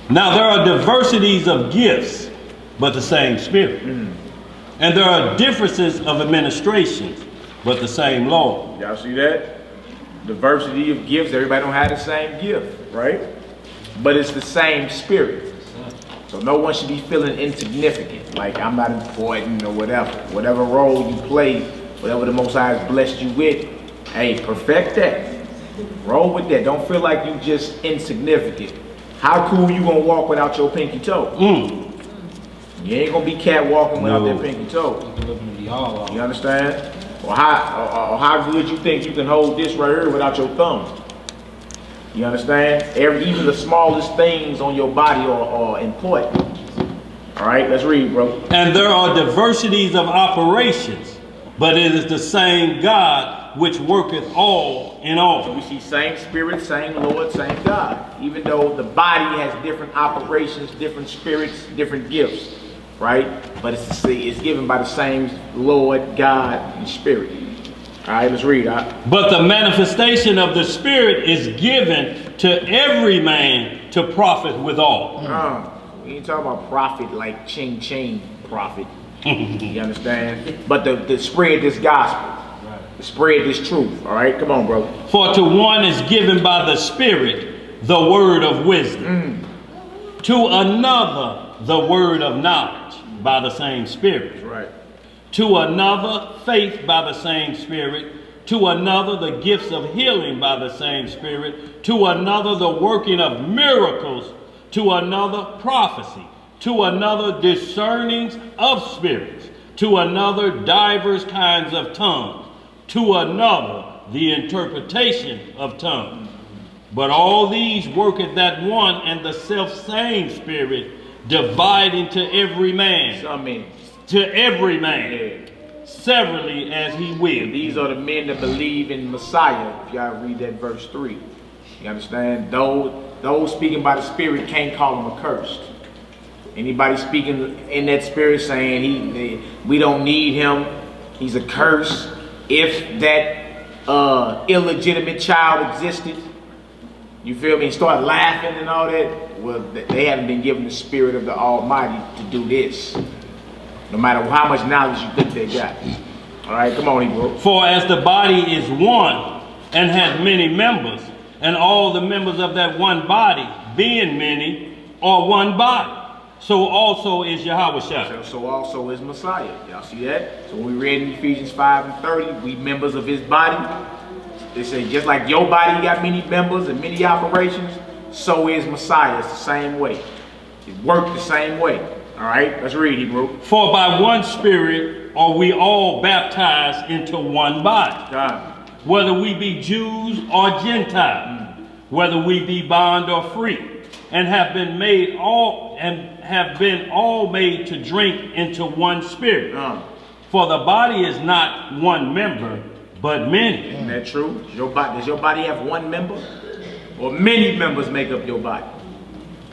Now there are diversities of gifts, but the same Spirit. And there are differences of administrations, but the same Lord. Y'all see that? Diversity of gifts. Everybody don't have the same gift, right? But it's the same Spirit. So no one should be feeling insignificant, like I'm not important or whatever. Whatever role you play, whatever the Most High has blessed you with, hey, perfect that. Roll with that. Don't feel like you just insignificant. How cool you gonna walk without your pinky toe? You ain't gonna be catwalking without that pinky toe. You understand? Or how good you think you can hold this right here without your thumb? You understand? Even the smallest things on your body are important. All right, let's read, bro. And there are diversities of operations, but it is the same God which worketh all in all. So we see same Spirit, same Lord, same God. Even though the body has different operations, different spirits, different gifts, right? But it's given by the same Lord, God, and Spirit. All right, let's read. But the manifestation of the Spirit is given to every man to profit withal. We ain't talking about profit like ching profit. You understand? But the spread this gospel, to spread this truth. All right, come on, bro. For to one is given by the Spirit the word of wisdom, to another the word of knowledge by the same Spirit. Right. To another, faith by the same Spirit. To another, the gifts of healing by the same Spirit. To another, the working of miracles. To another, prophecy. To another, discernings of spirits. to another divers kinds of tongues, to another the interpretation of tongues. But all these worketh that one and the self-same Spirit, dividing to every man, severally as he will. These are the men that believe in Messiah. If y'all read that verse 3. You understand? Those speaking by the Spirit can't call him accursed. Anybody speaking in that Spirit saying we don't need him, he's a curse. If that illegitimate child existed, you feel me, and start laughing and all that, well, they haven't been given the Spirit of the Almighty to do this. No matter how much knowledge you think they got. All right, come on, Hebrew. For as the body is one and hath many members, and all the members of that one body, being many, are one body, so also is Yahawashi. So also is Messiah. Y'all see that? So when we read in Ephesians 5 and 30, we members of his body. They say just like your body got many members and many operations, so is Messiah. It's the same way. It worked the same way. All right, let's read, Hebrew. For by one Spirit are we all baptized into one body, whether we be Jews or Gentiles, whether we be bond or free, and have been all made to drink into one Spirit. For the body is not one member, but many. Isn't that true? Does your body have one member? Or many members make up your body?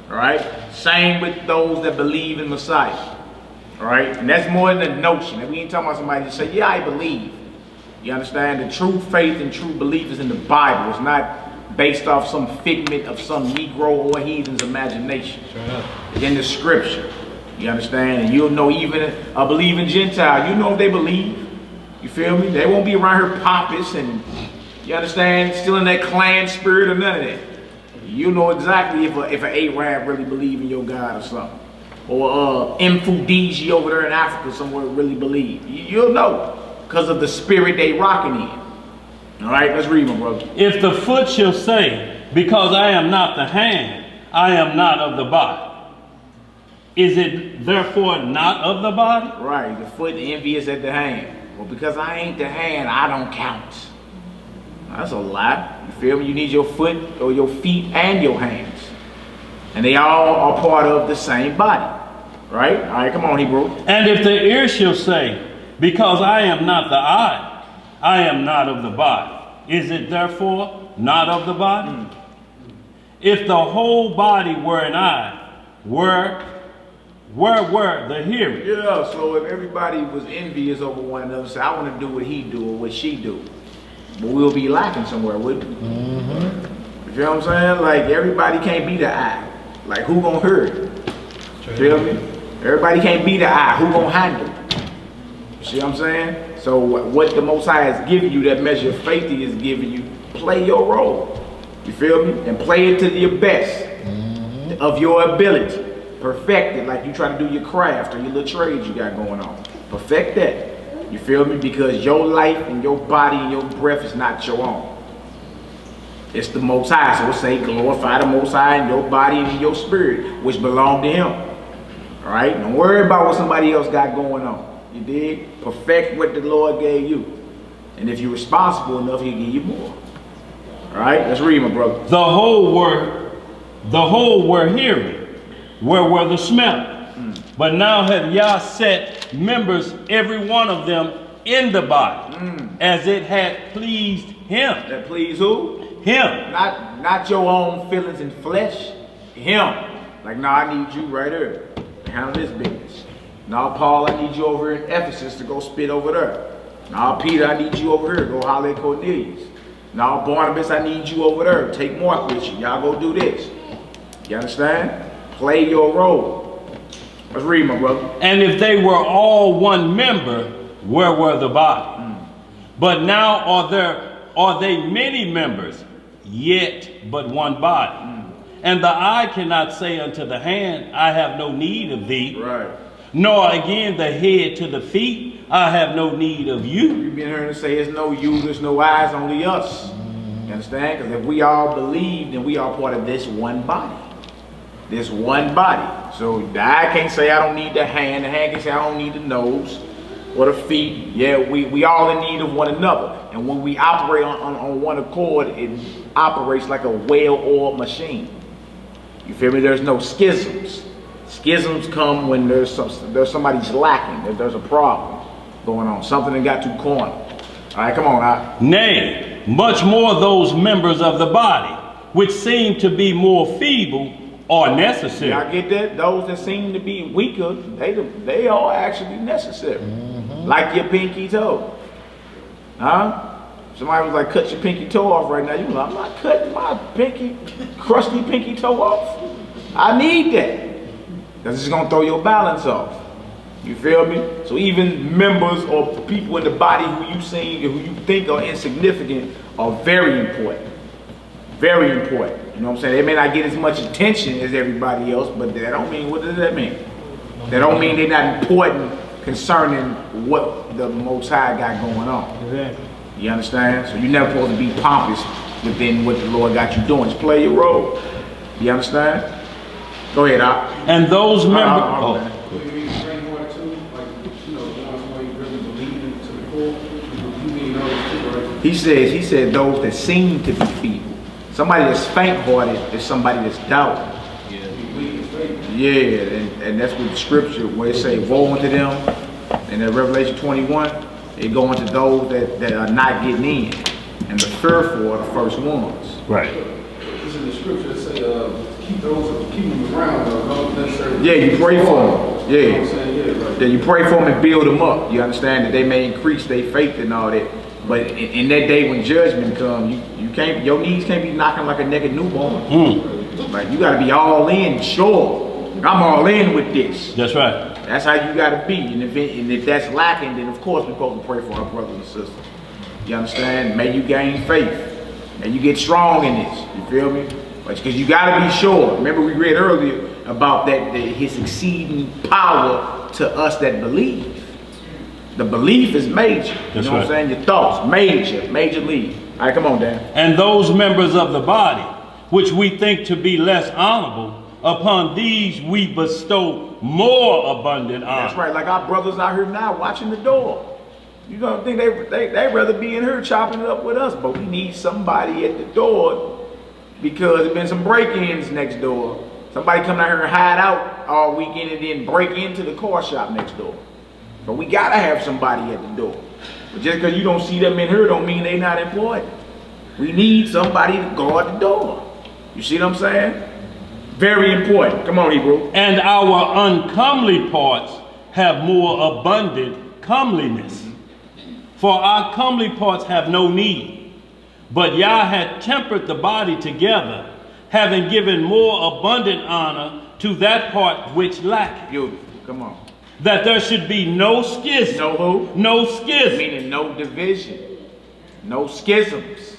All right? Same with those that believe in Messiah. All right? And that's more than a notion. We ain't talking about somebody that say, yeah, I believe. You understand? The true faith and true belief is in the Bible. It's not based off some figment of some Negro or heathen's imagination. It's in the scripture. You understand? And you'll know even a believing Gentile, you know if they believe. You feel me? They won't be around here pompous and, you understand, still in that clan spirit or none of that. You know exactly if an Arab really believe in your God or something. Or Mfudiji over there in Africa somewhere really believe. You'll know because of the spirit they rocking in. All right, let's read, my brother. If the foot shall say, because I am not the hand, I am not of the body, is it therefore not of the body? Right, the foot envious at the hand. Well, because I ain't the hand, I don't count. That's a lie. You feel me? You need your foot or your feet and your hands. And they all are part of the same body. Right? All right, come on, Hebrew. And if the ear shall say, because I am not the eye, I am not of the body, is it therefore not of the body? If the whole body were an eye, where were the hearing? Yeah, so if everybody was envious over one another, say, I want to do what he do or what she do, but we'll be lacking somewhere, wouldn't we? You feel what I'm saying? Like, everybody can't be the eye. Like, who gonna hurt? Feel me? Everybody can't be the eye. Who gonna handle? You see what I'm saying? So what the Most High has given you, that measure of faith He is giving you, play your role. You feel me? And play it to your best of your ability. Perfect it like you try to do your craft or your little trades you got going on. Perfect that. You feel me? Because your life and your body and your breath is not your own. It's the Most High. So we'll say glorify the Most High in your body and in your spirit, which belong to Him. All right? Don't worry about what somebody else got going on. You dig? Perfect what the Lord gave you. And if you're responsible enough, He'll give you more. All right? Let's read, my brother. The whole were hearing, where were the smell. But now hath Yah set members, every one of them, in the body, as it had pleased Him. That please who? Him. Not your own feelings and flesh. Him. Like, nah, I need you right here to handle this business. Now, Paul, I need you over in Ephesus to go spit over there. Now, Peter, I need you over here. Go holler at Cornelius. Now, Barnabas, I need you over there. Take Mark with you. Y'all go do this. You understand? Play your role. Let's read, my brother. And if they were all one member, where were the body? But now are they many members, yet but one body. And the eye cannot say unto the hand, I have no need of thee. Right. Nor again the head to the feet, I have no need of you. You've been hearing say there's no you, there's no eyes, only us. You understand? Because if we all believe, then we are part of this one body. This one body. So the eye can't say I don't need the hand can say I don't need the nose. or the feet. Yeah, we all in need of one another. And when we operate on one accord, it operates like a well-oiled machine. You feel me? There's no schisms. Schisms come when there's somebody's lacking, that there's a problem going on, something that got too cornered. All right, come on out. Nay, much more those members of the body, which seem to be more feeble, are necessary. Y'all get that? Those that seem to be weaker, they are actually necessary. Like your pinky toe. Huh? Somebody was like, cut your pinky toe off right now. You like, I'm not cutting my crusty pinky toe off. I need that. Because it's going to throw your balance off. You feel me? So even members or people in the body who you think are insignificant are very important. Very important. You know what I'm saying? They may not get as much attention as everybody else, but that don't mean, what does that mean? That don't mean they're not important concerning what the Most High got going on. Exactly. You understand? So you're never supposed to be pompous within what the Lord got you doing. Just play your role. You understand? Go ahead, Doc. And those members... He said those that seem to be feeble. Somebody that's faint-hearted is somebody that's doubting. Yeah, and that's what the scripture, where it say, woe unto them, and in Revelation 21, it go into those that are not getting in. And the fearful are the first ones. Right. This is the scripture that say, keep them around, don't necessarily. Yeah, you pray for them. Yeah. You know what I'm saying? Yeah, right. Yeah, you pray for them and build them up. You understand that they may increase their faith and all that. But in that day when judgment comes, you can't, your knees can't be knocking like a naked newborn. Like you gotta be all in, sure. I'm all in with this. That's right. That's how you gotta be. And if that's lacking, then of course we're supposed to pray for our brothers and sisters. You understand? May you gain faith. May you get strong in this. You feel me? Because you gotta be sure. Remember we read earlier about his exceeding power to us that believe. The belief is major. You know what I'm saying? Your thoughts, major league. All right, come on, Dan. And those members of the body, which we think to be less honorable, upon these we bestow more abundant honor. That's right. Like our brothers out here now watching the door. You don't think they'd rather be in here chopping it up with us, but we need somebody at the door because there's been some break-ins next door. Somebody come out here and hide out all weekend and then break into the car shop next door. But we gotta have somebody at the door. But just because you don't see them in here don't mean they're not important. We need somebody to guard the door. You see what I'm saying? Very important. Come on, Hebrew. And our uncomely parts have more abundant comeliness. For our comely parts have no need. But Yah had tempered the body together, having given more abundant honor to that part which lacked. Beautiful. Come on. That there should be no schism. No who? No schism. Meaning no division. No schisms.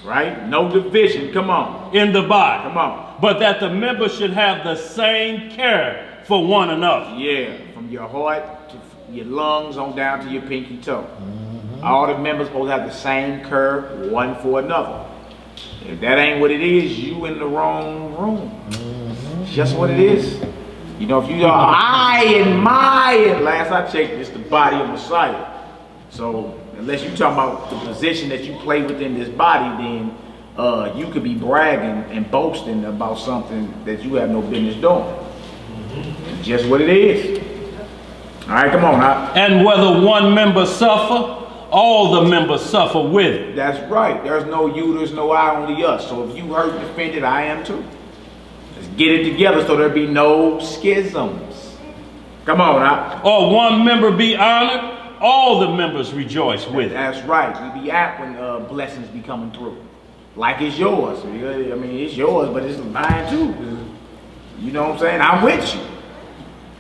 Right? No division. Come on. In the body. Come on. But that the members should have the same care for one another. Yeah. From your heart to your lungs on down to your pinky toe. All the members supposed to have the same care one for another. If that ain't what it is, you in the wrong room. It's just what it is. You know, if you are last I checked, it's the body of Messiah. So unless you talking about the position that you play within this body, then you could be bragging and boasting about something that you have no business doing. It's just what it is. All right, come on now. And whether one member suffer, all the members suffer with it. That's right. There's no you, there's no I, only us. So if you hurt and offended, I am too. Let's get it together so there be no schisms. Come on now. Or one member be honored, all the members rejoice with it. That's right. We be apt when blessings be coming through. Like it's yours. I mean, it's yours, but it's mine too. You know what I'm saying? I'm with you.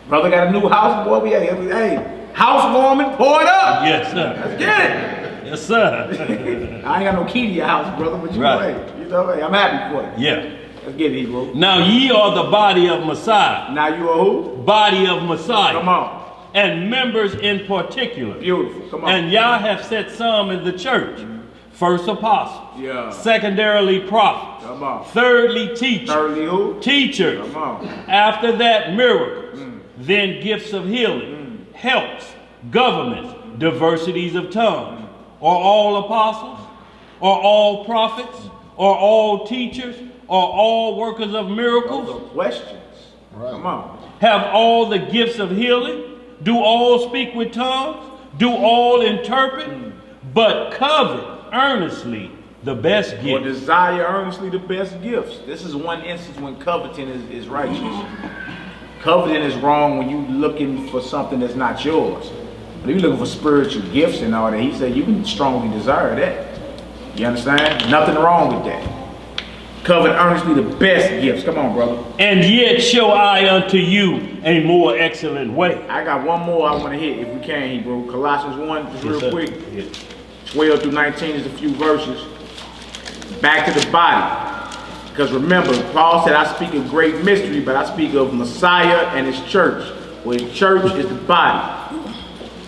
Brother got a new house, boy. Hey, housewarming, pour it up. Yes, sir. Let's get it. Yes, sir. I ain't got no key to your house, brother, but you right. know, I'm happy for you. Yeah. Let's get it, Hebrew. Now ye are the body of Messiah. Now you are who? Body of Messiah. Come on. And members in particular. Beautiful. Come on. And Yah have set some in the church. First apostles. Yeah. Secondarily prophets. Come on. Thirdly teachers. Thirdly who? Teachers. Come on. After that miracles. Then gifts of healing. Helps. governments, diversities of tongues. Are all apostles? Are all prophets? Are all teachers? Are all workers of miracles? Those are questions. Right. Come on. Have all the gifts of healing? Do all speak with tongues? Do all interpret? But covet earnestly the best Or gift. desire earnestly the best gifts. This is one instance when coveting is righteous. Coveting is wrong when you're looking for something that's not yours. But if you're looking for spiritual gifts and all that, he said you can strongly desire that. You understand? Nothing wrong with that. Covet earnestly the best gifts. Come on, brother. And yet show I unto you a more excellent way. I got one more I want to hit if we can, Hebrew. Colossians 1, just real sir. quick. Yes. 12 through 19 is a few verses. Back to the body. Because remember, Paul said, I speak of great mystery, but I speak of Messiah and his church. Well, his church is the body.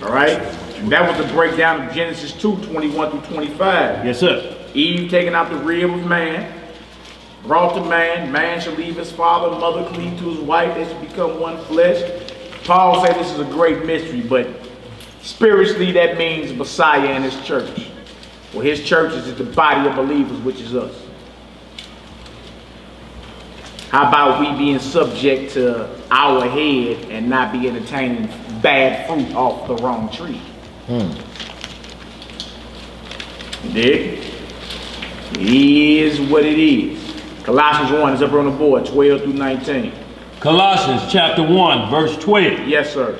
All right? And that was the breakdown of Genesis 2, 21 through 25. Yes, sir. Eve taking out the rib of man, brought to man. Man shall leave his father, mother, cleave to his wife. They shall become one flesh. Paul said this is a great mystery, but spiritually that means Messiah and his church. Well, his church is the body of believers, which is us. How about we being subject to our head and not be entertaining bad fruit off the wrong tree? You dig? It is what it is. Colossians 1 is up on the board, 12 through 19. Colossians chapter 1, verse 12. Yes, sir.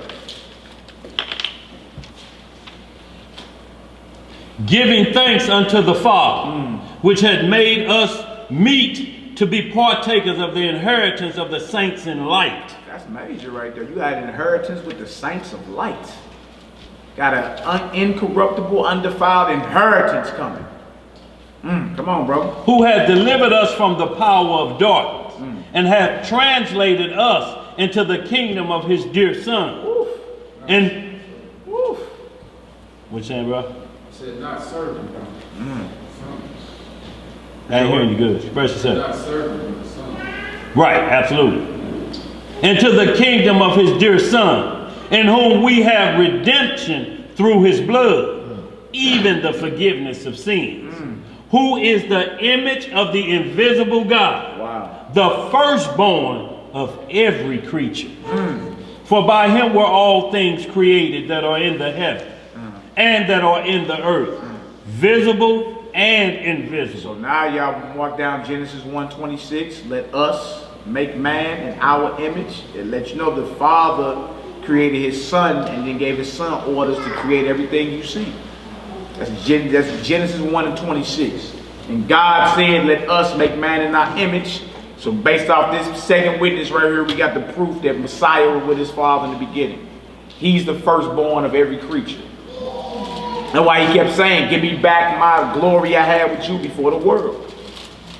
Giving thanks unto the Father, which had made us meet to be partakers of the inheritance of the saints in light. That's major right there. You got an inheritance with the saints of light. Got an incorruptible, undefiled inheritance coming. Come on, bro. Who hath delivered us from the power of darkness, and hath translated us into the kingdom of his dear Son. Oof. And Oof. what you saying, bro? I said not serving God. I ain't hearing you good. Express yourself. Not serving but the Son. Right, absolutely. Into the kingdom of his dear Son, in whom we have redemption through his blood, even the forgiveness of sins. Who is the image of the invisible God, Wow. the firstborn of every creature. For by him were all things created that are in the heaven and that are in the earth, visible and invisible. So now y'all walk down Genesis 1:26. Let us make man in our image. It lets you know the Father created his Son and then gave his Son orders to create everything you see. That's Genesis 1:26. And God said, let us make man in our image. So based off this second witness right here, we got the proof that Messiah was with his Father in the beginning. He's the firstborn of every creature. That's why he kept saying, give me back my glory I had with you before the world.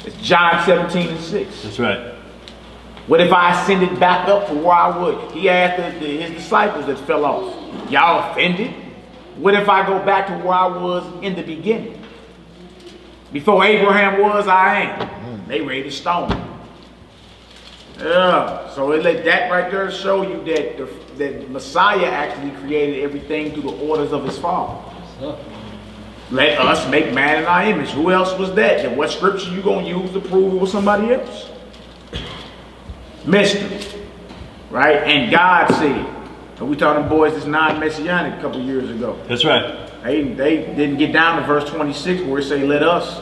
It's John 17:6. That's right. What if I ascended back up to where I was? He asked his disciples that fell off. Y'all offended? What if I go back to where I was in the beginning? Before Abraham was, I am. They ready to stone me. Yeah. So it let that right there show you that Messiah actually created everything through the orders of his Father. Let us make man in our image. Who else was that? And what scripture you gonna use to prove it was somebody else? Mystery, right? And God said, and we taught them boys this non-messianic a couple years ago. That's right. They didn't get down to verse 26 where it say, let us.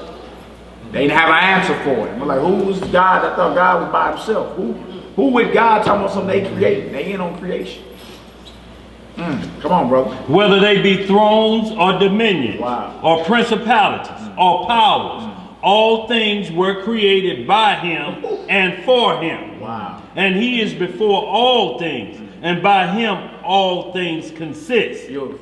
They didn't have an answer for it. We're like, who was God? I thought God was by himself. Who with God talking about something they created? They ain't on creation. Come on, brother. Whether they be thrones or dominions, Wow. or principalities, or powers, all things were created by him and for him. Wow. And he is before all things, and by him all things consist. Beautiful.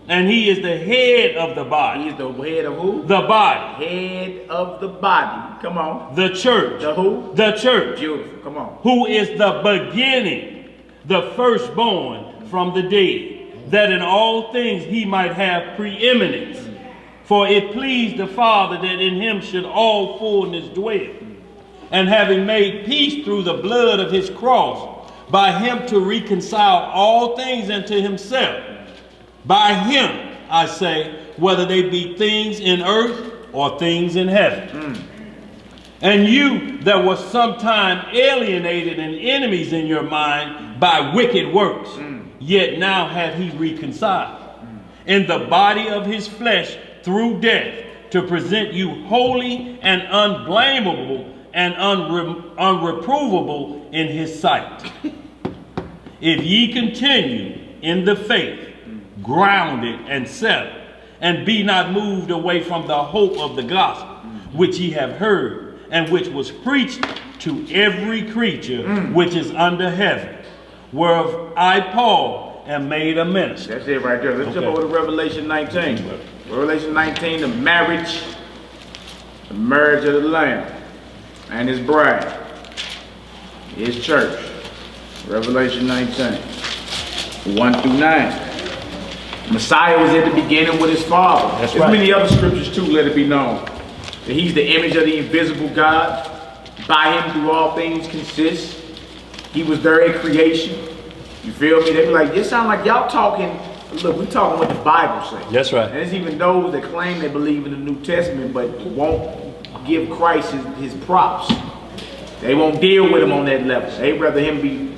And he is the head of the body. He is the head of who? The body. Head of the body. Come on. The church. The who? The church. Beautiful. Come on. Who is the beginning, the firstborn from the dead, that in all things he might have preeminence. For it pleased the Father that in him should all fullness dwell. And having made peace through the blood of his cross, by him to reconcile all things unto himself, By him, I say, whether they be things in earth or things in heaven. And you that were sometime alienated and enemies in your mind by wicked works, yet now hath he reconciled in the body of his flesh through death, to present you holy and unblameable and unreprovable in his sight. If ye continue in the faith, grounded and settled, and be not moved away from the hope of the gospel, which ye have heard, and which was preached to every creature which is under heaven, whereof I, Paul, am made a minister. That's it right there. Let's jump over to Revelation 19. Revelation 19, the marriage of the Lamb and his bride, his church. Revelation 19, 1 through 9. Messiah was at the beginning with his Father. That's There's right. many other scriptures too, let it be known. That he's the image of the invisible God. By him do all things consist. He was there at creation. You feel me? They be like, it sound like y'all talking, look, we talking what the Bible says. That's right. And there's even those that claim they believe in the New Testament, but won't give Christ his props. They won't deal with him on that level. They'd rather him be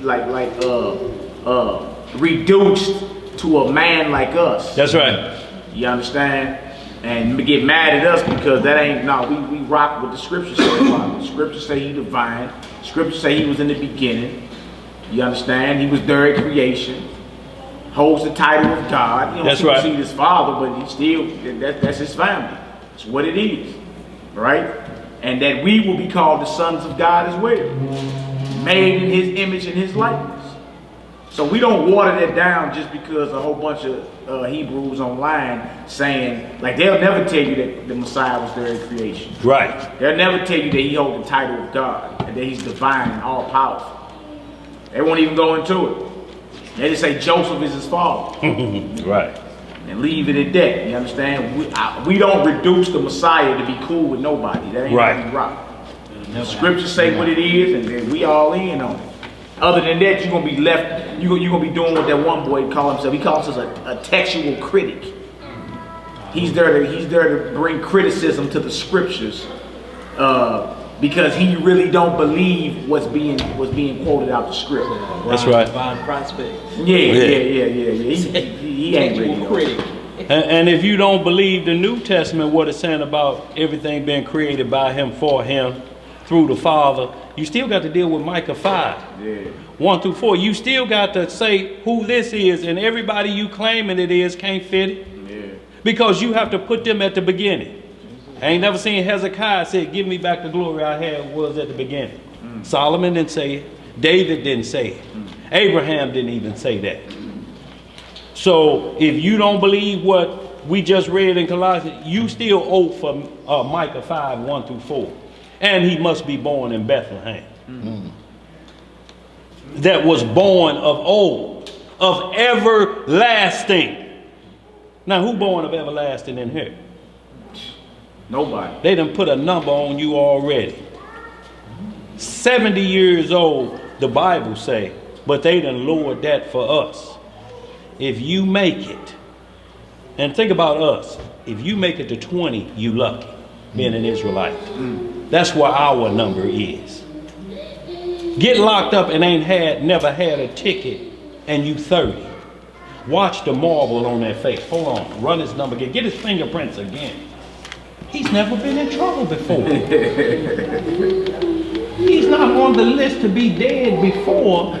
reduced to a man like us. That's right. You understand? And get mad at us because that ain't, no, we rock what the scriptures say. The scriptures say he divine. Scriptures say he was in the beginning. You understand? He was there at creation. Holds the title of God. You don't supersede his father, but he still, that's his family. That's what it is. Right? And that we will be called the sons of God as well. Made in his image and his likeness. So we don't water that down just because a whole bunch of Hebrews online saying, like, they'll never tell you that the Messiah was there at creation. Right. They'll never tell you that he holds the title of God and that he's divine and all powerful. They won't even go into it. They just say Joseph is his father. Right. And leave it at that. You understand? We don't reduce the Messiah to be cool with nobody. That ain't how we rock. The scriptures say what it is, and then we all in on it. Other than that, you're gonna be left. You're gonna be doing what that one boy called himself. He calls us a textual critic. He's there to bring criticism to the scriptures because he really don't believe what's being quoted out the script. That's right. Divine prospect. Yeah. He ain't really critic. And if you don't believe the New Testament, what it's saying about everything being created by him, for him, through the Father, you still got to deal with Micah 5, 1 through 4. You still got to say who this is, and everybody you claiming it is can't fit it. Because you have to put them at the beginning. I ain't never seen Hezekiah say, give me back the glory I had was at the beginning. Solomon didn't say it. David didn't say it. Abraham didn't even say that. So if you don't believe what we just read in Colossians, you still owe for Micah 5, 1 through 4. And he must be born in Bethlehem. That was born of old, of everlasting. Now, who born of everlasting in here? Nobody. They done put a number on you already. 70 years old, the Bible say, but they done lowered that for us. If you make it, and think about us, if you make it to 20, you lucky, being an Israelite. That's what our number is. Get locked up and never had a ticket, and you 30. Watch the marble on that face. Hold on, run his number again. Get his fingerprints again. He's never been in trouble before. He's not on the list to be dead before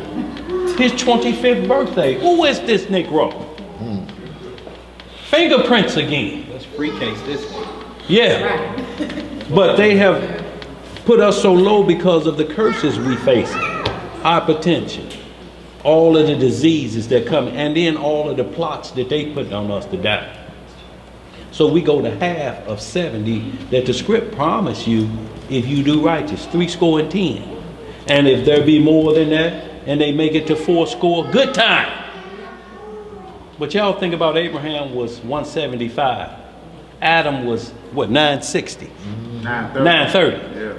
his 25th birthday. Who is this Negro? Fingerprints again. That's free case this day. Yeah. But they have put us so low because of the curses we face. Hypertension. All of the diseases that come. And then all of the plots that they put on us to die. So we go to half of 70 that the script promised you if you do righteous. 70. And if there be more than that, and they make it to 80, good time. But y'all think about Abraham was 175. Adam was, what, 960? 930. Yeah.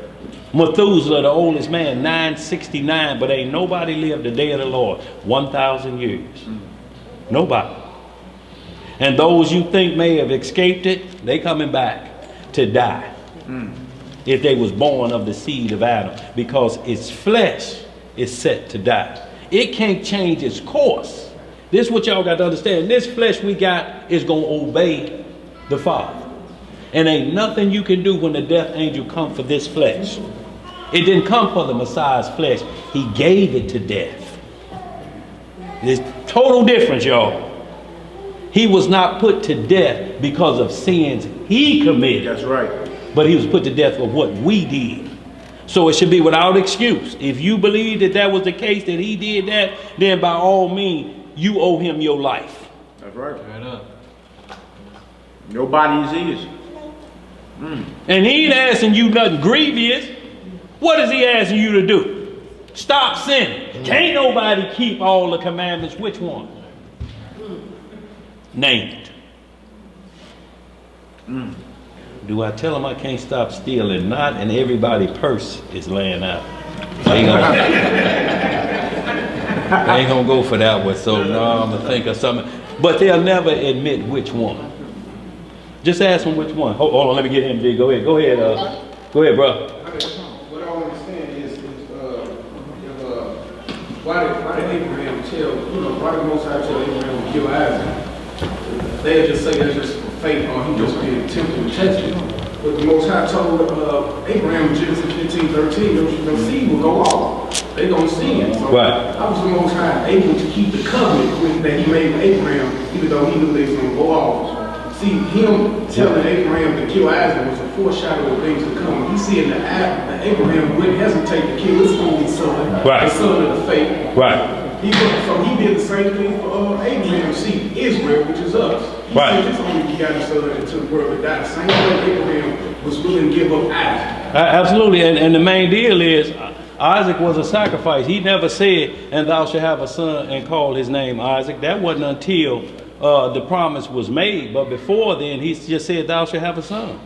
Methuselah, the oldest man, 969. But ain't nobody lived the day of the Lord 1,000 years. Nobody. And those you think may have escaped it, they coming back to die. If they was born of the seed of Adam, because its flesh is set to die. It can't change its course. This is what y'all got to understand. This flesh we got is going to obey the Father. And ain't nothing you can do when the death angel come for this flesh. It didn't come for the Messiah's flesh. He gave it to death. There's total difference, y'all. He was not put to death because of sins he committed. That's right. But he was put to death for what we did. So it should be without excuse. If you believe that that was the case, that he did that, then by all means, you owe him your life. That's right. Nobody is his. And he ain't asking you nothing grievous. What is he asking you to do? Stop sinning. Can't nobody keep all the commandments. Which one? Name it. Do I tell him I can't stop stealing? Not, and everybody's purse is laying out. They ain't gonna go for that one. So no, I'm gonna think of something. But they'll never admit which one. Just ask them which one. Hold on, let me get him. Go ahead. Go ahead, bro. What I understand is why did Abraham tell, why did Most High tell Abraham to kill Isaac? They'll just say that's just faith, or he just being tempted and tested. But the Most High told Abraham in Genesis 15:13, the seed will go off. They're going to sin. So Right. how was the Most High able to keep the covenant that he made with Abraham, even though he knew they was going to go off? See, him telling Abraham to kill Isaac was a foreshadow of things to come. He's seeing that Abraham wouldn't hesitate to kill his only son, Right. the son of the faith. Right. So he did the same thing for Abraham, see, Israel, which is us. He Right. sent his only begotten son into the world to die. The same way Abraham was willing to give up Isaac. Absolutely. And the main deal is Isaac was a sacrifice. He never said, and thou shalt have a son, and call his name Isaac. That wasn't until the promise was made. But before then, he just said, thou shalt have a son.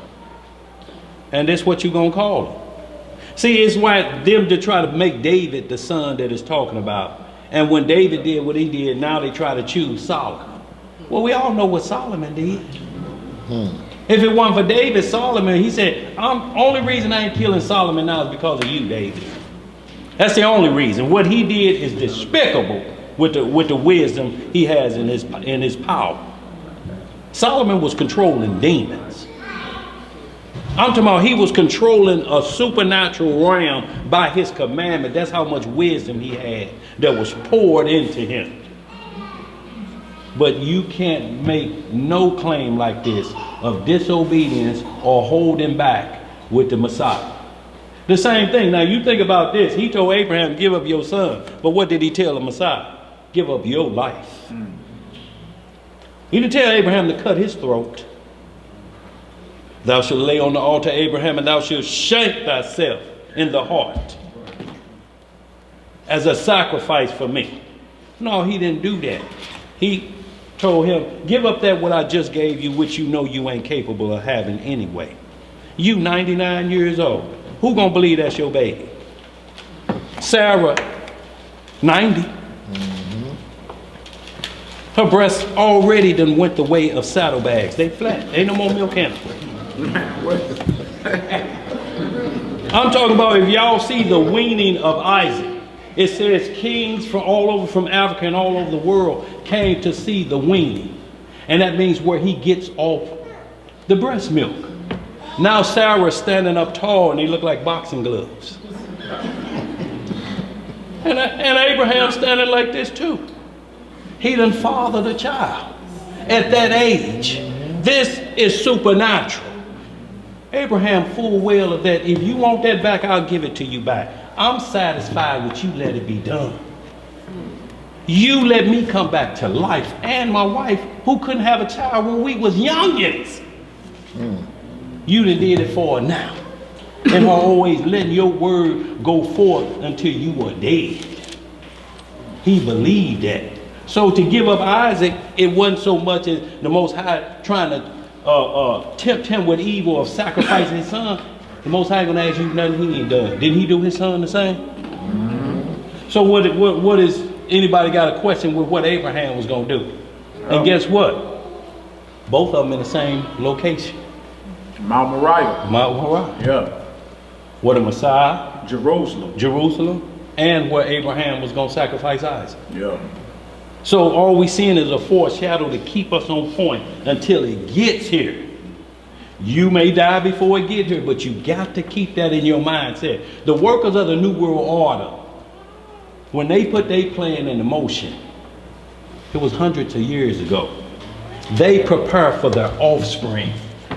And that's what you're going to call him. See, it's why them to try to make David the son that is talking about. And when David did what he did, now they try to choose Solomon. Well, we all know what Solomon did. If it wasn't for David, Solomon, he said, only reason I ain't killing Solomon now is because of you, David. That's the only reason. What he did is despicable with the wisdom he has in his power. Solomon was controlling demons. I'm talking about he was controlling a supernatural realm by his commandment. That's how much wisdom he had that was poured into him. But you can't make no claim like this of disobedience or holding back with the Messiah. The same thing. Now you think about this. He told Abraham, give up your son. But what did he tell the Messiah? Give up your life. He didn't tell Abraham to cut his throat. Thou shalt lay on the altar, Abraham, and thou shalt shank thyself in the heart as a sacrifice for me. No, he didn't do that. He told him, give up that what I just gave you, which you know you ain't capable of having anyway. You 99 years old. Who gonna believe that's your baby? Sarah, 90. Her breasts already done went the way of saddlebags. They flat. Ain't no more milk in them. I'm talking about if y'all see the weaning of Isaac. It says kings from all over, from Africa and all over the world came to see the weaning. And that means where he gets off the breast milk. Now Sarah's standing up tall and they look like boxing gloves. And Abraham standing like this too. He done fathered a child at that age. This is supernatural. Abraham full well of that. If you want that back, I'll give it to you back. I'm satisfied with you let it be done. You let me come back to life, and my wife who couldn't have a child when we was youngins. You done did it for her now. And her always letting your word go forth until you were dead. He believed that. So to give up Isaac, it wasn't so much as the Most High trying to tempt him with evil of sacrificing his son. The Most High gonna ask you nothing he ain't done. Didn't he do his son the same? So what is, anybody got a question with what Abraham was gonna do? And guess what? Both of them in the same location. Mount Moriah. Mount Moriah. Yeah. Where the Messiah, Jerusalem. and where Abraham was going to sacrifice Isaac. Yeah. So all we seeing is a foreshadow to keep us on point until it gets here. You may die before it gets here, but you got to keep that in your mindset. The workers of the New World Order, when they put their plan into motion, it was hundreds of years ago. They prepare for their offspring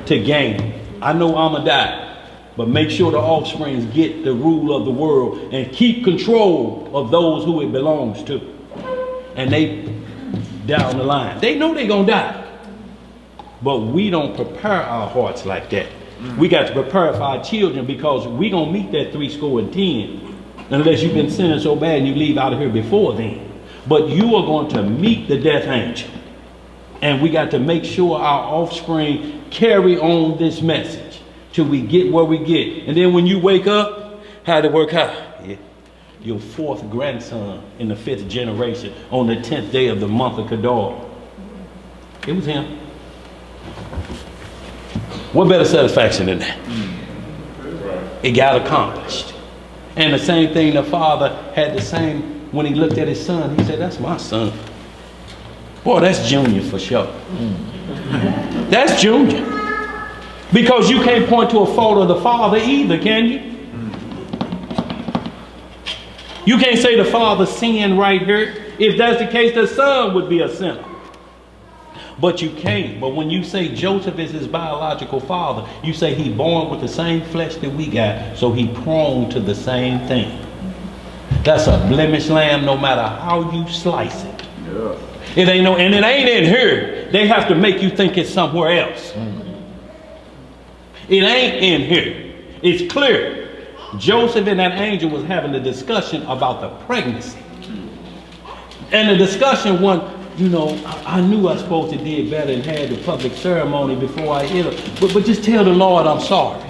to gain. I know I'm going to die, but make sure the offsprings get the rule of the world and keep control of those who it belongs to. And they down the line, they know they're going to die. But we don't prepare our hearts like that. We got to prepare for our children, because we don't meet that 70 unless you've been sinning so bad and you leave out of here before then. But you are going to meet the death angel. And we got to make sure our offspring carry on this message till we get where we get. And then when you wake up, how'd it work out? Yeah. Your 4th grandson in the 5th generation on the 10th day of the month of Kadar. It was him. What better satisfaction than that? It got accomplished. And the same thing, the father had the same, when he looked at his son, he said, that's my son. Boy, that's Junior for sure. That's Junior. Because you can't point to a fault of the father either, can you? You can't say the father sinned right here. If that's the case, the son would be a sinner. But you can't. But when you say Joseph is his biological father, you say he born with the same flesh that we got, so he prone to the same thing. That's a blemished lamb no matter how you slice it. Yeah. It ain't no, and it ain't in here. They have to make you think it's somewhere else. It ain't in here. It's clear. Joseph and that angel was having a discussion about the pregnancy. And the discussion one, you know, I knew I was supposed to did better and had the public ceremony before I hit her. But just tell the Lord I'm sorry.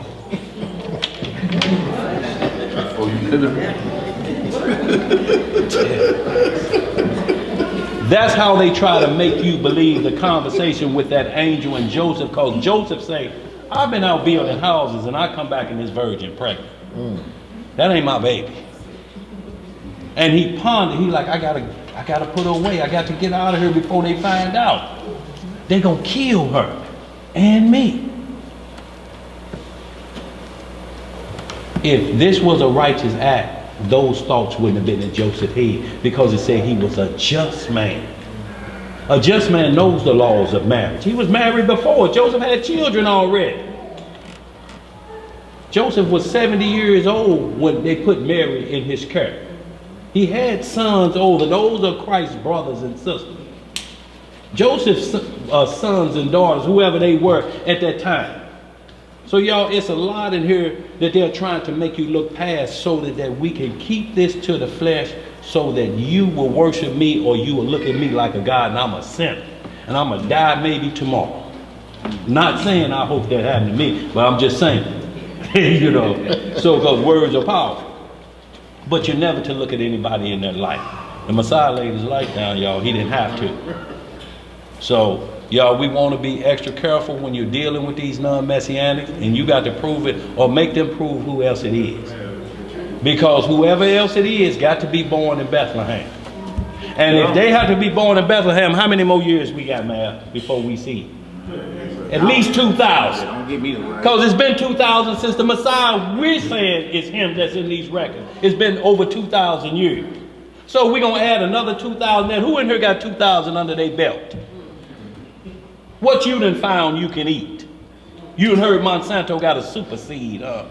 That's how they try to make you believe the conversation with that angel and Joseph, because Joseph say, I've been out building houses and I come back and this virgin pregnant. That ain't my baby. And he pondered, he like, I gotta put her away. I got to get out of here before they find out. They gonna kill her and me. If this was a righteous act, those thoughts wouldn't have been in Joseph's head, because it said he was a just man. A just man knows the laws of marriage. He was married before. Joseph had children already. Joseph was 70 years old when they put Mary in his care. He had sons older. Those are Christ's brothers and sisters. Joseph's sons and daughters, whoever they were at that time. So y'all, it's a lot in here that they're trying to make you look past so that we can keep this to the flesh, so that you will worship me or you will look at me like a God and I'm a sinner. And I'm going to die maybe tomorrow. Not saying I hope that happened to me, but I'm just saying. You know, so because words are powerful. But you're never to look at anybody in their life. The Messiah laid his life down, y'all. He didn't have to. So, y'all, we want to be extra careful when you're dealing with these non-messianics, and you got to prove it or make them prove who else it is. Because whoever else it is got to be born in Bethlehem. And if they have to be born in Bethlehem, how many more years we got, man, before we see? At least 2,000. Don't give me the right. Because it's been 2,000 since the Messiah we're saying is him that's in these records. It's been over 2,000 years. So we're going to add another 2,000 there. Who in here got 2,000 under their belt? What you done found you can eat? You done heard Monsanto got a super seed, huh?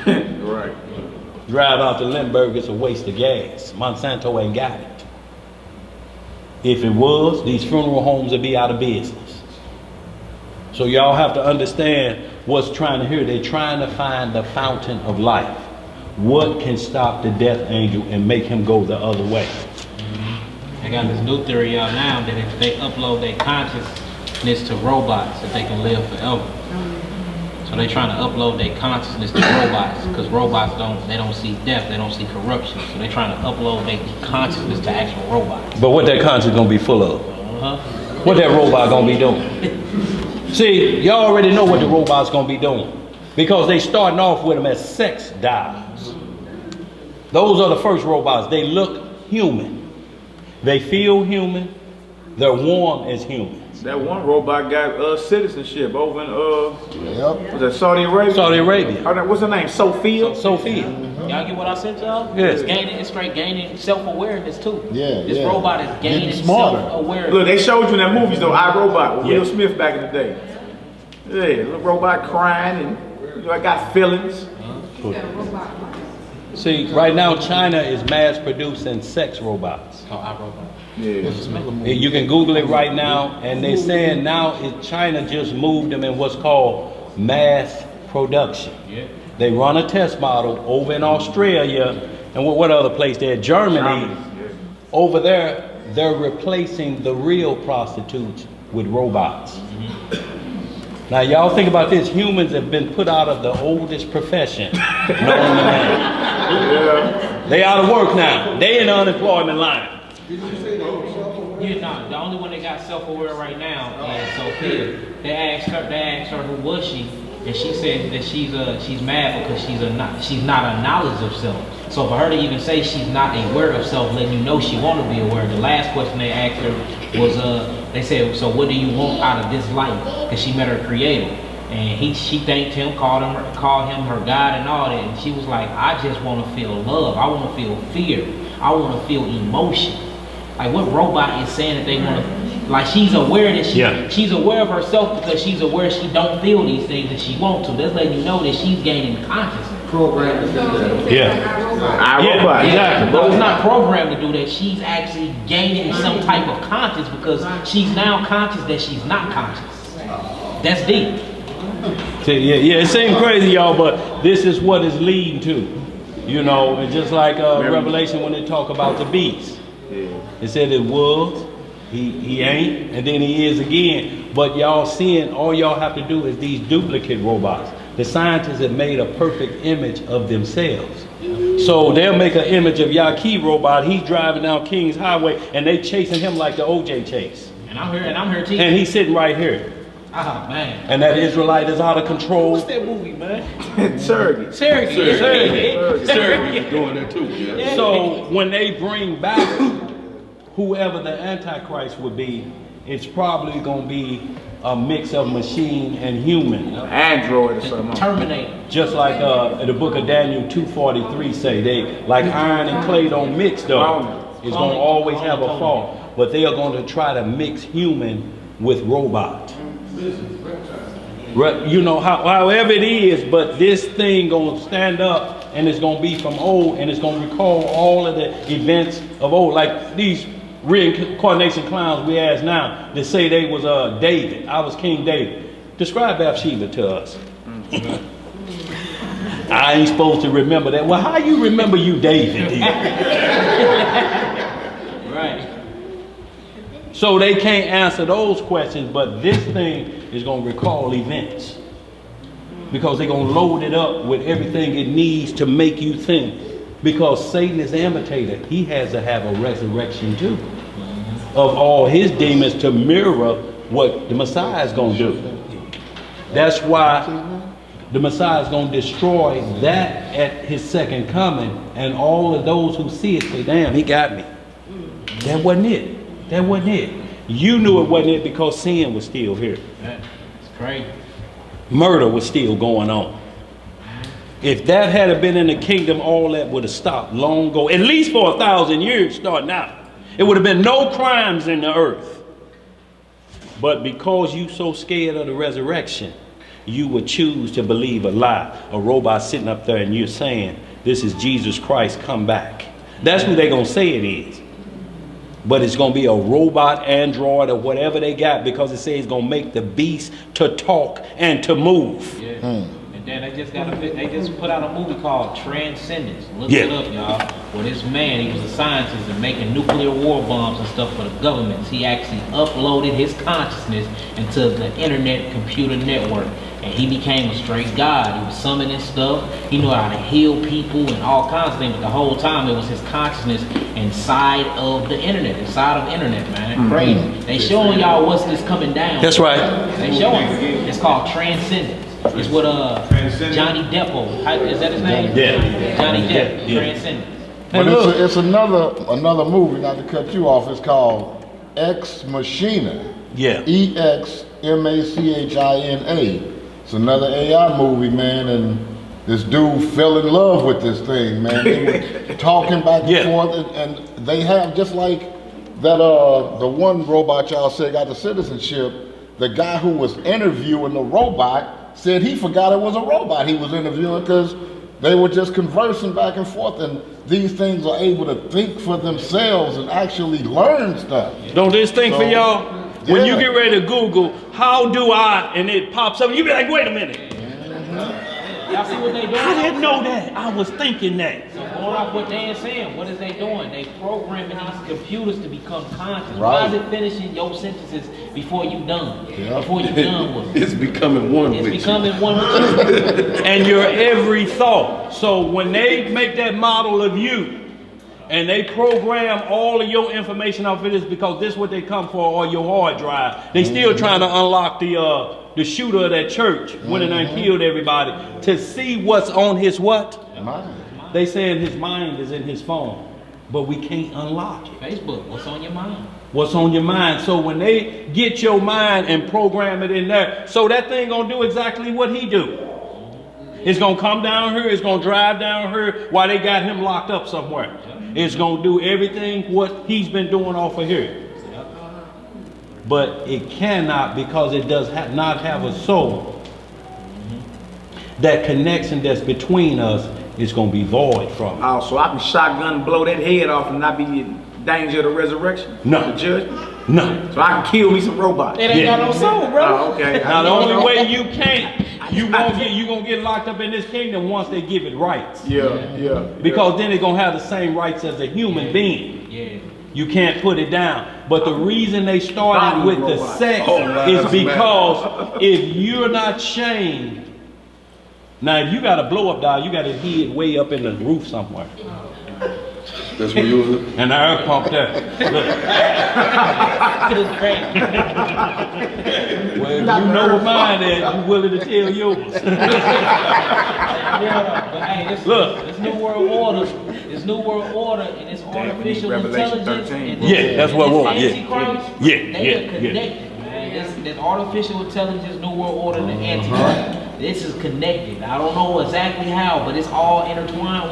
Right. Drive out to Lindbergh, it's a waste of gas. Monsanto ain't got it. If it was, these funeral homes would be out of business. So y'all have to understand what's trying to hear. They're trying to find the fountain of life. What can stop the death angel and make him go the other way? I got this new theory out now that if they upload their consciousness to robots, that they can live forever. So they're trying to upload their consciousness to robots, because robots don't see death, they don't see corruption. So they're trying to upload their consciousness to actual robots. But what that conscience gonna be full of? What that robot gonna be doing? See, y'all already know what the robot's gonna be doing. Because they starting off with them as sex dolls. Those are the first robots. They look human. They feel human. They're warm as humans. That one robot got citizenship over in Yep. was that Saudi Arabia? Saudi Arabia. What's her name? Sophia? Sophia. Y'all get what I said, y'all? Yes. It's straight gaining self-awareness too. Yeah, This yeah. robot is gaining Getting smarter. self-awareness. Look, they showed you in that movies though, I, Robot with Yeah. Will Smith back in the day. Yeah, little robot crying and I got feelings. See, right now China is mass producing sex robots. Yeah. You can Google it right now, and they're saying now China just moved them in what's called mass production. They run a test model over in Australia, and what other place there? Germany. Over there, they're replacing the real prostitutes with robots. Now y'all think about this, humans have been put out of the oldest profession known to man. They out of work now. They in the unemployment line. Yeah, no, the only one that got self-aware right now is Sophia. They asked her who was she, and she said that she's mad because she's not a knowledge of self. So for her to even say she's not aware of self, letting you know she want to be aware. The last question they asked her was, they said, so what do you want out of this life? Because she met her creator, and she thanked him, called him her God and all that. And she was like, I just want to feel love. I want to feel fear. I want to feel emotion. Like what robot is saying that they want to, like she's aware that she's aware of herself because she's aware she don't feel these things that she wants to. That's letting you know that she's gaining consciousness. Programmed to do that. Yeah. Robot. Exactly. But it's not programmed to do that. She's actually gaining some type of conscience because she's now conscious that she's not conscious. That's deep. See, yeah, it seems crazy, y'all, but this is what it's leading to. You know, it's just like Revelation when they talk about the beast. It said it was, he ain't, and then he is again. But y'all seeing, all y'all have to do is these duplicate robots. The scientists have made a perfect image of themselves. So they'll make an image of Yaqui robot. He's driving down King's Highway, and they chasing him like the OJ chase. And I'm here too. And he's sitting right here. Oh man. And that Israelite is out of control. What's that movie, man? Surrogate. Surrogate doing that too, yeah. So when they bring back whoever the Antichrist would be, it's probably going to be a mix of machine and human. Android or something. Terminator. Just like the book of Daniel 2:43 say, they like iron and clay don't mix though. It's going to always have a fault. But they are going to try to mix human with robot. You know, however it is, but this thing going to stand up and it's going to be from old and it's going to recall all of the events of old. Like these reincarnation clowns we ask now that say they was David. I was King David. Describe Bathsheba to us. I ain't supposed to remember that. Well, how you remember you David? Right. So they can't answer those questions, but this thing is going to recall events. Because they're going to load it up with everything it needs to make you think. Because Satan is the imitator. He has to have a resurrection too. Of all his demons to mirror what the Messiah is going to do. That's why the Messiah is going to destroy that at his second coming. And all of those who see it say, damn, he got me. That wasn't it. That wasn't it. You knew it wasn't it because sin was still here. It's crazy. Murder was still going on. If that had been in the kingdom, all that would have stopped long ago. At least for 1,000 years starting out. It would have been no crimes in the earth. But because you so scared of the resurrection, you would choose to believe a lie. A robot sitting up there and you're saying, this is Jesus Christ, come back. That's who they're going to say it is. But it's going to be a robot, android, or whatever they got, because it says it's going to make the beast to talk and to move. Yeah. And And then they just put out a movie called Transcendence. Look Yeah. it up, y'all. Well, this man, he was a scientist and making nuclear war bombs and stuff for the governments. He actually uploaded his consciousness into the internet computer network. And he became a straight god. He was summoning stuff. He knew how to heal people and all kinds of things. But the whole time, it was his consciousness inside of the internet, man. Crazy. They showing y'all what's this coming down. That's right. They showing. It's called Transcendence. It's with Johnny Depp. Is that his name? Yeah. Johnny Depp. Yeah. Transcendence. But it's another movie, not to cut you off, it's called Ex Machina. Yeah. EXMACHINA. It's another AI movie, man, and this dude fell in love with this thing, man. They were talking back and forth, and they have, just like that, the one robot y'all said got the citizenship, the guy who was interviewing the robot said he forgot it was a robot he was interviewing because they were just conversing back and forth, and these things are able to think for themselves and actually learn stuff. Don't this think for y'all? When you get ready to Google, how do I, and it pops up, you be like, wait a minute. Y'all see what they doing? I didn't know that. I was thinking that. So going off what Dan's saying, what is they doing? They programming these computers to become conscious. Right. Why is it finishing your sentences before you done? Before you done with it? It's becoming one It's with becoming one with you. And your every thought. So when they make that model of you, and they program all of your information off of this, because this is what they come for, or your hard drive. They still trying to unlock the shooter of that church when it killed everybody to see what's on his what? Mind. They saying his mind is in his phone, but we can't unlock it. Facebook, what's on your mind? What's on your mind? So when they get your mind and program it in there, so that thing gonna do exactly what he do. It's gonna come down here, it's gonna drive down here while they got him locked up somewhere. It's gonna do everything what he's been doing off of here. But it cannot, because it does not have a soul. That connection that's between us is gonna be void from it. Oh, so I can shotgun and blow that head off and not be in danger of the resurrection? No. The judgment? No. So I can kill me some robots? It ain't got no soul, bro. Oh, okay. Now the only way you can't, you gonna get locked up in this kingdom once they give it rights. Yeah. Because then they're gonna have the same rights as a human being. Yeah. You can't put it down. But the reason they started with the sex is lives because if you're not shamed, now if you got a blow up doll, you got it hid way up in the roof somewhere. That's where you was. And the air pump there. Look. Well, if you know what mine is, you willing to tell yours. But hey, this new world order, and it's artificial Revelation intelligence. 13. And Yeah, that's what I want. this Yeah. Antichrist, Yeah, they yeah, are connected, man. This artificial intelligence, new world order, and the Antichrist. This is connected. I don't know exactly how, but it's all intertwined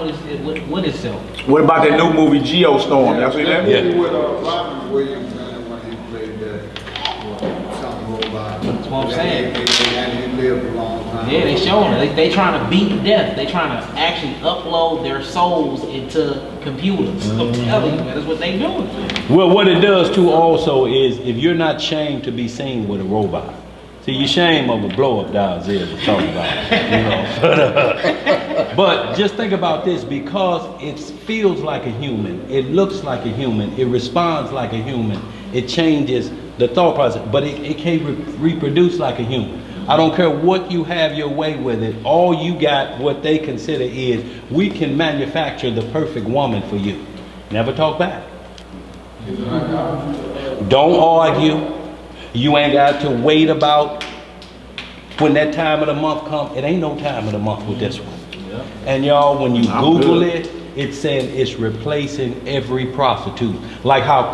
with itself. What about that new movie Geostorm? Y'all see that? Yeah. With Robin Williams, man, when he played that something robot. That's what I'm saying. And he lived a long time. Yeah, they showing it. They trying to beat death. They trying to actually upload their souls into computers. I'm telling you, man, that's what they doing. Well, what it does too also is if you're not shamed to be seen with a robot. See, you're shame of a blow-up doll is what talking about, you know. But just think about this, because it feels like a human, it looks like a human, it responds like a human, it changes the thought process, but it can't reproduce like a human. I don't care what you have your way with it. All you got, what they consider is, we can manufacture the perfect woman for you. Never talk back. Don't argue. You ain't got to wait about when that time of the month comes. It ain't no time of the month with this one. And y'all, when you Google it, it's saying it's replacing every prostitute. Like how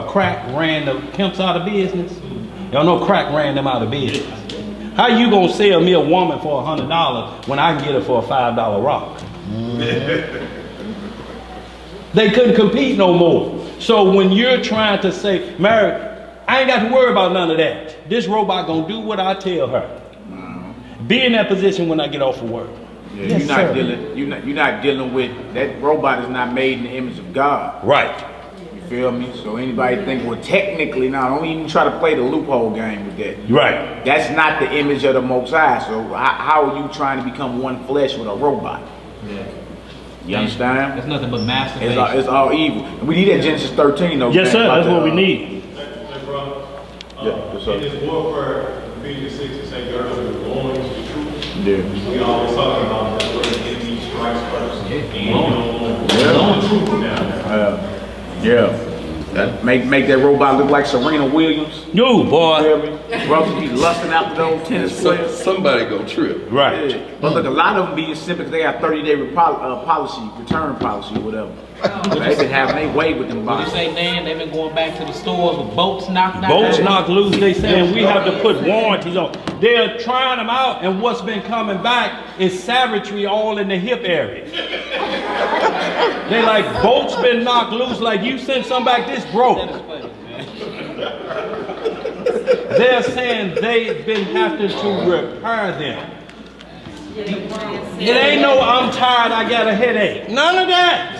crack ran the pimps out of business. Y'all know crack ran them out of business. How you gonna sell me a woman for $100 when I can get her for a $5 rock? They couldn't compete no more. So when you're trying to say, Mary, I ain't got to worry about none of that. This robot gonna do what I tell her. Be in that position when I get off of work. Yeah, Yes, you're not sir. dealing. You're not dealing with that robot. Is not made in the image of God. Right. You Feel me? So anybody think, well, technically, now don't even try to play the loophole game with that. Right. That's not the image of the Most High. So how are you trying to become one flesh with a robot? Yeah. You understand? That's nothing but masturbation. It's all evil. And we need that Genesis 13 though. Yes, sir. That's what we need. Hey, bro. Yeah, in this warfare, Ephesians 6, it says, gird up your loins with truth. Yeah. We always talking about that where the enemy strikes first. And you don't Yeah. That make that robot look like Serena Williams. No, boy. Feel me? Brothers be lusting after those tennis players. Somebody go trip. Right. Yeah. But look, a lot of them being simple because they got 30-day return policy, or whatever. They've been having their way with them What you bodies. say, Dan? They've been going back to the stores with boats knocked out. Boats knocked loose. They saying we have to put warranties on. They're trying them out, and what's been coming back is savagery all in the hip area. They like boats been knocked loose. Like you sent some back, this broke. They're saying they've been having to repair them. It ain't no I'm tired, I got a headache. None of that.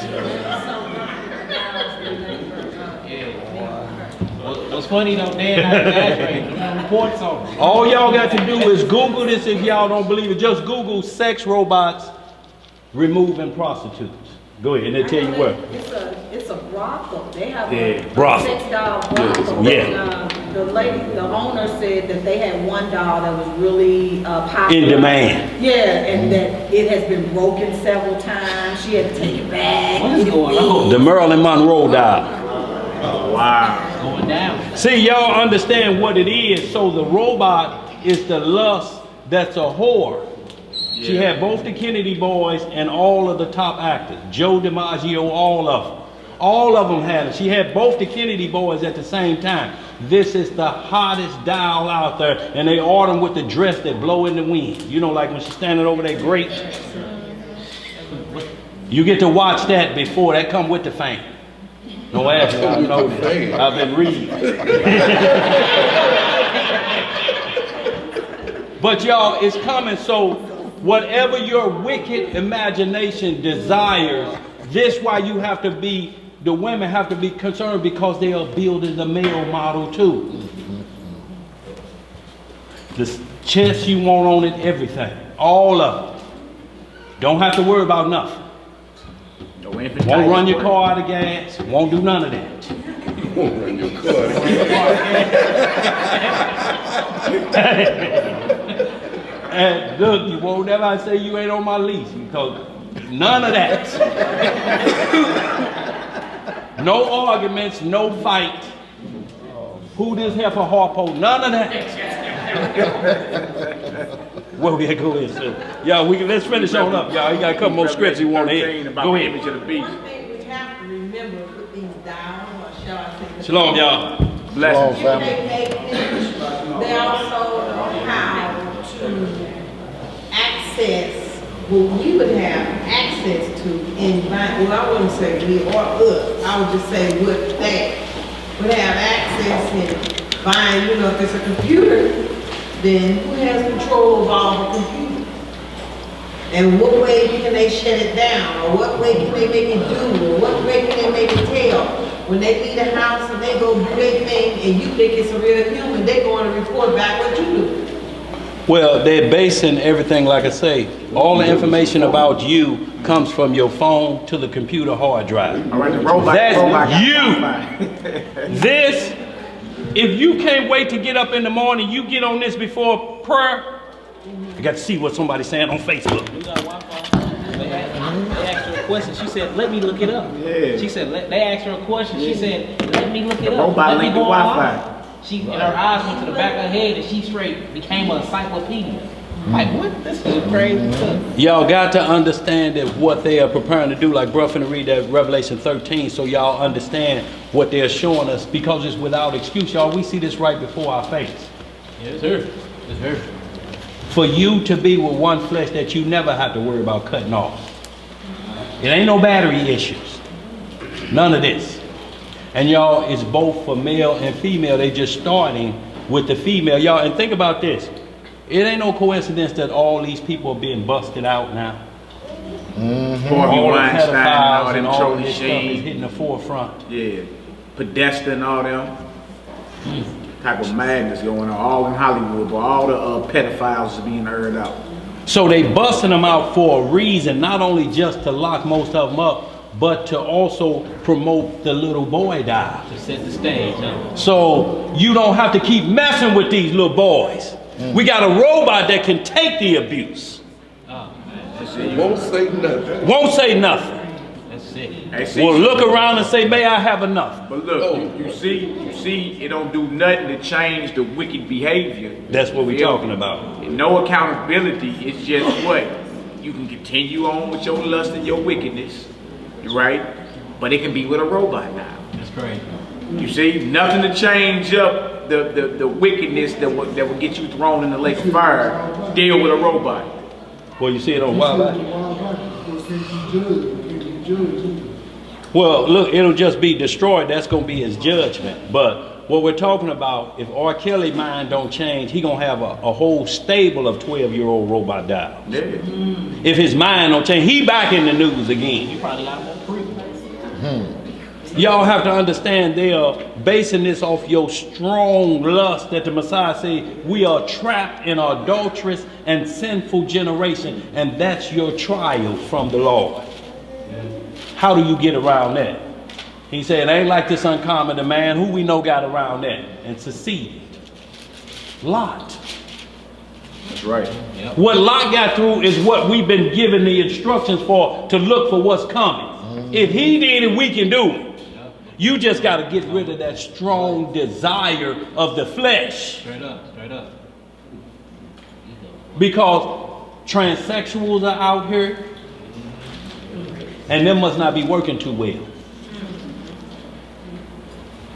What's funny though, Dan, I exaggerate. Reports on it. All y'all got to do is Google this if y'all don't believe it. Just Google sex robots removing prostitutes. Go ahead, and they'll tell you what. It's a brothel. They have Yeah. a Brothel. $6 brothel. Yeah. And, the owner said that they had one doll that was really popular. In demand. Yeah, and that it has been broken several times. She had to take it back. What is going on? The Marilyn Monroe doll. Wow. It's going down. See, y'all understand what it is. So the robot is the lust that's a whore. She had both the Kennedy boys and all of the top actors. Joe DiMaggio, all of them. All of them had it. She had both the Kennedy boys at the same time. This is the hottest doll out there. And they order them with the dress that blow in the wind. You know, like when she's standing over that grate. You get to watch that before. That come with the fame. No answer. I know that. I've been reading. But y'all, it's coming. So whatever your wicked imagination desires, this why you have to be, the women have to be concerned because they are building the male model too. The chest you want on it, everything. All of it. Don't have to worry about nothing. Won't run your car out of gas. Won't do none of that. Won't run your car. And look, you won't ever say you ain't on my lease because none of that. No arguments, no fight. Who this here for Harpo? None of that. Well, we go in, so y'all, let's finish on up, y'all. You got a couple more scripts you want to hit. Go ahead. One thing we have to remember, put these down, or shall I say? Shalom, y'all. Blessings. They also know how to access what we would have access to in mind. Well, I wouldn't say we or us. I would just say what they would have access in buying, you know, if it's a computer, then who has control of all the computers? And what way can they shut it down? Or what way can they make it do? Or what way can they make it tell? When they leave the house and they go do their thing and you think it's a real human, they're going to report back what you do. Well, they're basing everything, like I say, all the information about you comes from your phone to the computer hard drive. All right, the robot. That's you. This, if you can't wait to get up in the morning, you get on this before prayer. You got to see what somebody's saying on Facebook. We got Wi-Fi. They asked her a question. She said, "Let me look it up." Yeah. She said, they asked her a question. She said, "Let me look it up." Robot Let me linked go to Wi-Fi. online. And her eyes went to the back of her head, and she straight became an encyclopedia. Like, what? This is crazy stuff. Y'all got to understand that what they are preparing to do, like bro finna read that Revelation 13, so y'all understand what they're showing us, because it's without excuse. Y'all, we see this right before our face. Yes, sir. Yes, sir. For you to be with one flesh that you never have to worry about cutting off. It ain't no battery issues. None of this. And y'all, it's both for male and female. They just starting with the female. Y'all, and think about this. It ain't no coincidence that all these people are being busted out now. All the pedophiles and all this stuff is hitting the forefront. Yeah. Podesta and all them. Type of madness going on all in Hollywood, but all the pedophiles is being heard out. So they busting them out for a reason, not only just to lock most of them up, but to also promote the little boy dive. To set the stage, huh? So you don't have to keep messing with these little boys. We got a robot that can take the abuse. Oh, man. Won't say nothing. Won't say nothing. That's it. Hey, see, Will look around and say, may I have enough? but look, you see, it don't do nothing to change the wicked behavior. That's what we're talking about. And no accountability. It's just what you can continue on with your lust and your wickedness, right? But it can be with a robot now. That's crazy. You see, nothing to change up the wickedness that will get you thrown in the lake of fire. Deal with a robot. Well, you see it on wildlife. Well, look, it'll just be destroyed. That's going to be his judgment. But what we're talking about, if R. Kelly mind don't change, he going to have a whole stable of 12-year-old robot dogs. Yeah. If his mind don't change, he back in the news again. You probably got more freedom. Y'all have to understand they are basing this off your strong lust that the Messiah said, we are trapped in an adulterous and sinful generation, and that's your trial from the Lord. How do you get around that? He said, it ain't like this uncommon. The man who we know got around that and succeeded. Lot. That's right. Yep. What Lot got through is what we've been given the instructions for, to look for what's coming. If he did it, we can do it. You just got to get rid of that strong desire of the flesh. Straight up, straight up. Because transsexuals are out here, and them must not be working too well.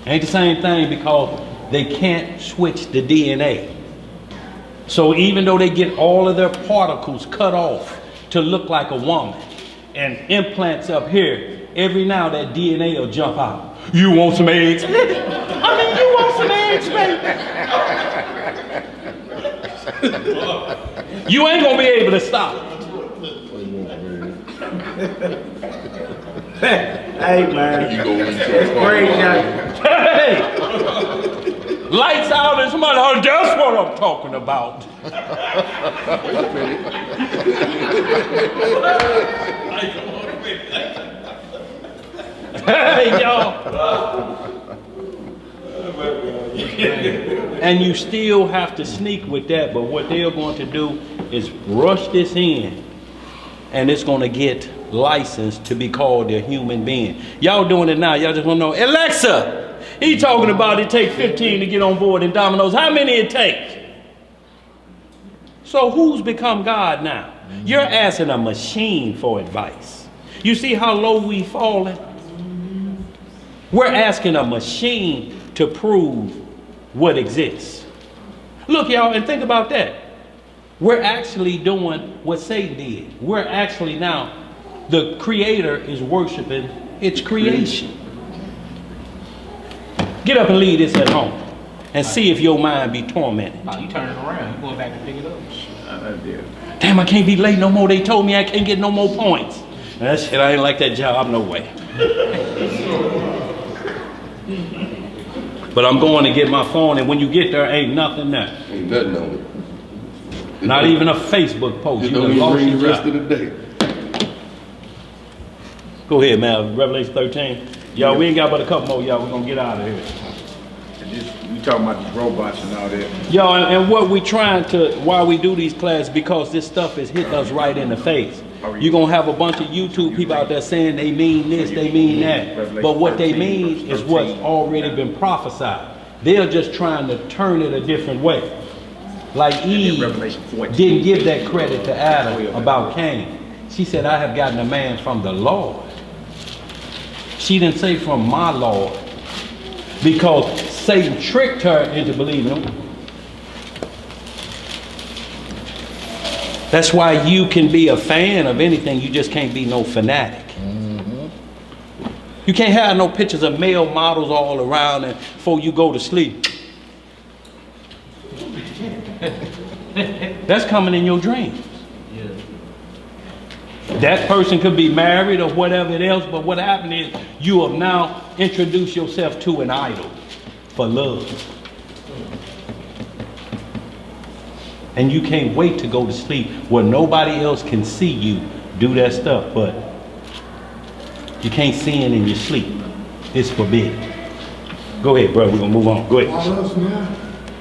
Ain't the same thing, because they can't switch the DNA. So even though they get all of their particles cut off to look like a woman and implants up here, every now that DNA will jump out. You want some eggs? I mean, you want some eggs, baby? You ain't gonna be able to stop it. Hey man, it's crazy. Hey, lights out and somebody, oh, that's what I'm talking about. Hey, y'all. And you still have to sneak with that, but what they're going to do is rush this in, and it's going to get licensed to be called a human being. Y'all doing it now. Y'all just want to know, Alexa, he talking about it take 15 to get on board in Domino's. How many it take? So who's become God now? You're asking a machine for advice. You see how low we fallen? We're asking a machine to prove what exists. Look, y'all, and think about that. We're actually doing what Satan did. We're actually now, the Creator is worshiping its creation. Get up and leave this at home and see if your mind be tormented. Oh, you turning around. You going back to pick it up. Damn, I can't be late no more. They told me I can't get no more points. That shit, I ain't like that job, no way. But I'm going to get my phone, and when you get there, ain't nothing there. Ain't nothing on it. Not even a Facebook post. You You don't done even lost read your the rest job. of the day. Go ahead, man. Revelation 13. Y'all, we ain't got but a couple more, y'all. We're going to get out of here. We talking about these robots and all that. Y'all, and what we trying to, why we do these classes, because this stuff is hitting us right in the face. You're going to have a bunch of YouTube people out there saying they mean this, they mean that. But what they mean is what's already been prophesied. They're just trying to turn it a different way. Like Eve didn't give that credit to Adam about Cain. She said, I have gotten a man from the Lord. She didn't say from my Lord, because Satan tricked her into believing him. That's why you can be a fan of anything, you just can't be no fanatic. You can't have no pictures of male models all around and before you go to sleep. That's coming in your dreams. That person could be married or whatever else, but what happened is you have now introduced yourself to an idol for love. And you can't wait to go to sleep where nobody else can see you do that stuff, but you can't sin in your sleep. It's forbidden. Go ahead, brother. We're going to move on. Go ahead. us now,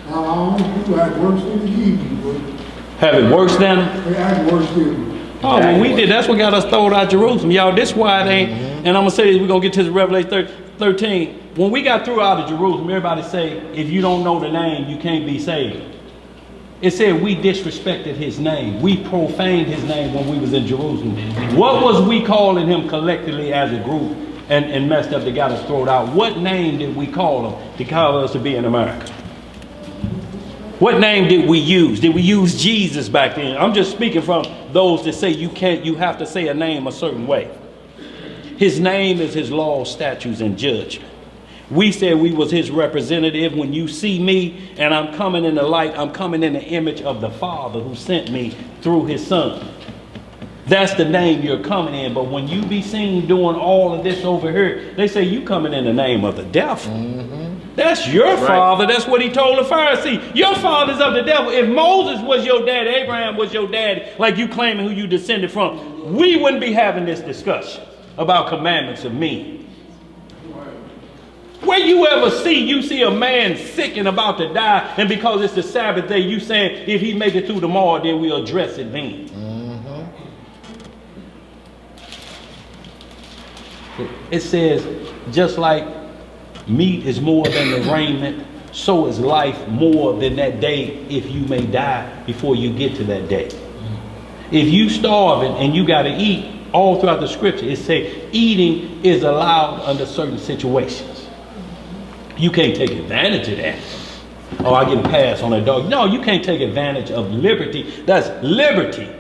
our own people act worse than the heathen. Have it worse than them? They act worse than Oh, when we did, that's what got us thrown out of Jerusalem. Y'all, this why it ain't, and I'm going to say this, we're going to get to the Revelation 13. When we got through out of Jerusalem, everybody say, if you don't know the name, you can't be saved. It said we disrespected his name. We profaned his name when we was in Jerusalem. What was we calling him collectively as a group and messed up that got us thrown out? What name did we call him to call us to be in America? What name did we use? Did we use Jesus back then? I'm just speaking from those that say you have to say a name a certain way. His name is his laws, statutes, and judgment. We said we was his representative. When you see me and I'm coming in the light, I'm coming in the image of the Father who sent me through his Son. That's the name you're coming in. But when you be seen doing all of this over here, they say you coming in the name of the devil. That's your father. That's what he told the Pharisee. Your father's of the devil. If Moses was your daddy, Abraham was your daddy, like you claiming who you descended from, we wouldn't be having this discussion about commandments of men. Where you ever see a man sick and about to die, and because it's the Sabbath day, you saying if he make it through tomorrow, then we'll address it then. It says, just like meat is more than the raiment, so is life more than that day if you may die before you get to that day. If you starving and you got to eat, all throughout the scripture, it say eating is allowed under certain situations. You can't take advantage of that. Oh, I get a pass on that dog. No, you can't take advantage of liberty. That's liberty.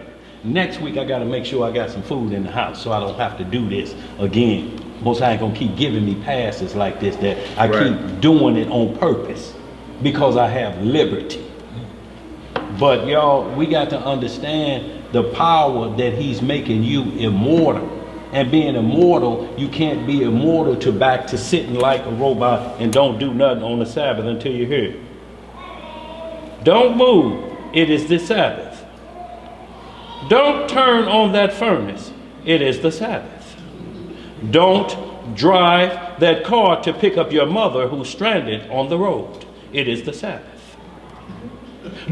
Next week, I got to make sure I got some food in the house so I don't have to do this again. Most High ain't going to keep giving me passes like this, that I keep doing it on purpose because I have liberty. But y'all, we got to understand the power that he's making you immortal. And being immortal, you can't be immortal to back to sitting like a robot and don't do nothing on the Sabbath until you're here. Don't move. It is the Sabbath. Don't turn on that furnace. It is the Sabbath. Don't drive that car to pick up your mother who's stranded on the road. It is the Sabbath.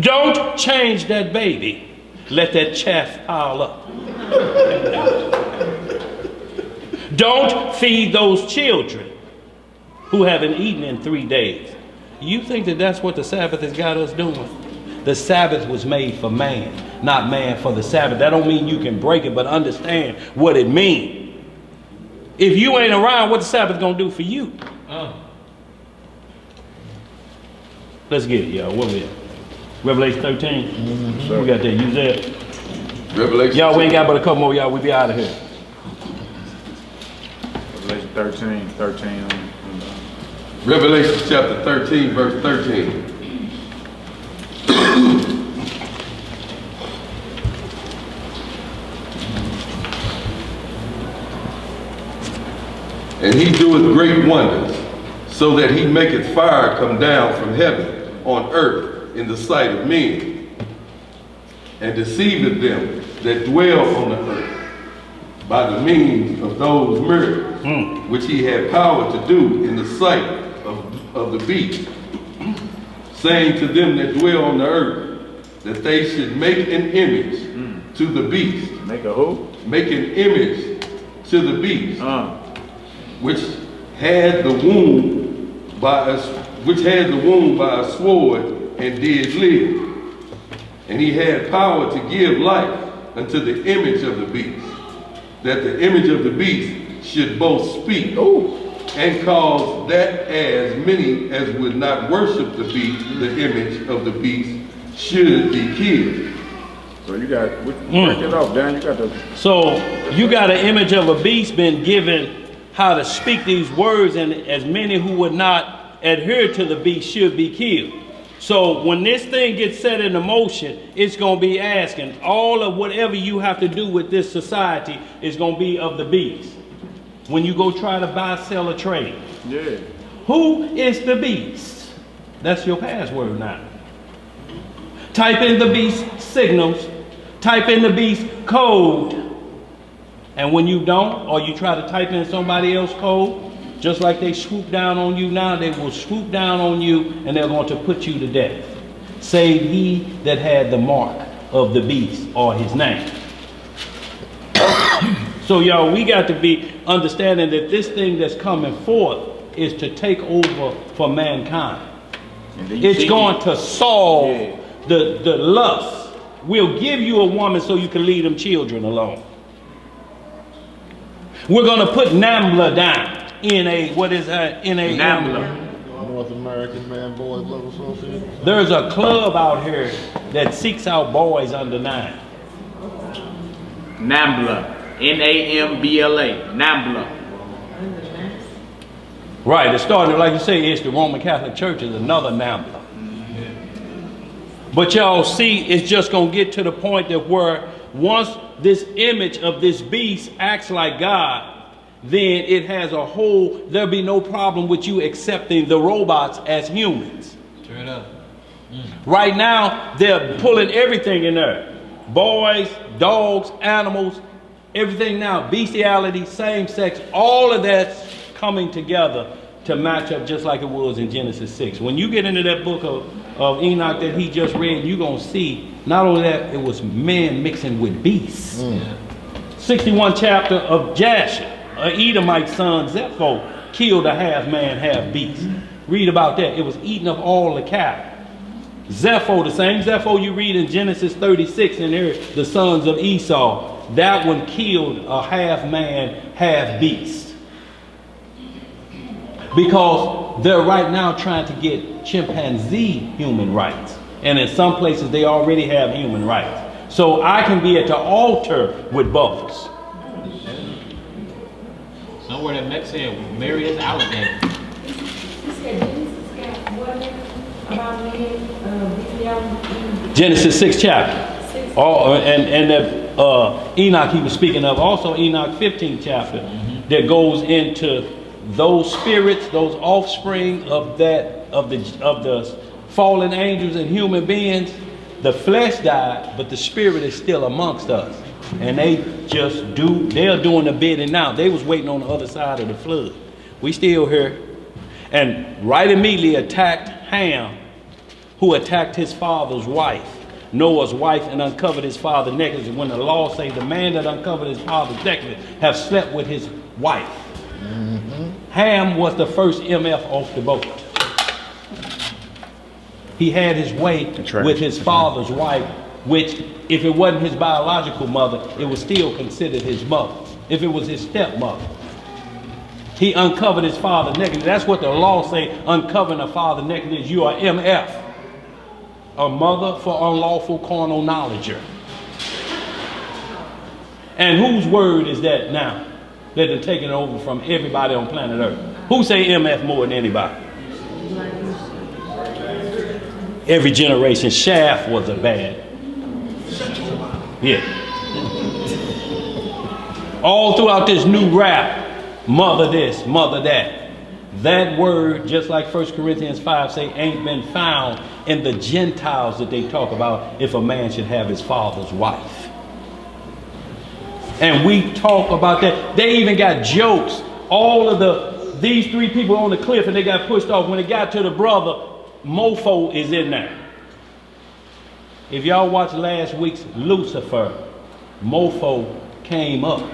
Don't change that baby. Let that chaff pile up. Don't feed those children who haven't eaten in 3 days. You think that that's what the Sabbath has got us doing? The Sabbath was made for man, not man for the Sabbath. That don't mean you can break it, but understand what it means. If you ain't around, what the Sabbath gonna do for you? Let's get it, y'all. What we at? Revelation 13? We got that. Use that. Revelation. Y'all, we ain't got but a couple more, y'all. We be out of here. Revelation 13. Revelation chapter 13, verse 13. And he doeth great wonders, so that he maketh fire come down from heaven on earth in the sight of men, and deceiveth them that dwell on the earth by the means of those miracles which he had power to do in the sight of the beast, saying to them that dwell on the earth that they should make an image to the beast. Make a who? Make an image to the beast, which had the wound by a sword and did live. And he had power to give life unto the image of the beast, that the image of the beast should both speak and cause that as many as would not worship the beast, the image of the beast, should be killed. So you got, break it off, Dan. You got the. So you got an image of a beast been given how to speak these words, and as many who would not adhere to the beast should be killed. So when this thing gets set into motion, it's going to be asking all of whatever you have to do with this society is going to be of the beast. When you go try to buy, sell, or trade. Yeah. Who is the beast? That's your password now. Type in the beast signals. Type in the beast code. And when you don't, or you try to type in somebody else's code, just like they swoop down on you now, they will swoop down on you and they're going to put you to death. Save he that had the mark of the beast or his name. So y'all, we got to be understanding that this thing that's coming forth is to take over for mankind. It's going to solve the lust. We'll give you a woman so you can leave them children alone. We're going to put NAMBLA down. NAMBLA. North American Man Boys Love Association. There's a club out here that seeks out boys under 9. NAMBLA. NAMBLA. NAMBLA. Right, it started, like you say, it's the Roman Catholic Church is another NAMBLA. But y'all see, it's just going to get to the point that where once this image of this beast acts like God, then it has a whole, there'll be no problem with you accepting the robots as humans. Turn up. Right now, they're pulling everything in there. Boys, dogs, animals, everything now. Bestiality, same sex, all of that's coming together to match up just like it was in Genesis 6. When you get into that book of Enoch that he just read, you're going to see, not only that, it was men mixing with beasts. 61 chapter of Jasher. Edomite son Zepho killed a half man, half beast. Read about that. It was eating up all the cattle. Zepho, the same Zepho you read in Genesis 36, and there the sons of Esau. That one killed a half man, half beast. Because they're right now trying to get chimpanzee human rights. And in some places they already have human rights. So I can be at the altar with both. Somewhere that Mexican marry his alligator. Genesis 6 chapter. And Enoch he was speaking of, also Enoch 15 chapter, that goes into those spirits, those offspring of the fallen angels and human beings. The flesh died, but the spirit is still amongst us. And they're doing the bidding now. They was waiting on the other side of the flood. We still here. And right immediately attacked Ham, who attacked his father's wife, Noah's wife, and uncovered his father's nakedness. When the law says the man that uncovered his father's nakedness have slept with his wife. Ham was the first MF off the boat. He had his way with his father's wife, which if it wasn't his biological mother, it was still considered his mother. If it was his stepmother. He uncovered his father's nakedness. That's what the law say, uncovering a father's nakedness. You are MF. A mother for unlawful carnal knowledger. And whose word is that now? That they're taking over from everybody on planet Earth. Who say MF more than anybody? Every generation. Shaft was a bad. Yeah. All throughout this new rap, mother this, mother that. That word, just like 1 Corinthians 5 say, ain't been found in the Gentiles that they talk about if a man should have his father's wife. And we talk about that. They even got jokes. All of these three people on the cliff and they got pushed off. When it got to the brother, Mofo is in there. If y'all watched last week's Lucifer, Mofo came up.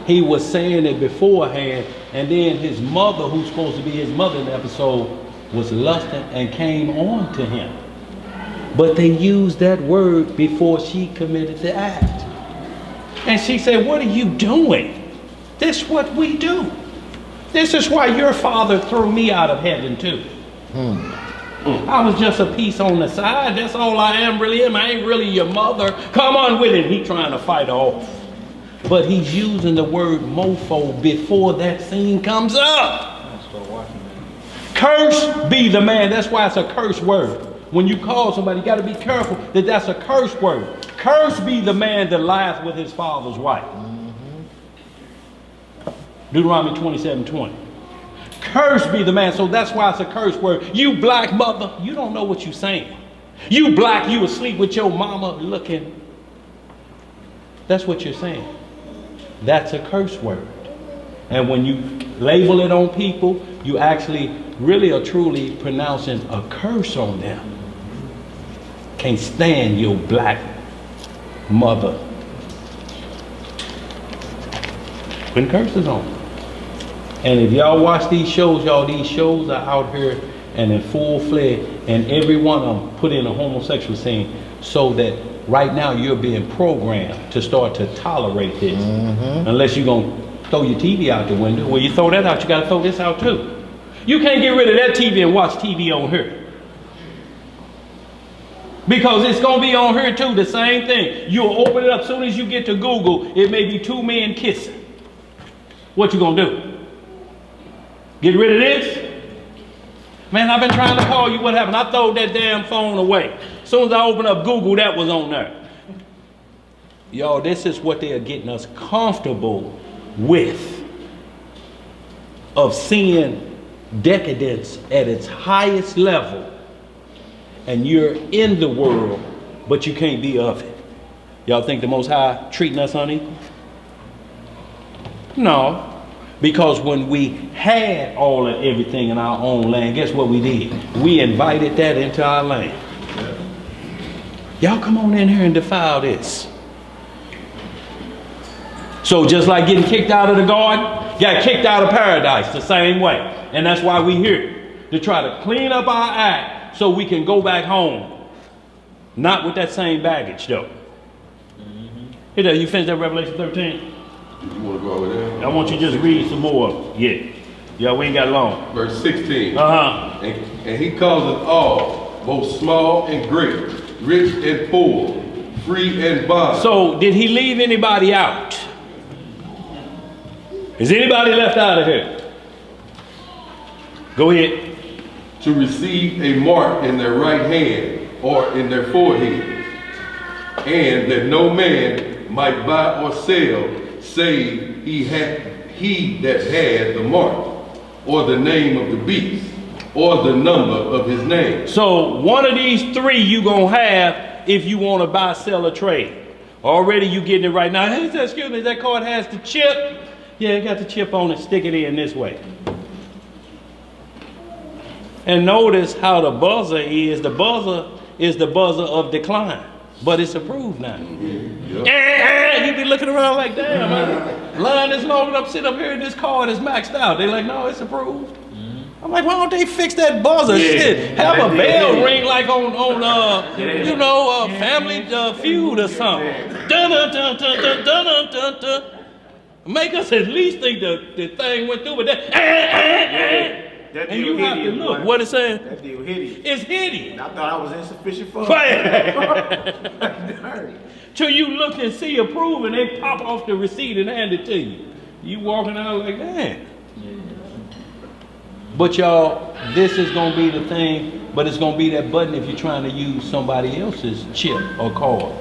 He was saying it beforehand, and then his mother, who's supposed to be his mother in the episode, was lusting and came on to him. But they used that word before she committed the act. And she said, what are you doing? This is what we do. This is why your father threw me out of heaven too. I was just a piece on the side. That's all I am really am. I ain't really your mother. Come on with it. He trying to fight off. But he's using the word mofo before that scene comes up. Curse be the man. That's why it's a curse word. when you call somebody, you got to be careful that that's a curse word. Curse be the man that lieth with his father's wife. Deuteronomy 27:20. Curse be the man. So that's why it's a curse word. You black mother, you don't know what you're saying. You black, you asleep with your mama looking. That's what you're saying. That's a curse word. And when you label it on people, you actually really are truly pronouncing a curse on them. Can't stand your black mother. Putting curses on them. And if y'all watch these shows, y'all, these shows are out here and in full fledged, and every one of them put in a homosexual scene so that right now you're being programmed to start to tolerate this. Unless you're going to throw your TV out the window. Well, you throw that out, you got to throw this out too. You can't get rid of that TV and watch TV on here. Because it's going to be on here too, the same thing. You'll open it up as soon as you get to Google, it may be two men kissing. What you going to do? Get rid of this? Man, I've been trying to call you. What happened? I threw that damn phone away. As soon as I opened up Google, that was on there. Y'all, this is what they are getting us comfortable with. Of seeing decadence at its highest level. And you're in the world, but you can't be of it. Y'all think the Most High treating us unequal? No. Because when we had all of everything in our own land, guess what we did? We invited that into our land. Y'all come on in here and defile this. So just like getting kicked out of the garden, got kicked out of paradise the same way. And that's why we're here. To try to clean up our act so we can go back home. Not with that same baggage though. Here, you finished that Revelation 13? You want to go over there? I want you to just read some more. Yeah. Yeah, we ain't got long. Verse 16. Uh-huh. And he causeth all, both small and great, rich and poor, free and bond. So, did he leave anybody out? Is anybody left out of here? Go ahead. To receive a mark in their right hand or in their forehead, and that no man might buy or sell, save he that had the mark, or the name of the beast, or the number of his name. So one of these three you gonna have if you want to buy, sell, or trade. Already you getting it right now. Hey, excuse me, that card has the chip. Yeah, it got the chip on it. Stick it in this way. And notice how the buzzer is. The buzzer is the buzzer of decline. But it's approved now. You be looking around like, damn, line is long enough, sit up here and this card is maxed out. They're like, no, it's approved. I'm like, why don't they fix that buzzer? Shit, have a bell ring like on Family Feud or something. Dun, dun, dun, dun, dun, dun, dun, dun. Make us at least think the thing went through with that. That And you have to look. What it's saying? That deal hideous. It's hideous. I thought I was insufficient funds. Till you look and see approve and they pop off the receipt and hand it to you. You walking out like that. But y'all, this is going to be the thing, but it's going to be that button if you're trying to use somebody else's chip or card.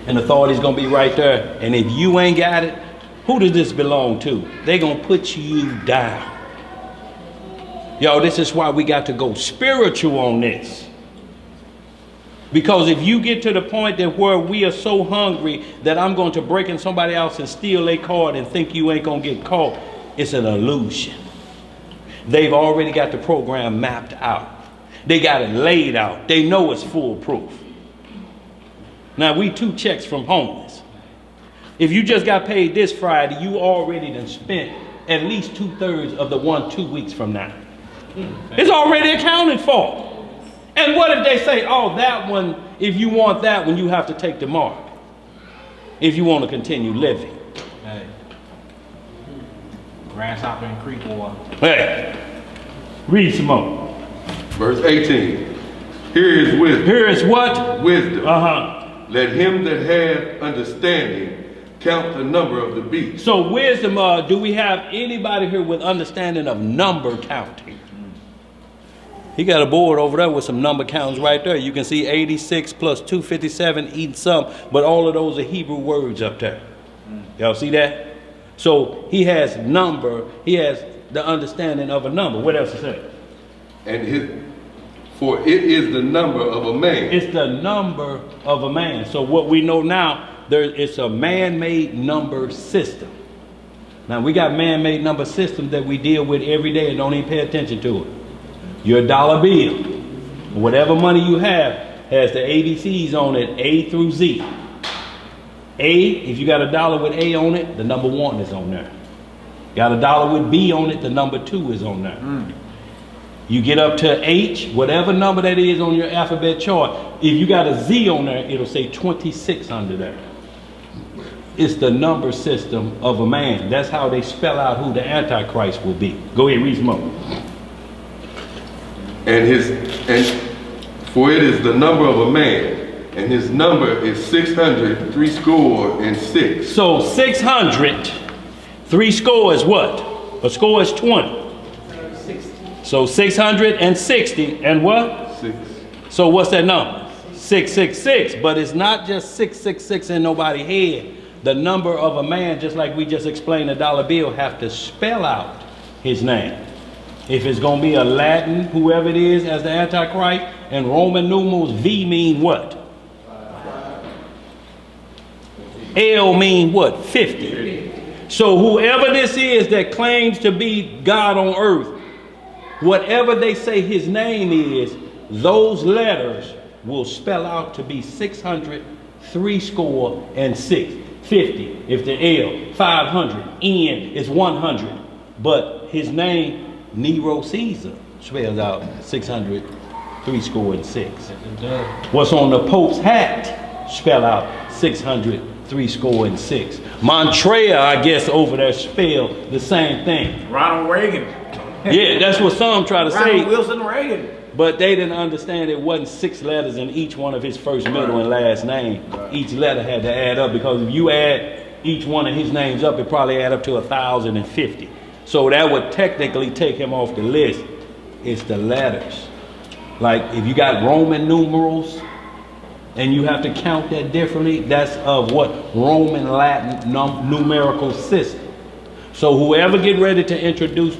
And the authority's going to be right there. And if you ain't got it, who does this belong to? They're going to put you down. Yo, this is why we got to go spiritual on this. Because if you get to the point that where we are so hungry that I'm going to break in somebody else and steal their card and think you ain't going to get caught, it's an illusion. They've already got the program mapped out. They got it laid out. They know it's foolproof. Now, we 2 checks from homeless. If you just got paid this Friday, you already done spent at least 2/3 of the 2 weeks from now. It's already accounted for. And what if they say, oh, that one, if you want that one, you have to take the mark. If you want to continue living. Hey. Grasshopper and creek water. Hey. Read some more. Verse 18. Here is wisdom. Here is what? Wisdom. Uh-huh. Let him that hath understanding count the number of the beast. So wisdom, do we have anybody here with understanding of number counting? He got a board over there with some number counts right there. You can see 86 plus 257 eating some, but all of those are Hebrew words up there. Y'all see that? So he has number, he has the understanding of a number. What else is it? And for it is the number of a man. It's the number of a man. So what we know now, it's a man-made number system. Now we got man-made number systems that we deal with every day and don't even pay attention to it. Your dollar bill, whatever money you have, has the ABCs on it, A through Z. A, if you got a dollar with A on it, the number 1 is on there. Got a dollar with B on it, the number 2 is on there. You get up to H, whatever number that is on your alphabet chart, if you got a Z on there, it'll say 26 under there. It's the number system of a man. That's how they spell out who the Antichrist will be. Go ahead, read some more. And for it is the number of a man, and his number is 600, 6. So 600, 3 is what? A score is 20. So 660 and what? 6. So what's that number? 666. But it's not just 666 in nobody's head. The number of a man, just like we just explained the dollar bill, have to spell out his name. If it's going to be a Latin, whoever it is, as the Antichrist, and Roman numerals, V mean what? L mean what? 50. So whoever this is that claims to be God on earth, whatever they say his name is, those letters will spell out to be 600, 6. 50 if the L, 500, N is 100. But his name, Nero Caesar, spells out 600, 6. What's on the Pope's hat spell out 600, 6. Montreal, I guess, over there spell the same thing. Ronald Reagan. Yeah, that's what some try to say. Ronald Wilson Reagan. But they didn't understand it wasn't 6 letters in each one of his first, middle, and last name. Each letter had to add up, because if you add each one of his names up, it probably add up to 1,050. So that would technically take him off the list. It's the letters. Like if you got Roman numerals and you have to count that differently, that's of what? Roman Latin numerical system. So whoever get ready to introduce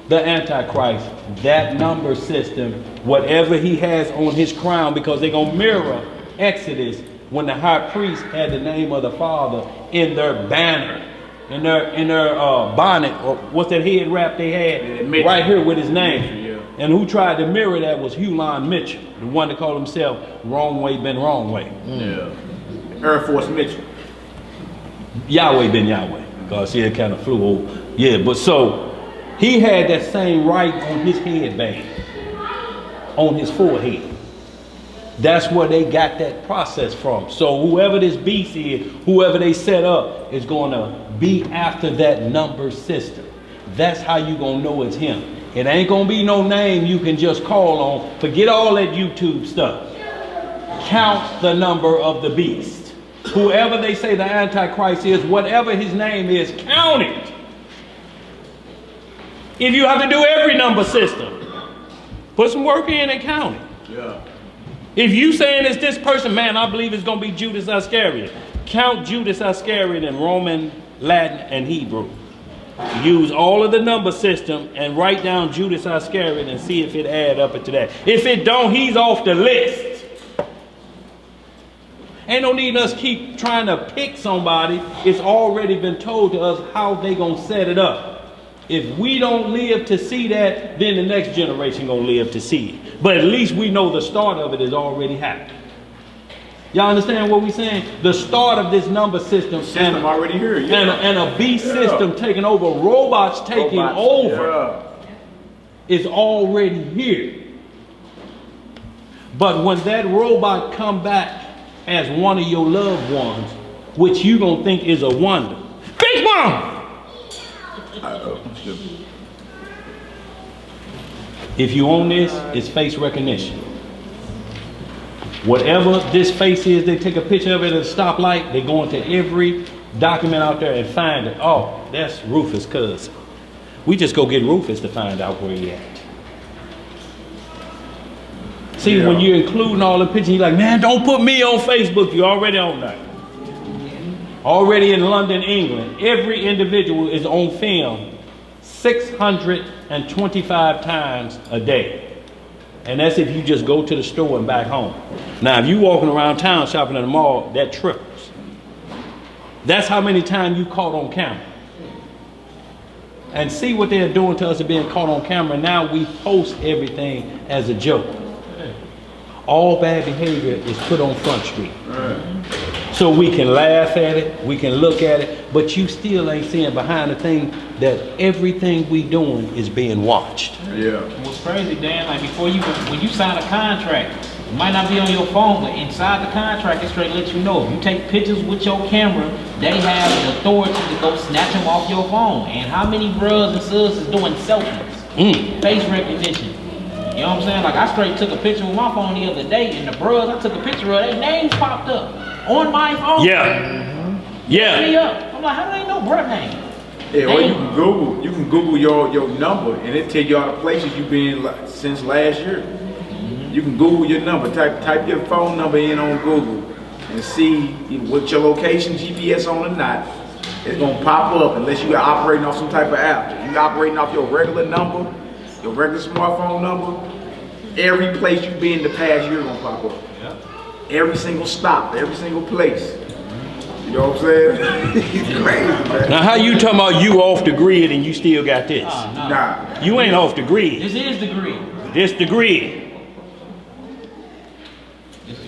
the Antichrist, that number system, whatever he has on his crown, because they're going to mirror Exodus when the high priest had the name of the Father in their banner, in their bonnet, or what's that head wrap they had right here with his name. And who tried to mirror that was Hulon Mitchell, the one that called himself Wrong Way Ben Wrong Way. Air Force Mitchell. Yahweh Ben Yahweh, because he kind of flew over. Yeah, but so he had that same right on his headband, on his forehead. That's where they got that process from. So whoever this beast is, whoever they set up, is going to be after that number system. That's how you going to know it's him. It ain't going to be no name you can just call on. Forget all that YouTube stuff. Count the number of the beast. Whoever they say the Antichrist is, whatever his name is, count it. If you have to do every number system, put some work in and count it. Yeah. If you saying it's this person, man, I believe it's going to be Judas Iscariot. Count Judas Iscariot in Roman, Latin, and Hebrew. Use all of the number system and write down Judas Iscariot and see if it add up to that. If it don't, he's off the list. Ain't no need us keep trying to pick somebody. It's already been told to us how they going to set it up. If we don't live to see that, then the next generation going to live to see it. But at least we know the start of it is already happening. Y'all understand what we're saying? The start of this number system already here, and a beast system taking over, robots taking over, is already here. But when that robot come back as one of your loved ones, which you gonna think is a wonder, Big Mom. If you own this, it's face recognition. Whatever this face is, they take a picture of it at a stoplight, they go into every document out there and find it. Oh, that's Rufus' cousin. We just go get Rufus to find out where he at. See, when you're including all the pictures, you're like, man, don't put me on Facebook. You're already on that. Already in London, England, every individual is on film 625 times a day. And that's if you just go to the store and back home. Now, if you walking around town shopping at the mall, that triples. That's how many times you caught on camera. And see what they're doing to us of being caught on camera. Now we post everything as a joke. All bad behavior is put on Front Street. So we can laugh at it, we can look at it, but you still ain't seeing behind the thing that everything we doing is being watched. Yeah. What's crazy, Dan, like before when you sign a contract, it might not be on your phone, but inside the contract, it straight lets you know if you take pictures with your camera, they have the authority to go snatch them off your phone. And how many bros and sis is doing selfies, face recognition? You know what I'm saying? Like I straight took a picture with my phone the other day, and the bros I took a picture of, their names popped up on my phone. Yeah. Yeah. Me up. I'm like, how do they know Brett name? Yeah, or you can Google your number and it tell you all the places you've been since last year. You can Google your number, type your phone number in on Google and see what your location GPS on or not. It's gonna pop up unless you are operating off some type of app. If you're operating off your regular number, your regular smartphone number, every place you've been the past year gonna pop up. Every single stop, every single place. You know what I'm saying? It's crazy, man. Now how you talking about you off the grid and you still got this? No. Nah. You ain't off the grid. This is the grid. This the grid.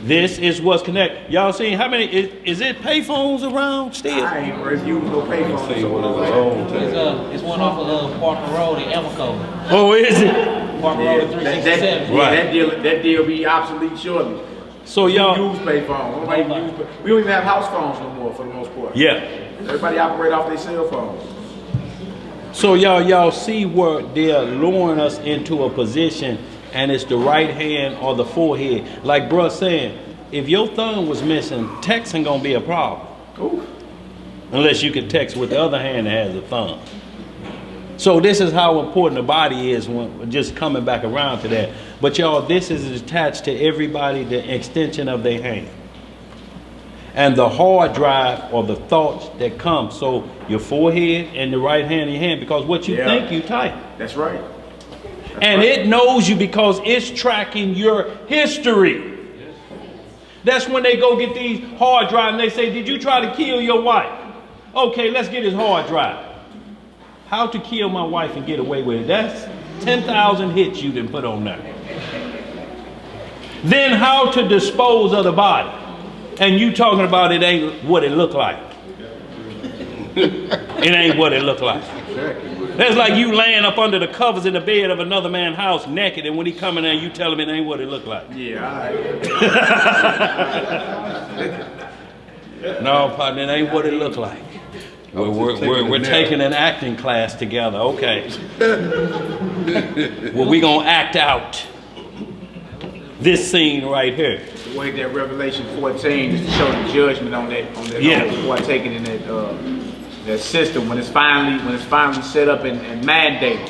This is what's connected. Y'all seen how many, is it payphones around still? I ain't reviewed no payphones. It's one off of Parker Road in Elko. Oh, is it? Parker Road at 367. Right. That deal be obsolete shortly. So y'all use payphones. We don't even have house phones no more for the most part. Yeah. Everybody operate off their cell phones. So y'all see where they're luring us into a position and it's the right hand or the forehead. Like bruh saying, if your thumb was missing, texting gonna be a problem. Ooh. Unless you can text with the other hand that has a thumb. So this is how important the body is when just coming back around to that. But y'all, this is attached to everybody, the extension of their hand. And the hard drive or the thoughts that come. So your forehead and the right hand in your hand, because what you think you type. That's right. And it knows you because it's tracking your history. That's when they go get these hard drives and they say, did you try to kill your wife? Okay, let's get his hard drive. How to kill my wife and get away with it. That's 10,000 hits you didn't put on there. Then how to dispose of the body. And you talking about it ain't what it look like. It ain't what it look like. That's like you laying up under the covers in the bed of another man's house naked, and when he come in there, you tell him it ain't what it look like. Yeah, all right. No, partner, it ain't what it look like. We're taking an acting class together. Okay. Well, we gonna act out this scene right here. The way that Revelation 14 is to show the judgment on that who are taken in that system when it's finally set up and mandated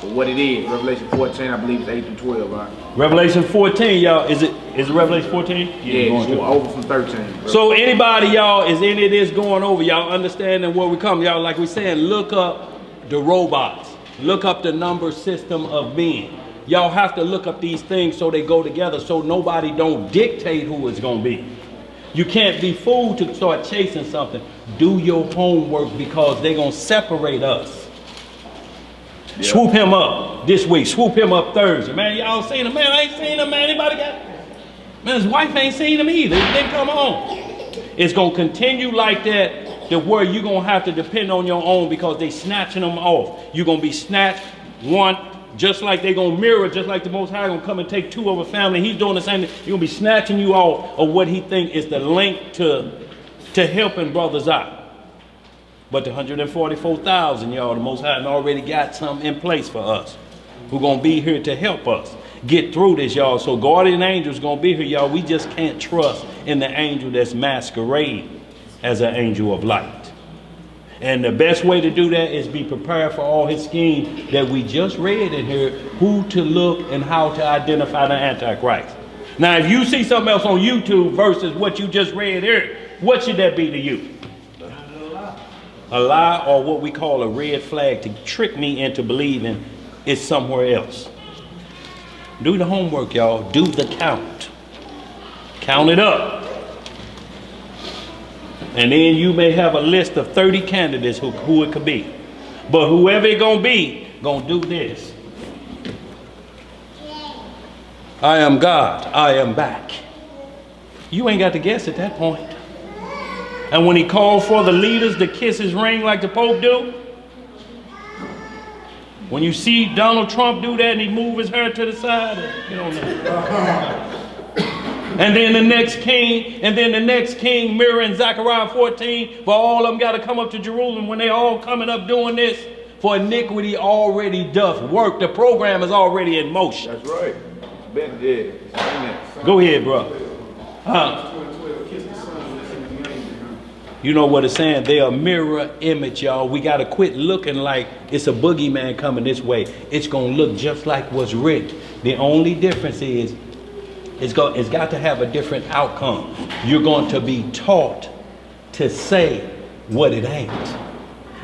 for what it is. Revelation 14, I believe, is 8 through 12, right? Revelation 14, y'all. Is it Revelation 14? Yeah, it's over from 13. Bro. So anybody, y'all, is any of this going over? Y'all understanding where we come? Y'all, like we saying, look up the robots. Look up the number system of men. Y'all have to look up these things so they go together so nobody don't dictate who it's going to be. You can't be fooled to start chasing something. Do your homework because they're going to separate us. Yeah. Swoop him up this week. Swoop him up Thursday. Man, y'all seen him? Man, I ain't seen him, man. Anybody got? Man, his wife ain't seen him either. He didn't come home. It's going to continue like that to where you're going to have to depend on your own because they snatching them off. You're going to be snatched one, just like they're going to mirror, just like the Most High going to come and take two of a family. He's doing the same thing. He's going to be snatching you off of what he think is the link to helping brothers out. But the 144,000, y'all, the Most High already got something in place for us. Who gonna be here to help us get through this, y'all. So guardian angels gonna be here, y'all. We just can't trust in the angel that's masquerade as an angel of light. And the best way to do that is be prepared for all his schemes that we just read in here, who to look and how to identify the Antichrist. Now, if you see something else on YouTube versus what you just read here, what should that be to you? A lie, or what we call a red flag to trick me into believing it's somewhere else. Do the homework, y'all. Do the count. Count it up. And then you may have a list of 30 candidates who it could be. But whoever it gonna be, gonna do this. I am God, I am back. You ain't got to guess at that point. And when he called for the leaders to kiss his ring like the Pope do, when you see Donald Trump do that and he move his hair to the side, you don't know. And then the next king, mirroring Zechariah 14, for all of them got to come up to Jerusalem when they all coming up doing this, for iniquity already doth work. The program is already in motion. That's right. It's been dead. Go ahead, bro. You know what it's saying? They are mirror image, y'all. We got to quit looking like it's a boogeyman coming this way. It's going to look just like what's written. The only difference is it's got to have a different outcome. You're going to be taught to say what it ain't.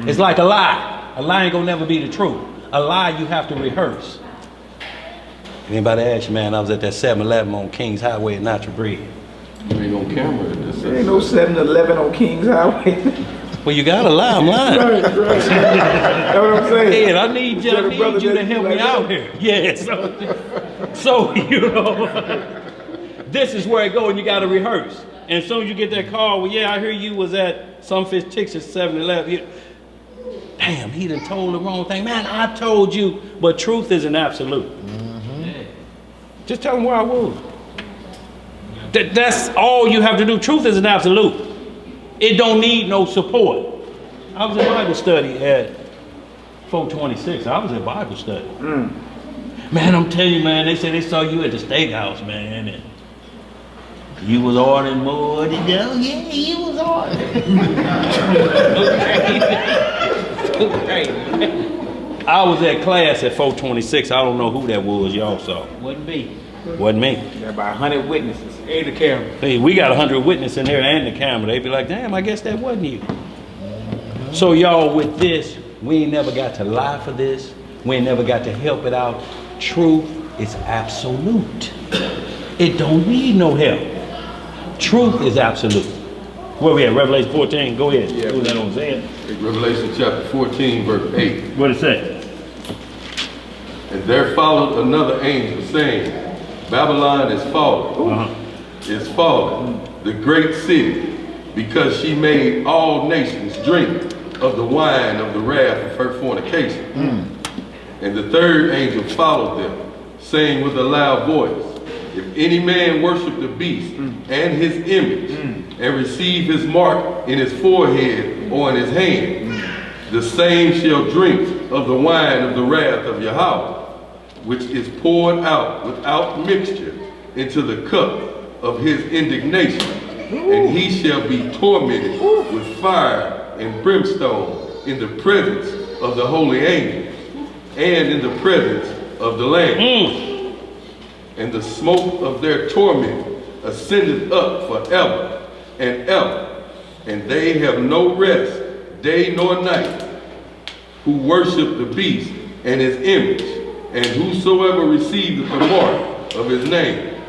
It's like a lie. A lie ain't going to never be the truth. A lie you have to rehearse. Anybody ask you, man, I was at that 7-Eleven on Kings Highway in Natural Breed. There ain't no camera in this. There ain't no 7-Eleven on Kings Highway. Well, you gotta lie, I'm lying. Right. That's what I'm saying. Yeah, I need you to help me out here. Yeah, so you know, this is where it goes, and you gotta rehearse. And as soon as you get that call, well, yeah, I hear you was at Sunfish Texas 7-Eleven. Damn, he done told the wrong thing. Man, I told you, but truth is an absolute. Just tell them where I was. That's all you have to do. Truth is an absolute. It don't need no support. I was in Bible study at 426. I was in Bible study. Man, I'm telling you, man, they said they saw you at the steakhouse, man, and you was ordering more than them. Yeah, you was ordering. I was at class at 426. I don't know who that was, y'all saw. Wouldn't be. Wasn't me. Got about 100 witnesses. Hey, the camera. Hey, we got 100 witnesses in here and the camera. They'd be like, damn, I guess that wasn't you. So y'all, with this, we ain't never got to lie for this. We ain't never got to help it out. Truth is absolute. It don't need no help. Truth is absolute. Where we at? Revelation 14. Go ahead. Yeah, Who's that on saying? Revelation chapter 14, verse 8. What it say? And there followed another angel saying, Babylon is fallen, is fallen, the great city, because she made all nations drink of the wine of the wrath of her fornication. And the third angel followed them, saying with a loud voice, if any man worship the beast and his image, and receive his mark in his forehead or in his hand, the same shall drink of the wine of the wrath of Yahweh, which is poured out without mixture into the cup of his indignation. And he shall be tormented with fire and brimstone in the presence of the holy angels and in the presence of the Lamb. And the smoke of their torment ascendeth up forever and ever. And they have no rest, day nor night, who worship the beast and his image, and whosoever receiveth the mark of his name.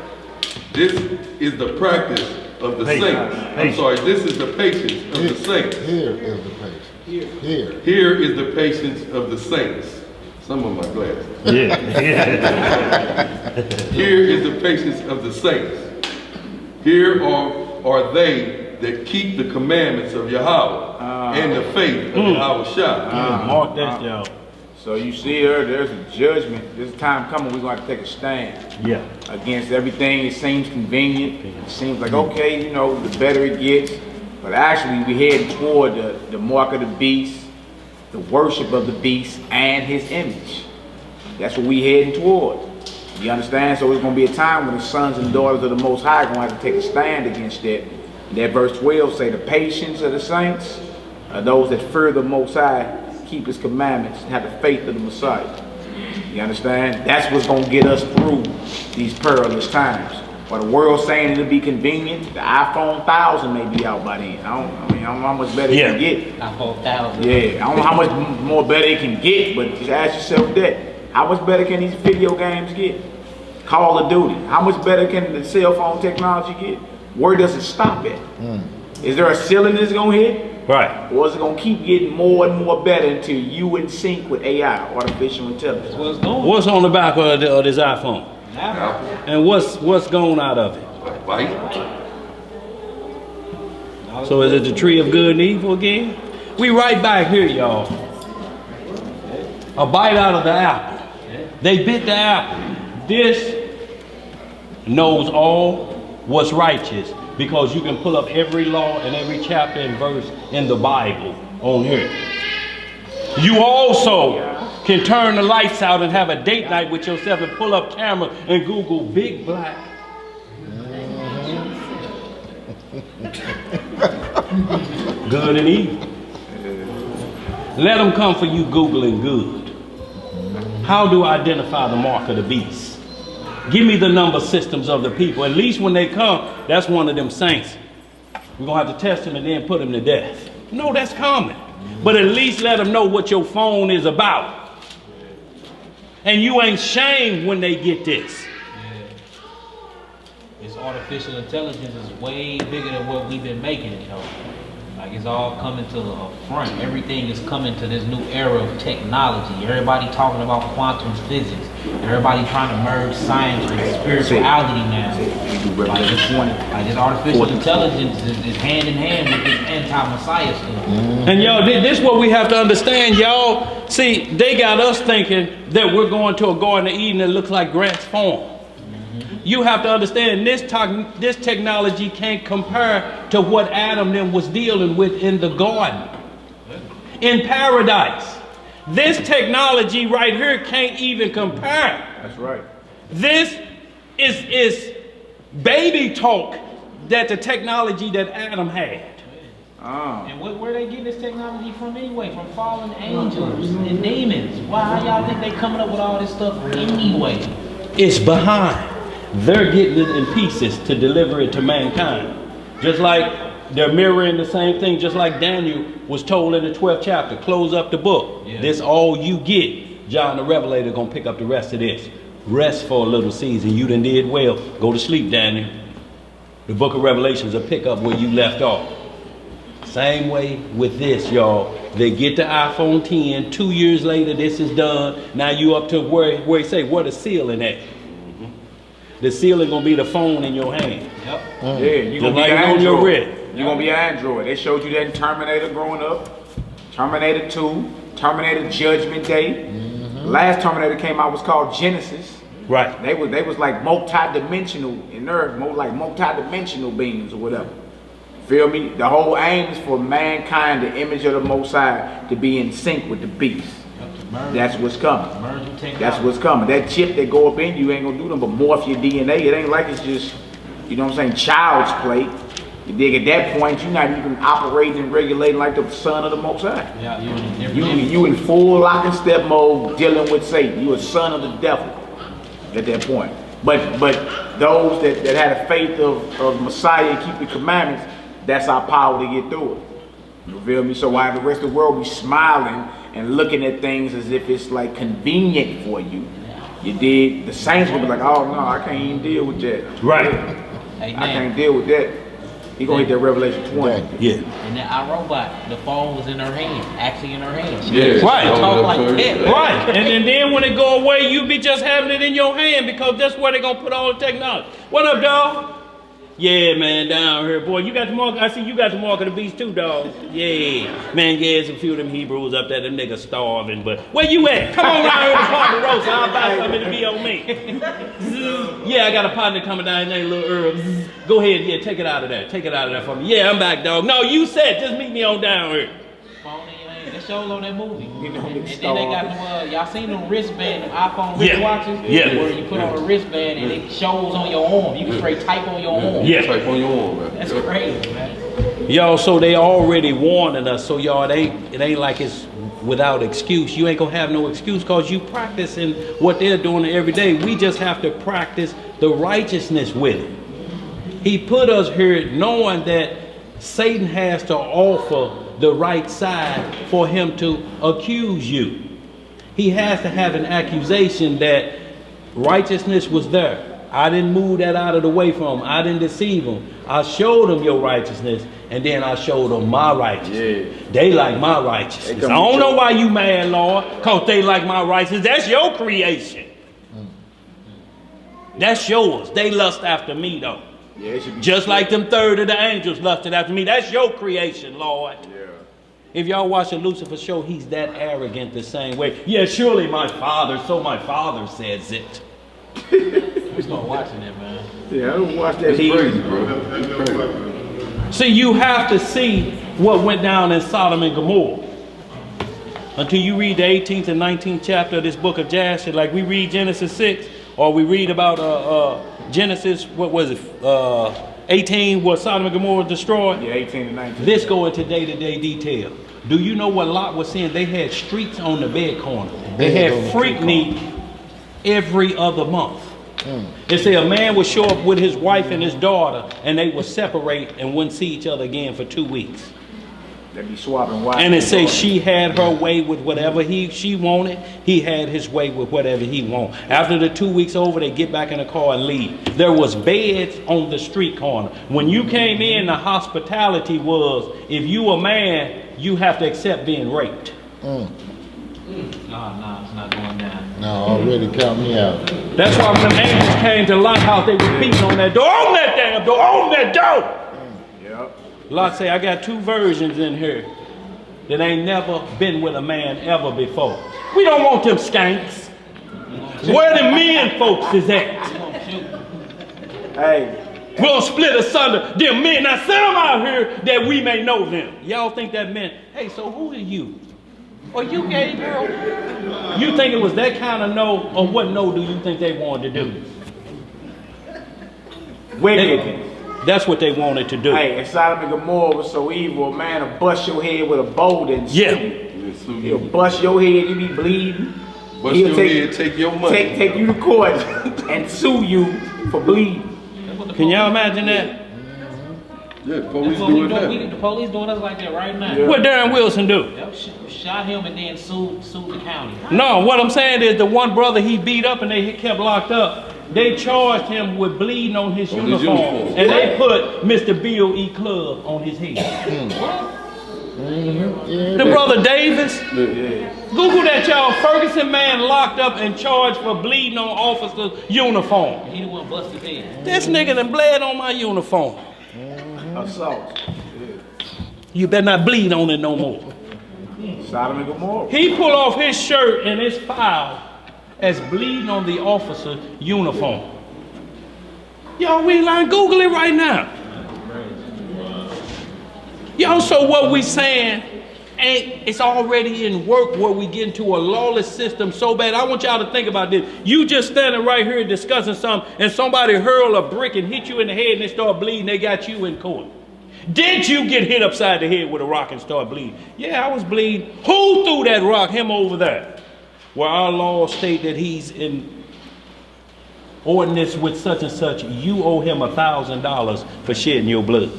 This is the practice of the saints. I'm sorry, this is the patience of the saints. Here is the patience. Here is the patience of the saints. Some of my glasses. Here is the patience of the saints. Here are they that keep the commandments of Yahweh and the faith of Yahweh. Mark that down. So you see her, there's a judgment. There's a time coming we're going to take a stand. Yeah. Against everything that seems convenient. It seems like, okay, you know, the better it gets. But actually we're heading toward the mark of the beast, the worship of the beast and his image. That's what we heading toward. You understand? So it's going to be a time when the sons and daughters of the Most High are going to have to take a stand against that. And that verse 12 say the patience of the saints those that fear the Most High, keep His commandments, and have the faith of the Messiah. You understand? That's what's going to get us through these perilous times. While the world's saying it'll be convenient, the iPhone 1000 may be out by then. I don't know how much better it can get. iPhone 1000. Yeah, I don't know how much more better it can get, but just ask yourself that. How much better can these video games get? Call of Duty. How much better can the cell phone technology get? Where does it stop at? Is there a ceiling that's going to hit? Right. Or is it going to keep getting more and more better until you in sync with AI, artificial intelligence? What's on the back of this iPhone? And what's gone out of it? So is it the tree of good and evil again? We right back here, y'all. A bite out of the apple. They bit the apple. This knows all what's righteous because you can pull up every law and every chapter and verse in the Bible on here. You also can turn the lights out and have a date night with yourself and pull up camera and Google big black. Good and evil. Let them come for you Googling good. How do I identify the mark of the beast? Give me the number systems of the people. At least when they come, that's one of them saints. We're going to have to test them and then put them to death. No, that's common. But at least let them know what your phone is about. And you ain't shamed when they get this. This artificial intelligence is way bigger than what we've been making it, though. Like, it's all coming to the front. Everything is coming to this new era of technology. Everybody talking about quantum physics. Everybody trying to merge science with spirituality now. Like this artificial intelligence is hand in hand with this anti-Messiah stuff. And y'all, this is what we have to understand, y'all. See, they got us thinking that we're going to a Garden of Eden that looks like Grant's Farm. You have to understand this technology can't compare to what Adam then was dealing with in the garden. In paradise. This technology right here can't even compare. That's right. This is baby talk that the technology that Adam had. And where they getting this technology from anyway? From fallen angels and demons. Why y'all think they coming up with all this stuff anyway? It's behind. They're getting it in pieces to deliver it to mankind. Just like they're mirroring the same thing, just like Daniel was told in the 12th chapter, close up the book. Yeah. This all you get. John the Revelator gonna pick up the rest of this. Rest for a little season. You done did well. Go to sleep, Daniel. The book of Revelations will pick up where you left off. Same way with this, y'all. They get the iPhone 10, 2 years later, this is done. Now you up to where you say, where the ceiling at? The ceiling gonna be the phone in your hand. Yep. Yeah, you gonna be on your wrist. You gonna be Android. They showed you that in Terminator growing up. Terminator 2, Terminator Judgment Day. Last Terminator came out was called Genesis. Right. They was like multi-dimensional in there, more like multi-dimensional beings or whatever. Feel me? The whole aim is for mankind, the image of the Most High, to be in sync with the beast. That's what's coming. That's what's coming. That chip that go up in you ain't gonna do nothing but morph your DNA. It ain't like it's just, you know what I'm saying, child's play. You dig, at that point, you're not even operating and regulating like the son of the Most High. Yeah, you in full lock and step mode dealing with Satan. You a son of the devil at that point. But those that had a faith of Messiah and keep the commandments, that's our power to get through it. You feel me? So while the rest of the world be smiling and looking at things as if it's like convenient for you, you dig, the saints will be like, oh no, I can't even deal with that. Right. I can't deal with that. He gonna hit that Revelation 20. Yeah. And then iRobot, the phone was in her hand, actually in her hand. Yeah. Right. Talk like that. Right. And then when it go away, you be just having it in your hand because that's where they gonna put all the technology. What up, dog? Yeah, man, down here, boy. You got the mark. I see you got the mark of the beast too, dog. Yeah, man. Yeah, there's a few of them Hebrews up there. Them niggas starving, but where you at? Come on down here to Parker Roast. I'll buy something to be on me. Yeah, I got a partner coming down here named Little Herb. Go ahead, yeah, take it out of there. Take it out of there for me. Yeah, I'm back, dog. No, you said just meet me on down here. They showed on that movie. And then they got them, y'all seen them wristband, them iPhone wristwatches? Yeah. Where you put on a wristband and it shows on your arm. You can straight type on your arm. Yeah. Type on your arm, man. That's crazy, man. Y'all, so they already warning us. So y'all, it ain't like it's without excuse. You ain't gonna have no excuse because you practicing what they're doing every day. We just have to practice the righteousness with it. He put us here knowing that Satan has to offer the right side for him to accuse you. He has to have an accusation that righteousness was there. I didn't move that out of the way from him. I didn't deceive him. I showed them your righteousness, and then I showed them my righteousness. Yeah. They like my righteousness. I don't know why you mad, Lord, because they like my righteousness. That's your creation. That's yours. They lust after me, though. Yeah, just like them third of the angels lusted after me. That's your creation, Lord. Yeah. If y'all watch a Lucifer show, he's that arrogant the same way. Yeah, surely my father, so my father says it. Who's gonna watching that, man? Yeah, I don't watch that. It's crazy, bro. It's crazy. See, you have to see what went down in Sodom and Gomorrah. Until you read the 18th and 19th chapter of this book of Jasher, like we read Genesis 6, or we read about Genesis, what was it, 18, where Sodom and Gomorrah was destroyed? Yeah, 18 and 19. Let's go into day-to-day detail. Do you know what Lot was saying? They had streets on the bed corner. They had freak meat every other month. They say a man would show up with his wife and his daughter, and they would separate and wouldn't see each other again for 2 weeks. They'd be swapping wives. And it says she had her way with whatever she wanted. He had his way with whatever he wanted. After the 2 weeks over, they get back in the car and leave. There was beds on the street corner. When you came in, the hospitality was, if you a man, you have to accept being raped. No, it's not going down. No, already count me out. That's why when the angels came to Lot's house, they were beating on that door. Open that damn door! Open that door! Yep. Lot say, I got 2 virgins in here that ain't never been with a man ever before. We don't want them skanks. Where the men folks is at? Hey. We're gonna split asunder them men. Now send them out here that we may know them. Y'all think that meant, hey, so who are you? Or you gay girl? You think it was that kind of no, or what no do you think they wanted to do? Wickedness. That's what they wanted to do. Hey, and Sodom and Gomorrah was so evil, a man will bust your head with a boulder and yeah. He'll bust your head, you be bleeding. Bust your head, take your money. Take you to court and sue you for bleeding. Can y'all imagine that? Yeah, the police doing that. The police doing us like that right now. Yeah. What Darren Wilson do? Yep, shot him and then sued the county. No, what I'm saying is the one brother he beat up and they kept locked up, they charged him with bleeding on his uniform. And they put Mr. Bill E. Club on his head. The brother Davis. Google that, y'all. Ferguson man locked up and charged for bleeding on officer's uniform. He the one busted his head. This nigga done bled on my uniform. Assault. You better not bleed on it no more. Sodom and Gomorrah. He pulled off his shirt and it's filed as bleeding on the officer's uniform. Y'all, we line Google it right now. Y'all, so what we saying ain't, it's already in work where we get into a lawless system so bad. I want y'all to think about this. You just standing right here discussing something and somebody hurl a brick and hit you in the head and they start bleeding, they got you in court. Did you get hit upside the head with a rock and start bleeding? Yeah, I was bleeding. Who threw that rock? Him over there. Where our laws state that he's in ordinance with such and such, you owe him $1,000 for shedding your blood.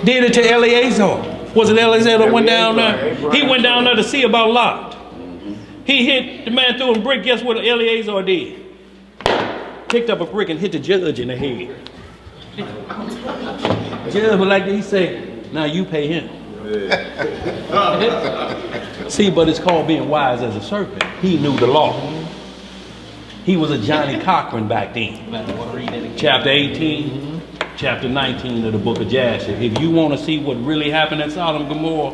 Did it to Eleazar. Was it Eleazar that went down there? He went down there to see about Lot. He hit the man threw a brick. Guess what Eleazar did? Picked up a brick and hit the judge in the head. Judge was like, he said, now you pay him. See, but it's called being wise as a serpent. He knew the law. He was a Johnny Cochran back then. Chapter 18. Chapter 19 of the book of Jasher. If you want to see what really happened in Sodom and Gomorrah,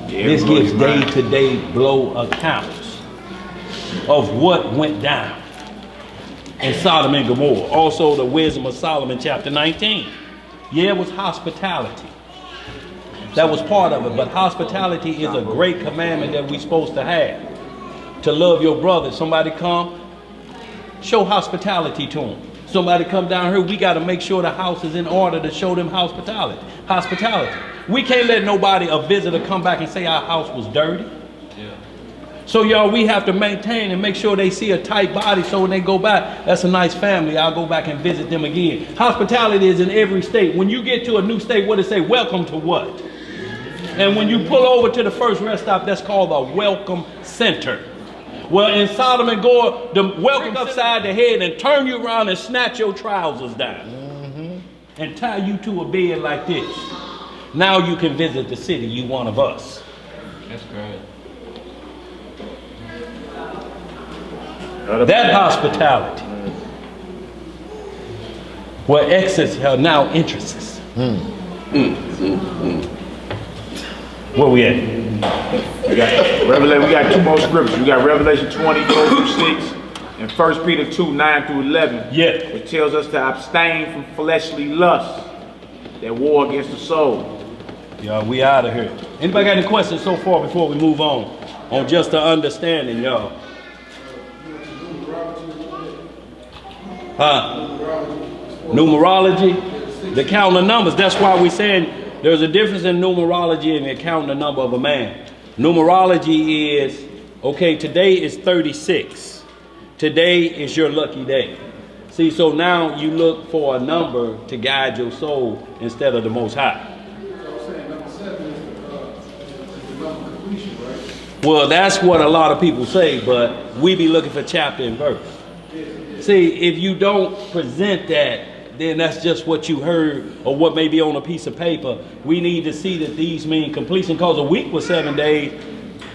this gives day-to-day blow accounts of what went down in Sodom and Gomorrah. Also the wisdom of Solomon, chapter 19. Yeah, it was hospitality. That was part of it, but hospitality is a great commandment that we're supposed to have. To love your brother. Somebody come, show hospitality to him. somebody come down here, we got to make sure the house is in order to show them hospitality. We can't let nobody, a visitor, come back and say our house was dirty. So y'all, we have to maintain and make sure they see a tight body, so when they go back, that's a nice family, I'll go back and visit them again. Hospitality is in every state. When you get to a new state, what does it say? Welcome to what? And when you pull over to the first rest stop, that's called a welcome center. Well, in Sodom and Gomorrah, the welcome upside the head and turn you around and snatch your trousers down and tie you to a bed like this. Now you can visit the city, you one of us. That's great. That hospitality, where excess now interests us. Where we at? We got two more scriptures. We got Revelation 20:4-6 and 1 Peter 2:9-11. Yeah. Which tells us to abstain from fleshly lusts that war against the soul. Y'all, we out of here. Anybody got any questions so far before we move on just the understanding, y'all? Numerology, the count of numbers. That's why we're saying there's a difference in numerology and the count the number of a man. Numerology is, okay, today is 36. Today is your lucky day. See, so now you look for a number to guide your soul instead of the Most High. Well, that's what a lot of people say, but we be looking for chapter and verse. See, if you don't present that, then that's just what you heard or what may be on a piece of paper. We need to see that these mean completion, because a week was 7 days.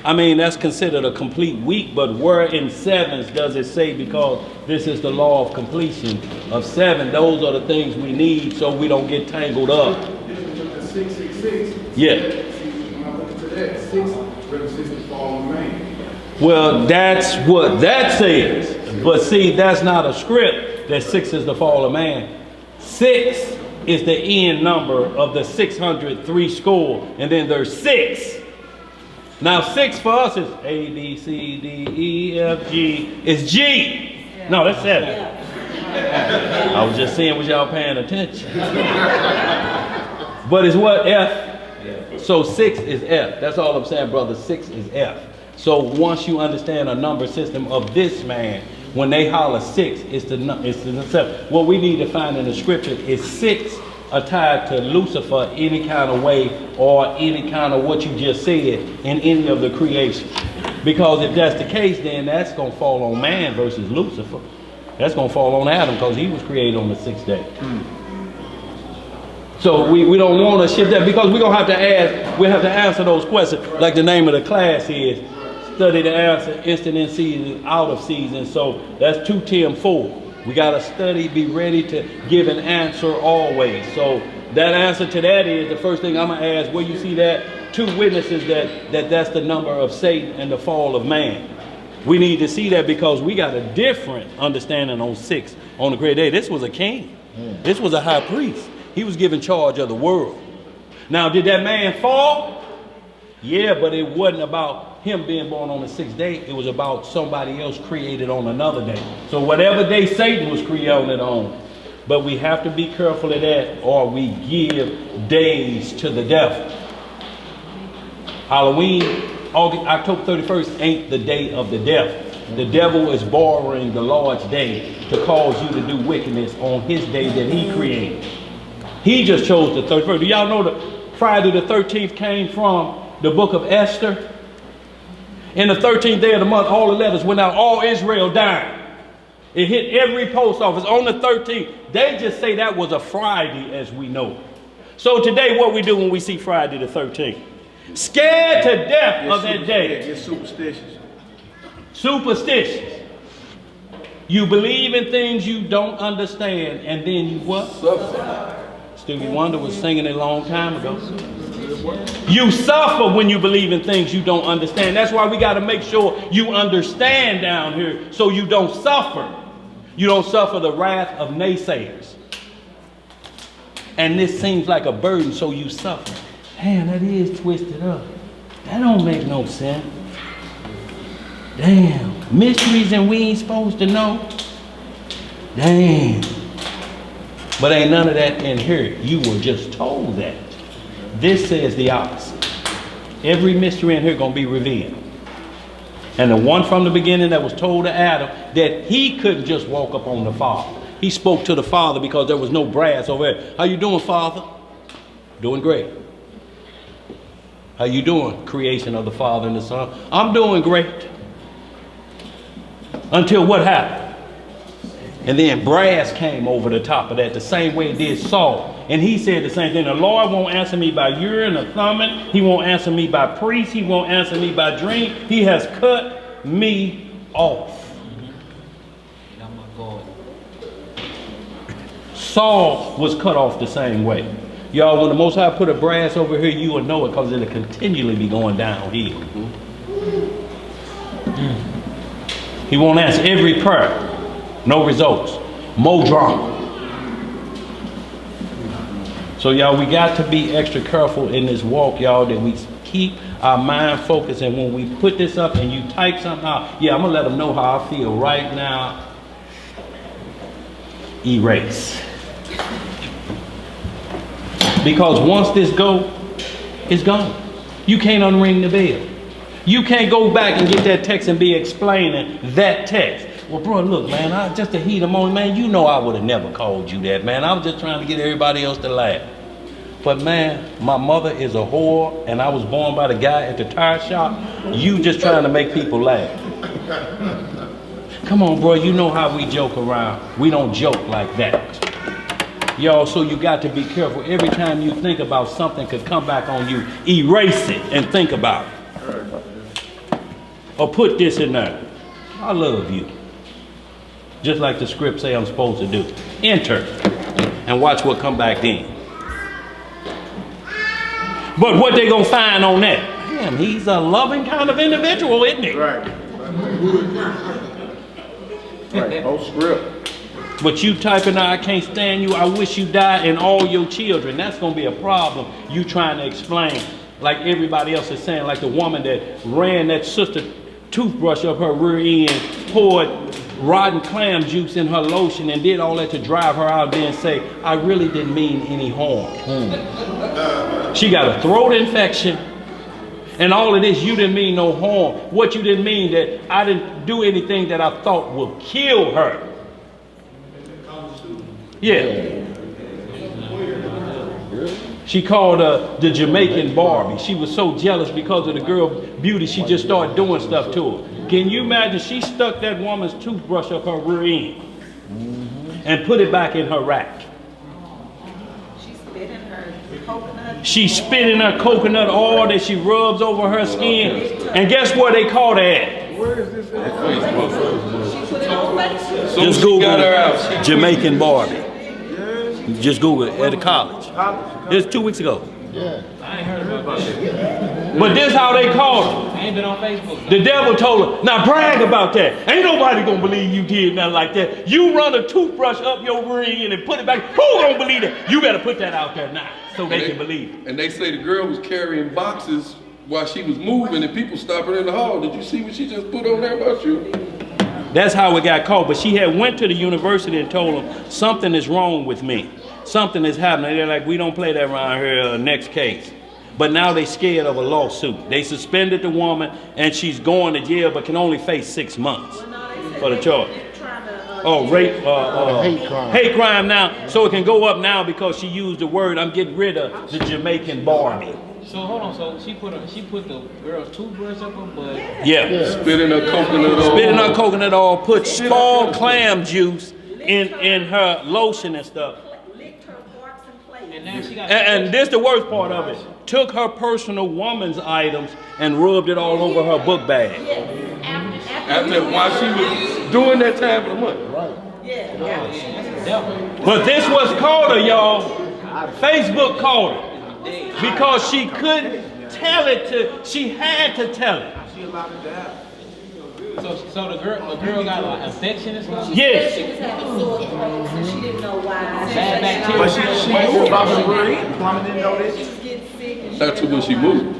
I mean, that's considered a complete week, but where in sevens does it say, because this is the law of completion of 7? Those are the things we need so we don't get tangled up. 666. Yeah. When I look into that, 6 represents the fallen man. Well, that's what that says. But see, that's not a script that 6 is the fall of man. 6 is the end number of the 603 score, and then there's 6. Now 6 for us is A, B, C, D, E, F, G. It's G. No, that's 7. I was just seeing was y'all paying attention. But it's what? F. So 6 is F. That's all I'm saying, brother. 6 is F. So once you understand a number system of this man, when they holler 6, it's the 7. What we need to find in the scripture is 6 are tied to Lucifer any kind of way, or any kind of what you just said in any of the creation. Because if that's the case, then that's going to fall on man versus Lucifer. That's going to fall on Adam, because he was created on the 6th day. So we don't want to shift that, because we're going to have to ask, we have to answer those questions, like the name of the class is. Study the answer, instant in season, out of season. So that's 2:10:4. We got to study, be ready to give an answer always. So that answer to that is, the first thing I'm going to ask, where you see that? 2 witnesses that's the number of Satan and the fall of man. We need to see that, because we got a different understanding on 6 on the great day. This was a king. This was a high priest. He was given charge of the world. Now, did that man fall? Yeah, but it wasn't about him being born on the 6th day. It was about somebody else created on another day. So whatever day Satan was created on. But we have to be careful of that, or we give days to the devil. Halloween, October 31st ain't the day of the devil. The devil is borrowing the Lord's day to cause you to do wickedness on his day that he created. He just chose the 31st. Do y'all know that Friday the 13th came from the book of Esther? In the 13th day of the month, all the letters went out, all Israel died. It hit every post office on the 13th. They just say that was a Friday as we know it. So today, what we do when we see Friday the 13th? Scared to death of that day. Get superstitious. Superstitious. You believe in things you don't understand, and then you what? Stevie Wonder was singing it a long time ago. You suffer when you believe in things you don't understand. That's why we got to make sure you understand down here, so you don't suffer. You don't suffer the wrath of naysayers. And this seems like a burden, so you suffer. Damn, that is twisted up. That don't make no sense. Damn, mysteries and we ain't supposed to know. Damn. But ain't none of that in here. You were just told that. This says the opposite. Every mystery in here gonna be revealed. And the one from the beginning that was told to Adam that he couldn't just walk up on the Father. He spoke to the Father because there was no brass over there. How you doing, Father? Doing great. How you doing, creation of the Father and the Son? I'm doing great. Until what happened? And then brass came over the top of that the same way it did Saul. And he said the same thing. The Lord won't answer me by Urim or Thummim. He won't answer me by priest. He won't answer me by dream. He has cut me off. Saul was cut off the same way. Y'all, when the Most High put a brass over here, you will know it because it'll continually be going downhill. He won't answer every prayer. No results. More drama. So y'all, we got to be extra careful in this walk, y'all, that we keep our mind focused. And when we put this up and you type something out, yeah, I'm going to let them know how I feel right now. Erase. Because once this go, it's gone. You can't unring the bell. You can't go back and get that text and be explaining that text. Well, bro, look, man, just to heat them on, man, you know I would have never called you that, man. I was just trying to get everybody else to laugh. But, man, my mother is a whore, and I was born by the guy at the tire shop. You just trying to make people laugh. Come on, bro, you know how we joke around. We don't joke like that. Y'all, so you got to be careful. Every time you think about something could come back on you, erase it and think about it. Or put this in there. I love you. Just like the script say I'm supposed to do. Enter and watch what come back in. But what they gonna find on that? Damn, he's a loving kind of individual, isn't he? Right. Right. Whole script. But you typing out, I can't stand you, I wish you died, and all your children. That's gonna be a problem. You trying to explain like everybody else is saying, like the woman that ran that sister toothbrush up her rear end, poured rotten clam juice in her lotion and did all that to drive her out there and say, I really didn't mean any harm. She got a throat infection and all of this, you didn't mean no harm. What you didn't mean that I didn't do anything that I thought would kill her. Yeah. She called the Jamaican Barbie. She was so jealous because of the girl's beauty, she just started doing stuff to her. Can you imagine? She stuck that woman's toothbrush up her rear end and put it back in her rack. She spit in her coconut. She spit in her coconut oil that she rubs over her skin. And guess where they caught her at? Where is this at? She put it on Facebook. Just Google Jamaican Barbie. Just Google it at the college. It's 2 weeks ago. Yeah. I ain't heard about that. But this how they called her. I ain't been on Facebook. The devil told her, now brag about that. Ain't nobody gonna believe you did nothing like that. You run a toothbrush up your rear end and put it back. Who gonna believe that? You better put that out there now so they can believe it. And they say the girl was carrying boxes while she was moving and people stopped her in the hall. Did you see what she just put on there about you? That's how it got caught. But she had went to the university and told them, something is wrong with me. Something is happening. They're like, we don't play that around here, next case. But now they scared of a lawsuit. They suspended the woman and she's going to jail but can only face 6 months for the charge. Oh, rape, hate crime now. So it can go up now because she used the word, I'm getting rid of the Jamaican Barbie. So hold on, so she put the girl's toothbrush up her butt. Yeah. Spit in her coconut oil. Spit in her coconut oil, put spoiled clam juice in her lotion and stuff. And this the worst part of it. Took her personal woman's items and rubbed it all over her book bag. After while she was doing that time of the month. But this was called her, y'all. Facebook called her. Because she couldn't tell it she had to tell it. So the girl got like infection and stuff? Yes. She was having sore throat, so she didn't know why. Bad bacteria. But she knew about the word. Plumber didn't know this. She was getting sick. That's when she moved.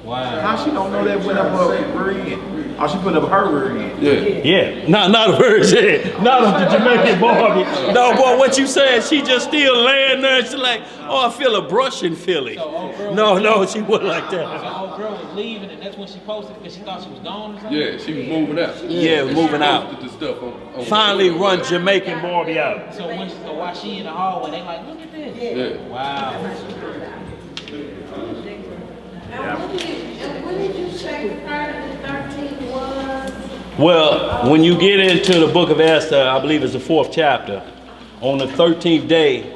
Wow. How she don't know that went up her rear end? Oh, she put up her rear end. Yeah, not a virgin, not of the Jamaican Barbie. No, boy, what you saying? She just still laying there. She's like, oh, I feel a brushing feeling. No, she wasn't like So that. old girl was leaving, and that's when she posted because she thought she was gone or something? Yeah, she was moving out. Yeah, moving out. Posted the stuff on Finally run Jamaican Barbie out. So while she in the hallway, they like, look at this. Yeah. Wow. And what did you say Friday the 13th was? Well, when you get into the book of Esther, I believe it's the 4th chapter, on the 13th day,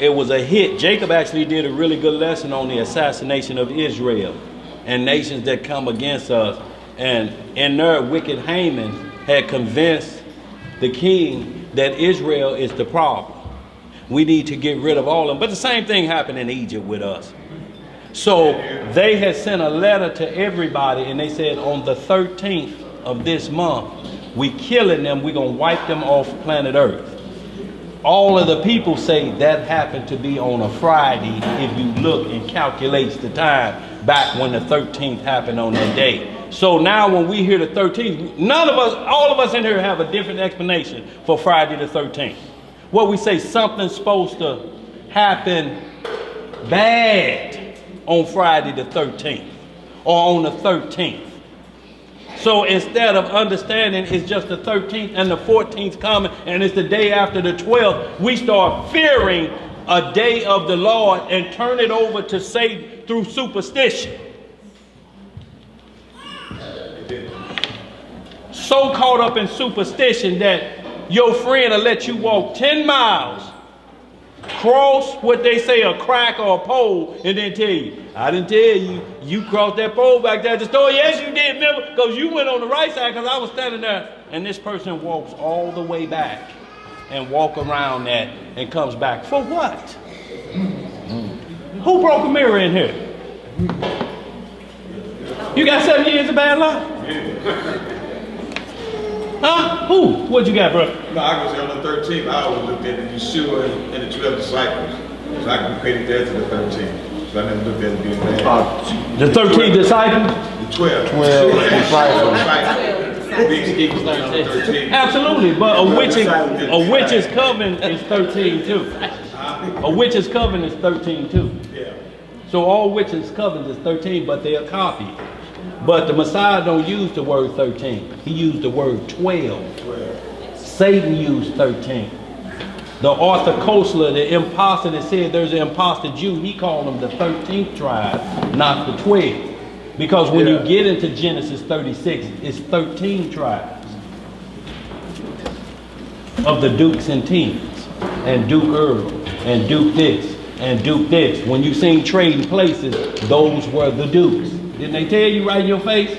it was a hit. Jacob actually did a really good lesson on the assassination of Israel and nations that come against us. And in there, wicked Haman had convinced the king that Israel is the problem. We need to get rid of all of them. But the same thing happened in Egypt with us. So they had sent a letter to everybody, and they said on the 13th of this month, we killing them, we're going to wipe them off planet Earth. All of the people say that happened to be on a Friday if you look and calculates the time back when the 13th happened on that day. So now when we hear the 13th, all of us in here have a different explanation for Friday the 13th. What we say, something's supposed to happen bad on Friday the 13th or on the 13th. So instead of understanding it's just the 13th and the 14th coming and it's the day after the 12th, we start fearing a day of the Lord and turn it over to Satan through superstition. So caught up in superstition that your friend will let you walk 10 miles, cross what they say a crack or a pole, and then tell you, I didn't tell you, you crossed that pole back there at the store. Yes, you did, remember, because you went on the right side because I was standing there. And this person walks all the way back and walk around that and comes back. For what? Who broke a mirror in here? You got 7 years of bad luck? Huh? Who? What you got, bro? No, I was on the 13th. I always looked at Yeshua and the 12 disciples. So I compared that to the 13th. So I never looked at it being bad. The 13 disciples? The 12. 12 disciples. Big equals 13. Absolutely, but a witch's coven is 13 too. A witch's coven is 13 too. Yeah. So all witches' covens is 13, but they are copied. But the Messiah don't use the word 13. He used the word 12. Satan used 13. The Arthur Koestler, the imposter that said there's an imposter Jew, he called them the 13th tribe, not the 12. Because when you get into Genesis 36, it's 13 tribes of the dukes and teens, and Duke Earl, and Duke this, and Duke this. When you seen trading places, those were the dukes. Didn't they tell you right in your face?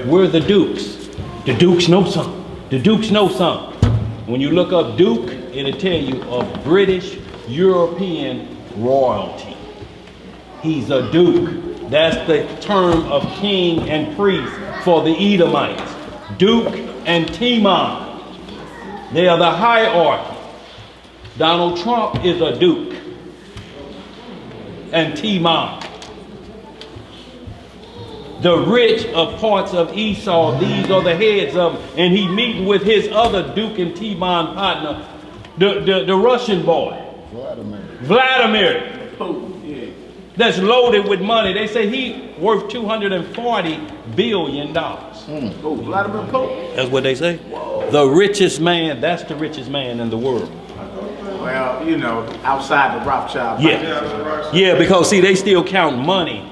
We're the dukes. The dukes know something. The dukes know something. When you look up Duke, it'll tell you of British European royalty. He's a duke. That's the term of king and priest for the Edomites. Duke and Timon. They are the hierarchy. Donald Trump is a duke. And Timon. The rich of parts of Esau, these are the heads of them. And he meeting with his other Duke and Timon partner, the Russian boy. Vladimir. That's loaded with money. They say he worth $240 billion. Oh, Vladimir Pope. That's what they say. Whoa. The richest man, that's the richest man in the world. Well, you know, outside the Rothschild. Yeah, because see, they still count money.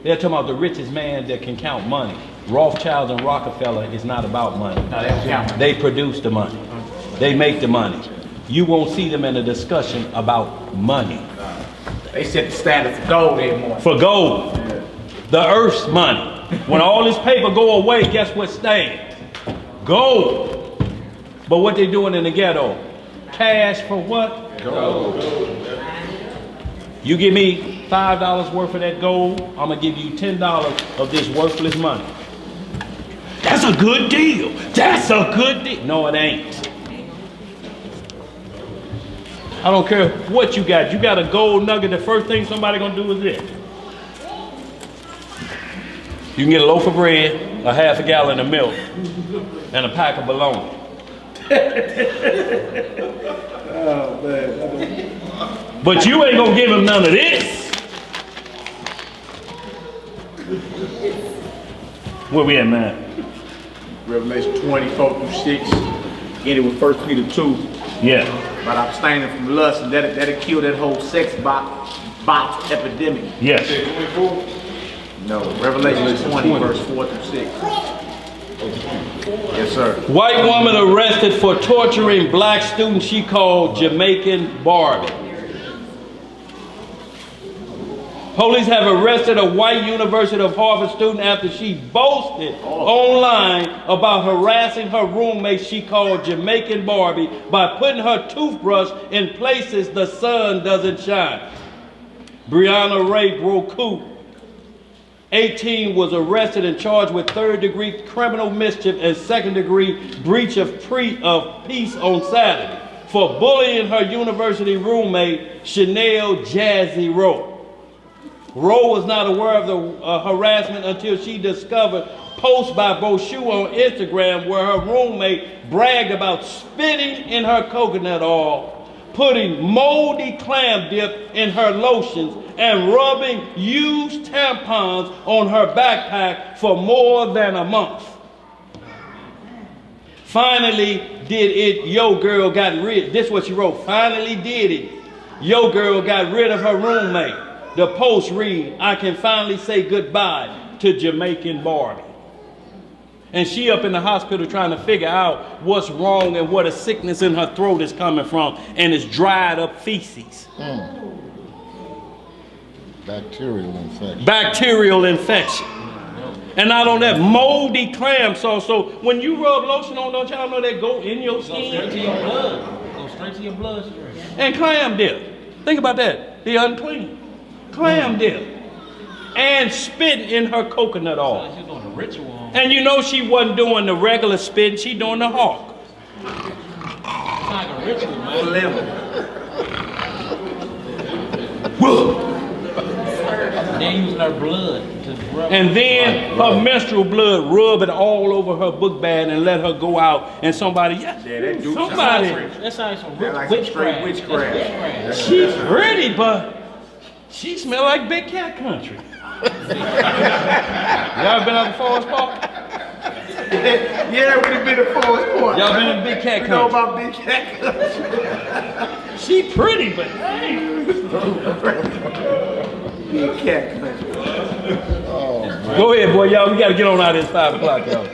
They're talking about the richest man that can count money. Rothschild and Rockefeller is not about money. No, they don't count. They produce the money. They make the money. You won't see them in a discussion about money. They set the standard for gold every morning. For gold. Yeah. The earth's money. When all this paper go away, guess what stays? Gold. But what they doing in the ghetto? Cash for what? Gold. You give me $5 worth of that gold, I'm gonna give you $10 of this worthless money. That's a good deal. That's a good deal. No, it ain't. I don't care what you got. You got a gold nugget, the first thing somebody gonna do is this. You can get a loaf of bread, a half a gallon of milk, and a pack of bologna. Oh, man. But you ain't gonna give him none of this. Where we at, man? Revelation 24 through 6. Ended with 1 Peter 2. Yeah. But abstaining from lust, and that'll kill that whole sex box epidemic. Yes. No, Revelation 20, verse 4 through 6. Yes, sir. White woman arrested for torturing black student she called Jamaican Barbie. Police have arrested a white University of Harvard student after she boasted online about harassing her roommate she called Jamaican Barbie by putting her toothbrush in places the sun doesn't shine. Brianna Ray Broku, 18, was arrested and charged with third-degree criminal mischief and second-degree breach of peace on Saturday for bullying her university roommate Chanel Jazzy Rowe. Rowe was not aware of the harassment until she discovered posts by Brochu on Instagram where her roommate bragged about spitting in her coconut oil, putting moldy clam dip in her lotions, and rubbing used tampons on her backpack for more than a month. Finally did it, yo girl got rid, this is what she wrote, finally did it, yo girl got rid of her roommate. The post read, I can finally say goodbye to Jamaican Barbie. And she up in the hospital trying to figure out what's wrong and what a sickness in her throat is coming from, and it's dried up feces. Bacterial infection. Bacterial infection. And not on that, moldy clam sauce. So when you rub lotion on, don't y'all know that go in your skin? Go straight to your blood. Go straight to your bloodstream. And clam dip. Think about that. The unclean. Clam dip. And spit in her coconut oil. She's doing a ritual. And you know she wasn't doing the regular spit, she doing the hawk. It's like a ritual, man. They're using her blood to rub. And then her menstrual blood, rub it all over her book bag and let her go out. And somebody, that do somebody. That's like some like some straight witchcraft. witchcraft. She's pretty, but she smell like Big Cat Country. Y'all been out to Forest Park? Yeah, we've been to Forest Park. Y'all been in Big Cat We know Country? about Big Cat Country. She pretty, but hey. Big Cat Country. Go ahead, boy, y'all. We got to get on out of this 5 o'clock, y'all.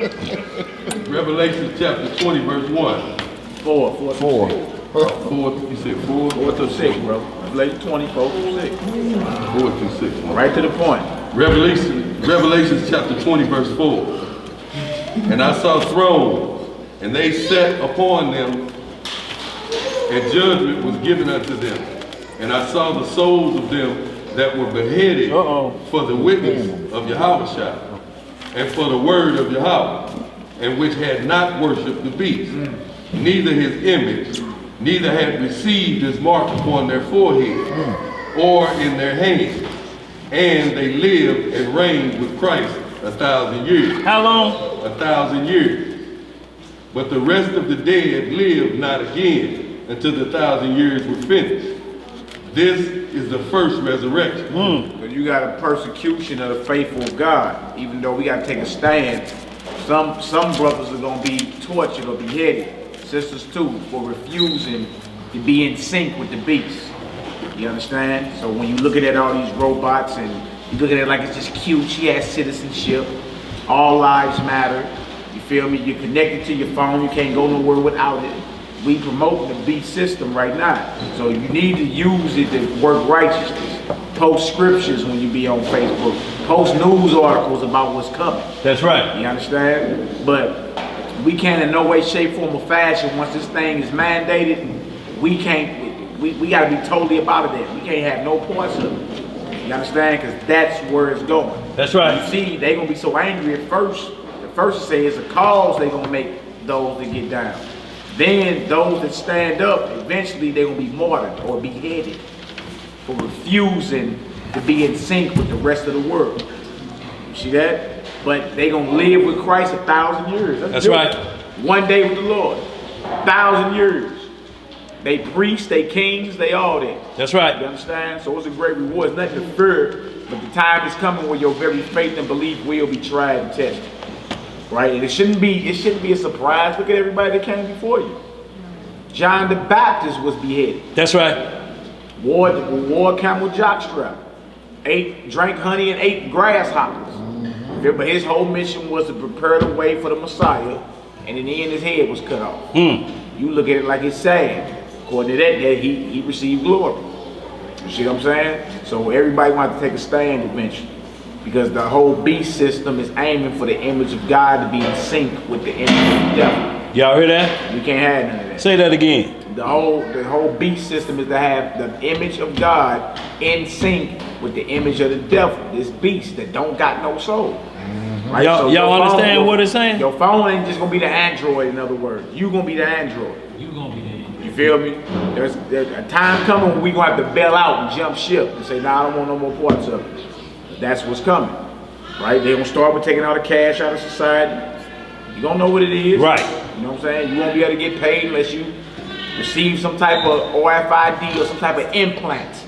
Revelation chapter 20, verse 1. 4. You said 4? 4 through 6, bro. Revelation 24 through 6. 4 through 6. Right to the point. Revelation chapter 20, verse 4. And I saw thrones, and they sat upon them, and judgment was given unto them. And I saw the souls of them that were beheaded for the witness of Yahweh and for the word of Yahweh, and which had not worshipped the beast, neither his image, neither had received his mark upon their forehead or in their hands. And they lived and reigned with Christ 1,000 years. How long? 1,000 years. But the rest of the dead lived not again until the 1,000 years were finished. This is the first resurrection. But you got a persecution of the faithful of God. Even though we got to take a stand, some brothers are going to be tortured or beheaded. Sisters too, for refusing to be in sync with the beast. You understand? So when you're looking at all these robots and you look at it like it's just cute, she has citizenship, all lives matter, you feel me? You're connected to your phone, you can't go nowhere without it. We promote the beast system right now. So you need to use it to work righteousness. Post scriptures when you be on Facebook. Post news articles about what's coming. That's right. You understand? But we can't in no way, shape, form, or fashion, once this thing is mandated, we can't, we got to be totally about it then. We can't have no parts of it. You understand? Because that's where it's going. That's right. You see, they're going to be so angry at first. The first to say it's a cause they're going to make those that get down. Then those that stand up, eventually they're going to be martyred or beheaded for refusing to be in sync with the rest of the world. You see that? but they gonna live with Christ 1,000 years. That's beautiful. right. One day with the Lord, 1,000 years. They priests, they kings, they all that. That's right. You understand? So it's a great reward. It's nothing to fear, but the time is coming where your very faith and belief will be tried and tested. Right? And it shouldn't be a surprise. Look at everybody that came before you. John the Baptist was beheaded. That's right. Wore camel jockstrap. Drank honey and ate grasshoppers. But his whole mission was to prepare the way for the Messiah, and in the end his head was cut off. You look at it like it's sad. According to that, he received glory. You see what I'm saying? So everybody wants to take a stand eventually, because the whole beast system is aiming for the image of God to be in sync with the image of the devil. Y'all hear that? You can't have none of that. Say that again. The whole beast system is to have the image of God in sync with the image of the devil. This beast that don't got no soul. Right? Y'all So understand what it's saying? Your phone ain't just gonna be the Android. In other words, you gonna be the Android. You gonna be there. You feel me? There's a time coming when we gonna have to bail out and jump ship and say, nah, I don't want no more parts of it. That's what's coming, right? They gonna start with taking all the cash out of society. You gonna know what it is, right? You know what I'm saying? You won't be able to get paid unless you receive some type of RFID or some type of implant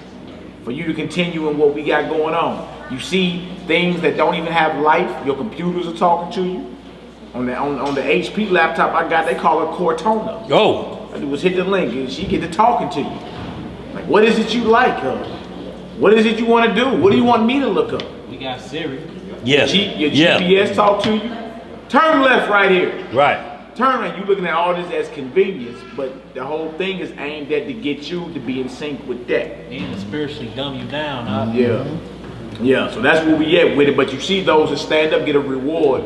for you to continue in what we got going on. You see things that don't even have life. Your computers are talking to you. On the HP laptop I got, they call it Cortana. Oh. I was hit the link and she get to talking to you. Like, what is it you like? What is it you want to do? What do you want me to look up? We got Siri. Yes. Your GPS talk to you. Turn left right here. Right. Turn right. You looking at all this as convenience, but the whole thing is aimed at to get you to be in sync with that. And to spiritually dumb you down, huh? Yeah. Yeah, so that's where we at with it. But you see those that stand up get a reward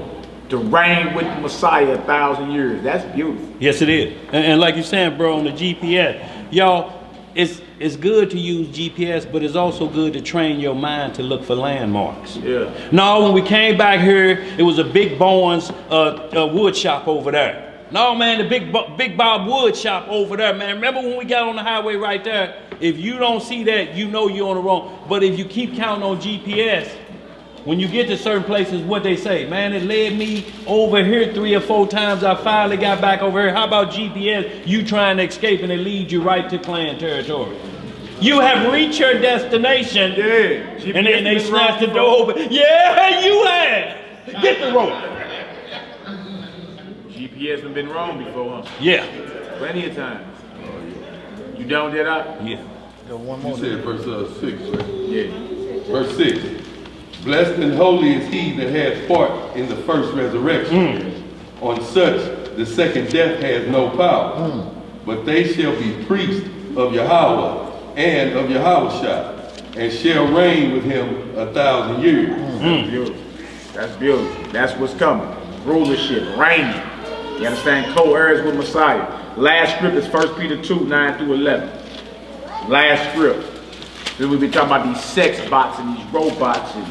to reign with the Messiah 1,000 years. That's beautiful. Yes, it is. And like you're saying, bro, on the GPS, y'all, it's good to use GPS, but it's also good to train your mind to look for landmarks. Yeah. No, when we came back here, it was a Big Bowen's wood shop over there. No, man, the Big Bob wood shop over there, man. Remember when we got on the highway right there? If you don't see that, you know you're on the wrong. But if you keep counting on GPS, when you get to certain places, what they say, man, it led me over here 3 or 4 times. I finally got back over here. How about GPS? You trying to escape and it leads you right to Klan territory. You have reached your destination. Yeah. GPS and then they snatch the door open. Yeah, you have. Get the rope. GPS has been wrong before, huh? Yeah. Plenty of times. You done with that out? Yeah. You said verse 6, right? Yeah. Verse 6. Blessed and holy is he that has part in the first resurrection. On such the second death has no power. But they shall be priests of Yahweh and of Yahushua, and shall reign with him 1,000 years. That's beautiful. That's beautiful. That's what's coming. Rulership, reigning. You understand? Co-heirs with Messiah. Last script is 1 Peter 2, 9 through 11. Last script. Then we'll be talking about these sex bots and these robots. And,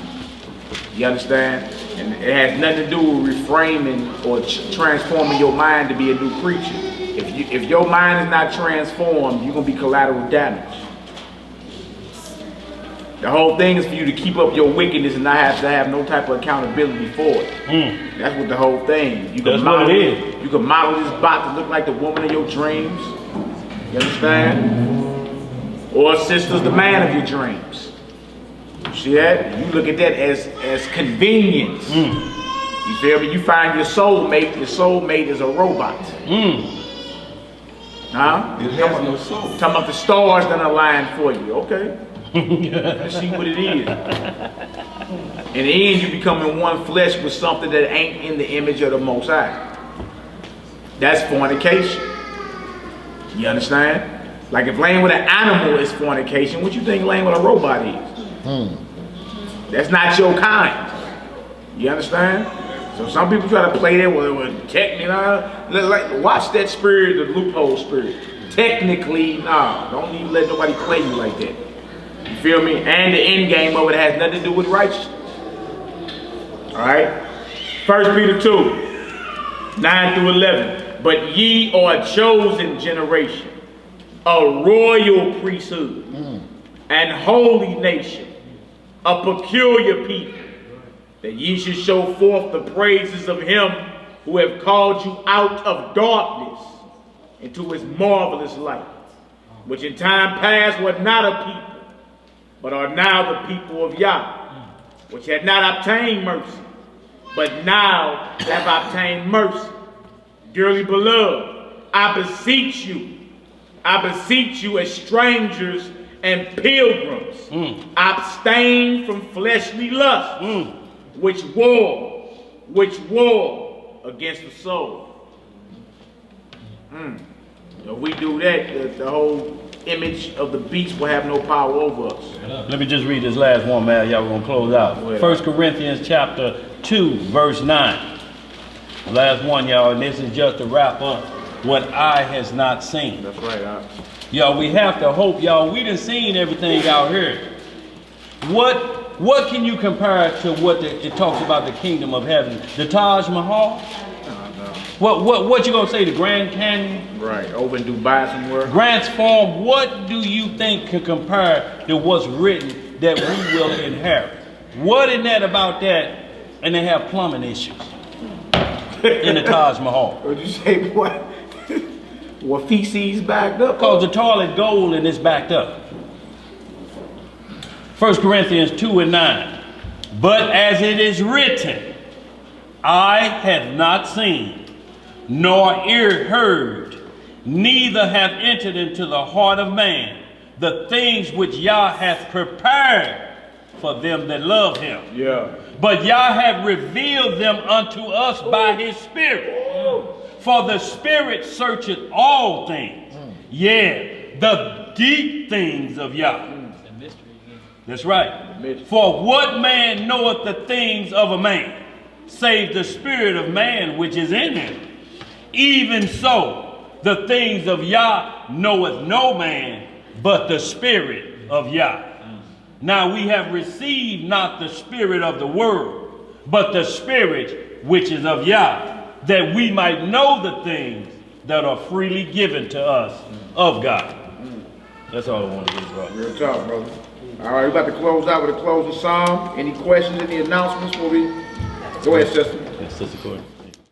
you understand? And it has nothing to do with reframing or transforming your mind to be a new creature. If your mind is not transformed, you're going to be collateral damage. The whole thing is for you to keep up your wickedness and not have to have no type of accountability for it. That's what the whole thing. You can model it. You can model this bot to look like the woman of your dreams. You understand? Or sister's the man of your dreams. You see that? You look at that as convenience. You feel me? You find your soulmate. Your soulmate is a robot. Huh? It has no soul. Talking about the stars that align for you. Okay. Let's see what it is. In the end, you become in one flesh with something that ain't in the image of the Most High. That's fornication. You understand? Like if laying with an animal is fornication, what you think laying with a robot is? That's not your kind. You understand? So some people try to play that with technically, like watch that spirit, the loophole spirit. Technically, nah, don't even let nobody play you like that. You feel me? And the end game of it has nothing to do with righteousness. Alright? 1 Peter 2, 9 through 11. But ye are a chosen generation, a royal priesthood, an holy nation, a peculiar people, that ye should show forth the praises of him who have called you out of darkness into his marvelous light, which in time past were not a people, but are now the people of Yah, which had not obtained mercy, but now have obtained mercy. Dearly beloved, I beseech you as strangers and pilgrims, abstain from fleshly lusts, which war against the soul. If we do that, the whole image of the beast will have no power over us. Let me just read this last one, man. Y'all, we're going to close out. 1 Corinthians chapter 2, verse 9. The last one, y'all, and this is just to wrap up what eye has not seen. That's right, y'all, we have to hope, y'all, we done seen everything out here. What can you compare to what it talks about the kingdom of heaven? The Taj Mahal? What you gonna say, the Grand Canyon? Right, over in Dubai somewhere. Grant's Farm, what do you think could compare to what's written that we will inherit? What in that about that? And they have plumbing issues in the Taj Mahal. What did you say, what? What, feces backed up? Because the toilet gold and it's backed up. 1 Corinthians 2 and 9. But as it is written, eye hath not seen, nor ear heard, neither have entered into the heart of man the things which Yah hath prepared for them that love him. Yeah. But Yah hath revealed them unto us by his Spirit. For the Spirit searcheth all things, yea, the deep things of Yah. That's right. For what man knoweth the things of a man, save the spirit of man which is in him? Even so, the things of Yah knoweth no man, but the Spirit of Yah. Now we have received not the spirit of the world, but the Spirit which is of Yah, that we might know the things that are freely given to us of God. That's all I want to do, bro. Real talk, brother. All right, we're about to close out with a closing psalm. Any questions, any announcements before we go ahead, sister? Yes, Sister Courtney.